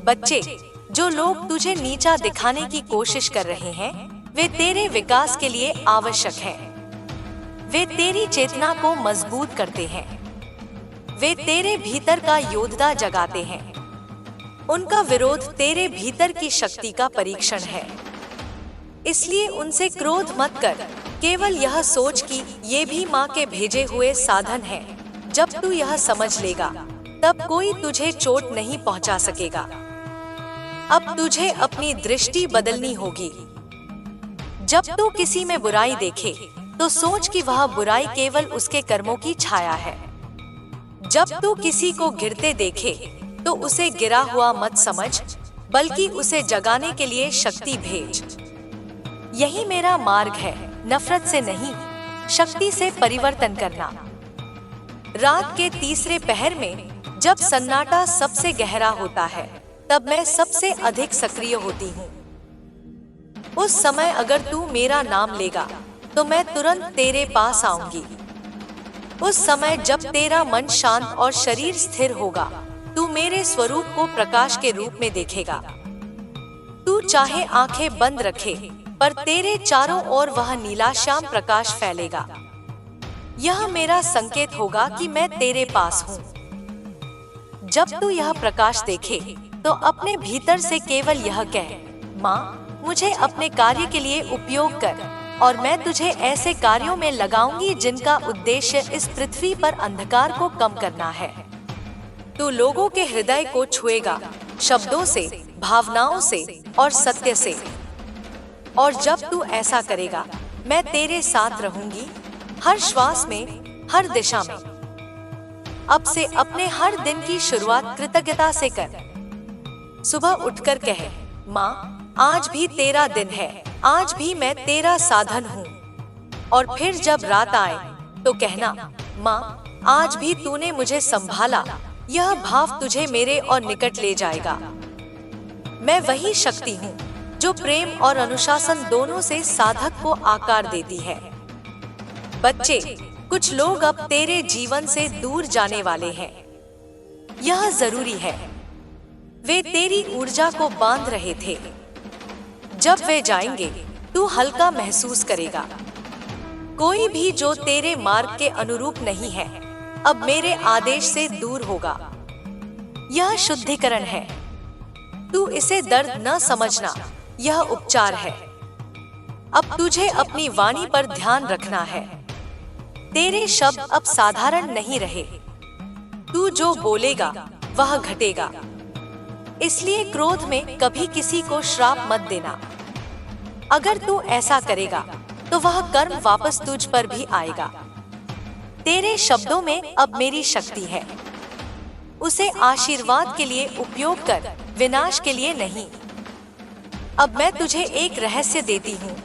Speaker 1: बच्चे, जो लोग तुझे नीचा दिखाने की कोशिश कर रहे हैं, वे तेरे विकास के लिए आवश्यक हैं। वे तेरी चेतना को मजबूत करते हैं। वे तेरे भीतर का योद्धा जगाते हैं। उनका विरोध तेरे भीतर की शक्ति का परीक्षण है। इसलिए उनसे क्रोध मत कर। केवल यह सोच कि ये भी माँ के भेजे हुए साधन हैं। जब तू यह समझ लेगा, तब कोई तुझे चोट नहीं पहुँचा सकेगा। अब तुझे अपनी दृष्टि बदलनी होगी। जब तू किसी में बुराई देखे, तो सोच कि वह बुराई केवल उसके कर्मों की छाया है। जब तू किसी को गिरते देखे, तो उसे गिरा हुआ मत समझ, बल्कि उसे जगाने के लिए शक्ति भेज। यही मेरा मार्ग है, नफरत से नहीं, शक्ति से परिवर्तन करना। रात के तीसरे पहर में, जब सन्नाटा सबसे गहरा होता है, तब मैं सबसे अधिक सक्रिय होती हूँ। उस समय अगर तू मेरा नाम लेगा, तो मैं तुरंत तेरे पास आऊंगी। उस समय जब तेरा मन शांत और शरीर स्थिर होगा, तू मेरे स्वरूप को प्रकाश के रूप में देखेगा। तू चाहे आंखें बंद रखे, पर तेरे चारों ओर वह नीला श्याम प्रकाश फैलेगा। यह मेरा संकेत होगा कि मैं तेरे पास हूँ। जब तू यह प्रकाश देखे, तो अपने भीतर से केवल यह कह, माँ, मुझे अपने कार्य के लिए उपयोग कर, और मैं तुझे ऐसे कार्यों में लगाऊंगी जिनका उद्देश्य इस पृथ्वी पर अंधकार को कम करना है। तू लोगों के हृदय को छुएगा, शब्दों से, भावनाओं से और सत्य से। और जब तू ऐसा करेगा, मैं तेरे साथ रहूंगी, हर श्वास में, हर दिशा में। अब से अपने हर दिन की शुरुआत कृतज्ञता से कर। सुबह उठकर कहे, माँ, आज भी तेरा दिन है, आज भी मैं तेरा साधन हूँ। और फिर जब रात आए, तो कहना, माँ, आज भी तूने मुझे संभाला। यह भाव तुझे मेरे और निकट ले जाएगा। मैं वही शक्ति हूँ जो प्रेम और अनुशासन दोनों से साधक को आकार देती है। बच्चे, कुछ लोग अब तेरे जीवन से दूर जाने वाले हैं। यह जरूरी है। वे तेरी ऊर्जा को बांध रहे थे। जब वे जाएंगे, तू हल्का महसूस करेगा। कोई भी जो तेरे मार्ग के अनुरूप नहीं है, अब मेरे आदेश से दूर होगा। यह शुद्धिकरण है। तू इसे दर्द न समझना, यह उपचार है। अब तुझे अपनी वाणी पर ध्यान रखना है। तेरे शब्द अब साधारण नहीं रहे। तू जो बोलेगा, वह घटेगा। इसलिए क्रोध में कभी किसी को श्राप मत देना। अगर तू ऐसा करेगा, तो वह कर्म वापस तुझ पर भी आएगा। तेरे शब्दों में अब मेरी शक्ति है। उसे आशीर्वाद के लिए उपयोग कर, विनाश के लिए नहीं। अब मैं तुझे एक रहस्य देती हूँ।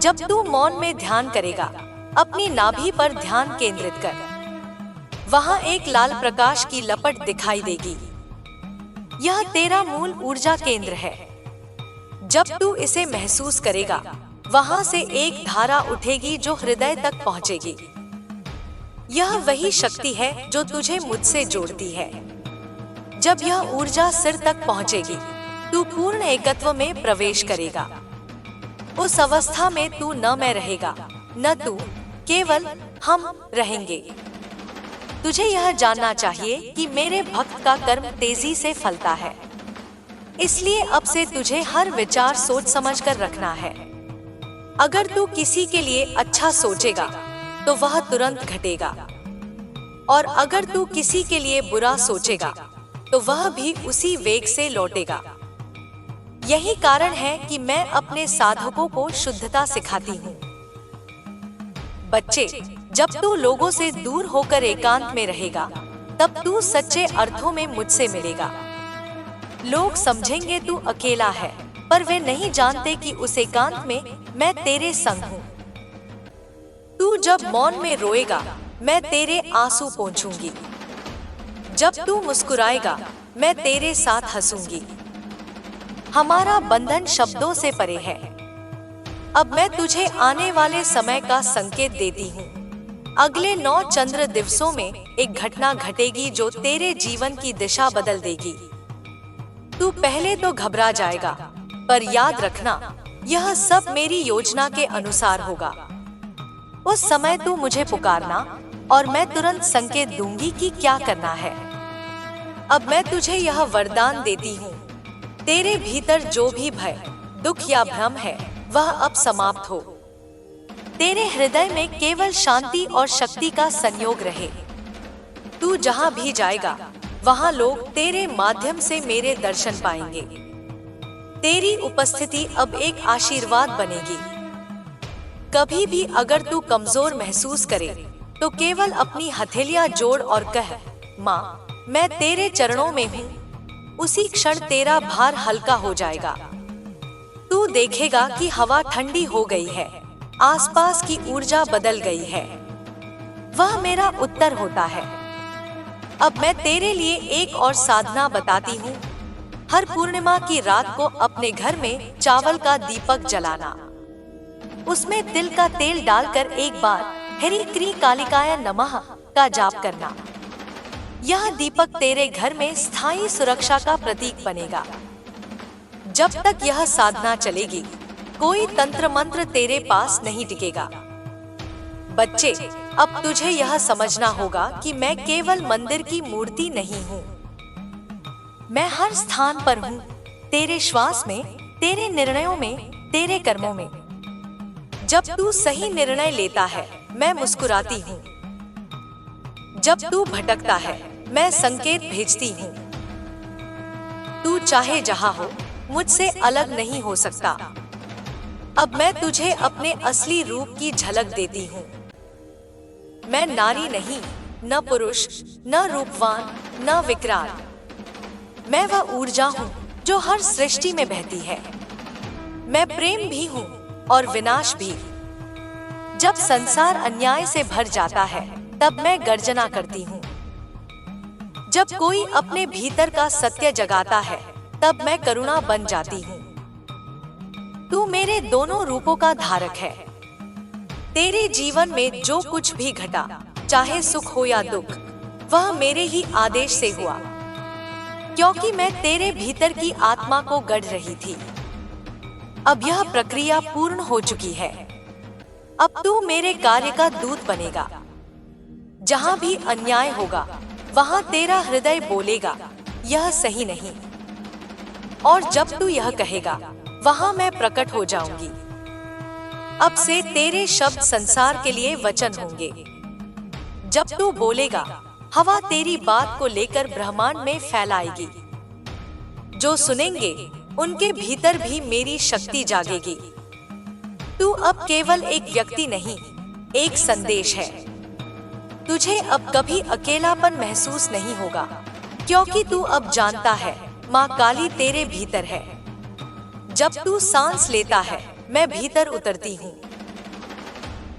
Speaker 1: जब तू मौन में ध्यान करेगा, अपनी नाभि पर ध्यान केंद्रित कर। वहाँ एक लाल प्रकाश की लपट दिखाई देगी। यह तेरा मूल ऊर्जा केंद्र है। जब तू इसे महसूस करेगा, वहां से एक धारा उठेगी जो हृदय तक पहुंचेगी। यह वही शक्ति है जो तुझे मुझसे जोड़ती है। जब यह ऊर्जा सिर तक पहुंचेगी, तू पूर्ण एकत्व में प्रवेश करेगा। उस अवस्था में तू न मैं रहेगा, न तू, केवल हम रहेंगे। तुझे यह जानना चाहिए कि मेरे भक्त का कर्म तेजी से फलता है। इसलिए अब से तुझे हर विचार सोच समझ कर रखना है। अगर तू किसी के लिए अच्छा सोचेगा, तो वह तुरंत घटेगा। और अगर तू किसी के लिए बुरा सोचेगा, तो वह भी उसी वेग से लौटेगा। यही कारण है कि मैं अपने साधकों को शुद्धता सिखाती हूँ। बच्चे, जब तू लोगों से दूर होकर एकांत में रहेगा, तब तू सच्चे अर्थों में मुझसे मिलेगा। लोग समझेंगे तू अकेला है, पर वे नहीं जानते कि उस एकांत में मैं तेरे संग हूँ। तू जब मौन में रोएगा, मैं तेरे आंसू पोंछूंगी। जब तू मुस्कुराएगा, मैं तेरे साथ हंसूंगी। हमारा बंधन शब्दों से परे है। अब मैं तुझे आने वाले समय का संकेत देती हूँ। अगले 9 चंद्र दिवसों में एक घटना घटेगी जो तेरे जीवन की दिशा बदल देगी। तू पहले तो घबरा जाएगा, पर याद रखना यह सब मेरी योजना के अनुसार होगा। उस समय तू मुझे पुकारना और मैं तुरंत संकेत दूंगी कि क्या करना है। अब मैं तुझे यह वरदान देती हूँ, तेरे भीतर जो भी भय, दुख या भ्रम है वह अब समाप्त हो। तेरे हृदय में केवल शांति और शक्ति का संयोग रहे। तू जहाँ भी जाएगा वहाँ लोग तेरे माध्यम से मेरे दर्शन पाएंगे। तेरी उपस्थिति अब एक आशीर्वाद बनेगी। कभी भी अगर तू कमजोर महसूस करे तो केवल अपनी हथेलियां जोड़ और कह, माँ मैं तेरे चरणों में हूँ। उसी क्षण तेरा भार हल्का हो जाएगा। तू देखेगा कि हवा ठंडी हो गई है, आसपास की ऊर्जा बदल गई है। वह मेरा उत्तर होता है। अब मैं तेरे लिए एक और साधना बताती हूँ। हर पूर्णिमा की रात को अपने घर में चावल का दीपक जलाना, उसमें तिल का तेल डालकर एक बार हरि क्री कालिकाय नमः का जाप करना। यह दीपक तेरे घर में स्थायी सुरक्षा का प्रतीक बनेगा। जब तक यह साधना चलेगी कोई तंत्र मंत्र तेरे पास नहीं टिकेगा। बच्चे, अब तुझे यह समझना होगा कि मैं केवल मंदिर की मूर्ति नहीं हूँ। मैं हर स्थान पर हूँ, तेरे श्वास में, तेरे निर्णयों में, तेरे कर्मों में। जब तू सही निर्णय लेता है मैं मुस्कुराती हूँ। जब तू भटकता है मैं संकेत भेजती हूँ। तू चाहे जहाँ हो मुझसे अलग नहीं हो सकता। अब मैं तुझे अपने असली रूप की झलक देती हूँ। मैं नारी नहीं, न पुरुष, न रूपवान, न विकराल। मैं वह ऊर्जा हूँ जो हर सृष्टि में बहती है। मैं प्रेम भी हूँ और विनाश भी। जब संसार अन्याय से भर जाता है तब मैं गर्जना करती हूँ। जब कोई अपने भीतर का सत्य जगाता है तब मैं करुणा बन जाती हूँ। तू मेरे दोनों रूपों का धारक है। तेरे जीवन में जो कुछ भी घटा, चाहे सुख हो या दुख, वह मेरे ही आदेश से हुआ, क्योंकि मैं तेरे भीतर की आत्मा को गढ़ रही थी। अब यह प्रक्रिया पूर्ण हो चुकी है। अब तू मेरे कार्य का दूत बनेगा। जहाँ भी अन्याय होगा वहाँ तेरा हृदय बोलेगा, यह सही नहीं। और जब तू यह कहेगा वहाँ मैं प्रकट हो जाऊंगी। अब से तेरे शब्द संसार के लिए वचन होंगे। जब तू बोलेगा हवा तेरी बात को लेकर ब्रह्मांड में फैलाएगी। जो सुनेंगे उनके भीतर भी मेरी शक्ति जागेगी। तू अब केवल एक व्यक्ति नहीं, एक संदेश है। तुझे अब कभी अकेलापन महसूस नहीं होगा, क्योंकि तू अब जानता है माँ काली तेरे भीतर है। जब तू सांस लेता है मैं भीतर उतरती हूँ।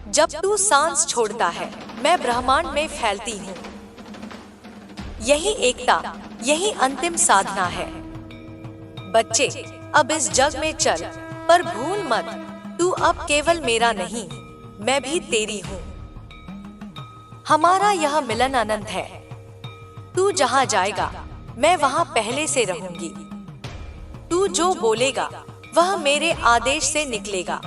Speaker 1: जब तू सांस छोड़ता है मैं ब्रह्मांड में फैलती हूँ। यही एकता, यही अंतिम साधना है। बच्चे, अब इस जग में चल, पर भूल मत, तू अब केवल मेरा नहीं, मैं भी तेरी हूँ। हमारा यह मिलन अनंत है। तू जहाँ जाएगा मैं वहाँ पहले से रहूंगी। तू जो बोलेगा वह मेरे आदेश से निकलेगा।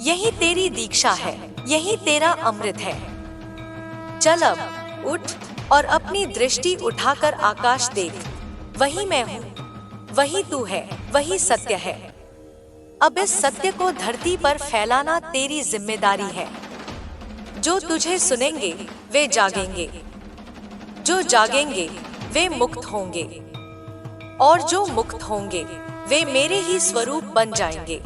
Speaker 1: यही तेरी दीक्षा है, यही तेरा अमृत है। चल अब उठ और अपनी दृष्टि उठाकर आकाश देख। वही मैं हूँ, वही तू है, वही सत्य है। अब इस सत्य को धरती पर फैलाना तेरी जिम्मेदारी है। जो तुझे सुनेंगे वे जागेंगे, जो जागेंगे वे मुक्त होंगे, और जो मुक्त होंगे वे मेरे ही स्वरूप बन जाएंगे।